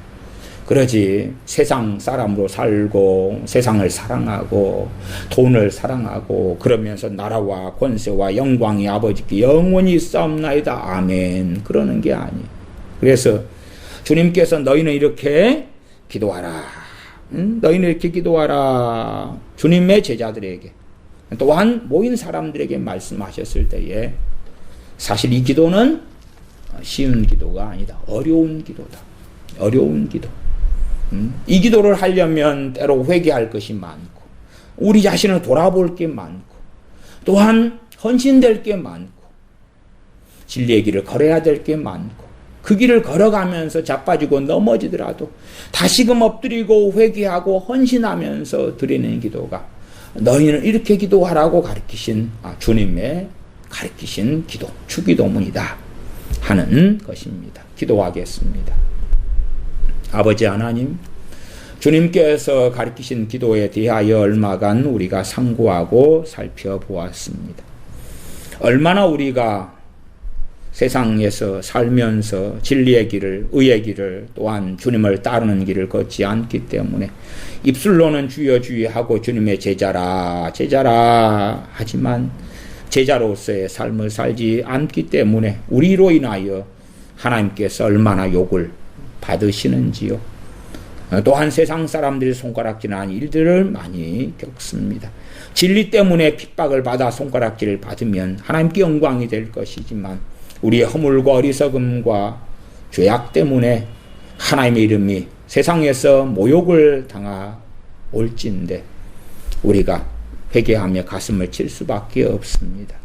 그러지 세상 사람으로 살고 세상을 사랑하고 돈을 사랑하고 그러면서 나라와 권세와 영광이 아버지께 영원히 싸움나이다. 아멘. 그러는 게 아니에요. 그래서 주님께서 너희는 이렇게 기도하라. 너희는 이렇게 기도하라. 주님의 제자들에게 또한 모인 사람들에게 말씀하셨을 때에 사실 이 기도는 쉬운 기도가 아니다. 어려운 기도다. 어려운 기도. 이 기도를 하려면 때로 회개할 것이 많고 우리 자신을 돌아볼 게 많고 또한 헌신될 게 많고 진리의 길을 걸어야 될 게 많고 그 길을 걸어가면서 자빠지고 넘어지더라도 다시금 엎드리고 회개하고 헌신하면서 드리는 기도가 너희는 이렇게 기도하라고 가르치신 주님의 가르치신 기도, 주기도문이다 하는 것입니다. 기도하겠습니다. 아버지 하나님, 주님께서 가르치신 기도에 대하여 얼마간 우리가 상고하고 살펴보았습니다. 얼마나 우리가 세상에서 살면서 진리의 길을, 의의 길을, 또한 주님을 따르는 길을 걷지 않기 때문에 입술로는 주여 주여 하고 주님의 제자라 제자라 하지만 제자로서의 삶을 살지 않기 때문에 우리로 인하여 하나님께서 얼마나 욕을 받으시는지요. 또한 세상 사람들이 손가락질하는 일들을 많이 겪습니다. 진리 때문에 핍박을 받아 손가락질을 받으면 하나님께 영광이 될 것이지만 우리의 허물과 어리석음과 죄악 때문에 하나님의 이름이 세상에서 모욕을 당할진데 우리가 회개하며 가슴을 칠 수밖에 없습니다.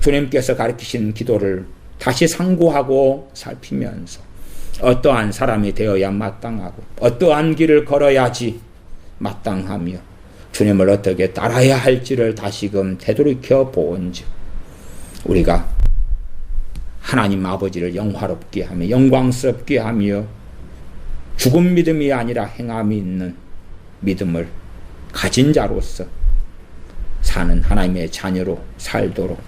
주님께서 가르치신 기도를 다시 상고하고 살피면서 어떠한 사람이 되어야 마땅하고 어떠한 길을 걸어야지 마땅하며 주님을 어떻게 따라야 할지를 다시금 되돌이켜 본즉 우리가 하나님 아버지를 영화롭게 하며 영광스럽게 하며 죽은 믿음이 아니라 행함이 있는 믿음을 가진 자로서 사는 하나님의 자녀로 살도록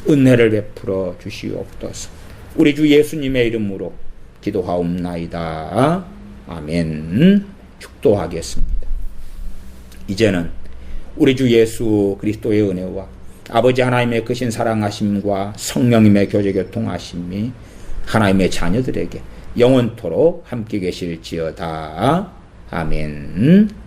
은혜를 베풀어 주시옵소서. 우리 주 예수님의 이름으로 기도하옵나이다. 아멘. 축도하겠습니다. 이제는 우리 주 예수 그리스도의 은혜와 아버지 하나님의 크신 사랑하심과 성령님의 교제 교통하심이 하나님의 자녀들에게 영원토록 함께 계실지어다. 아멘.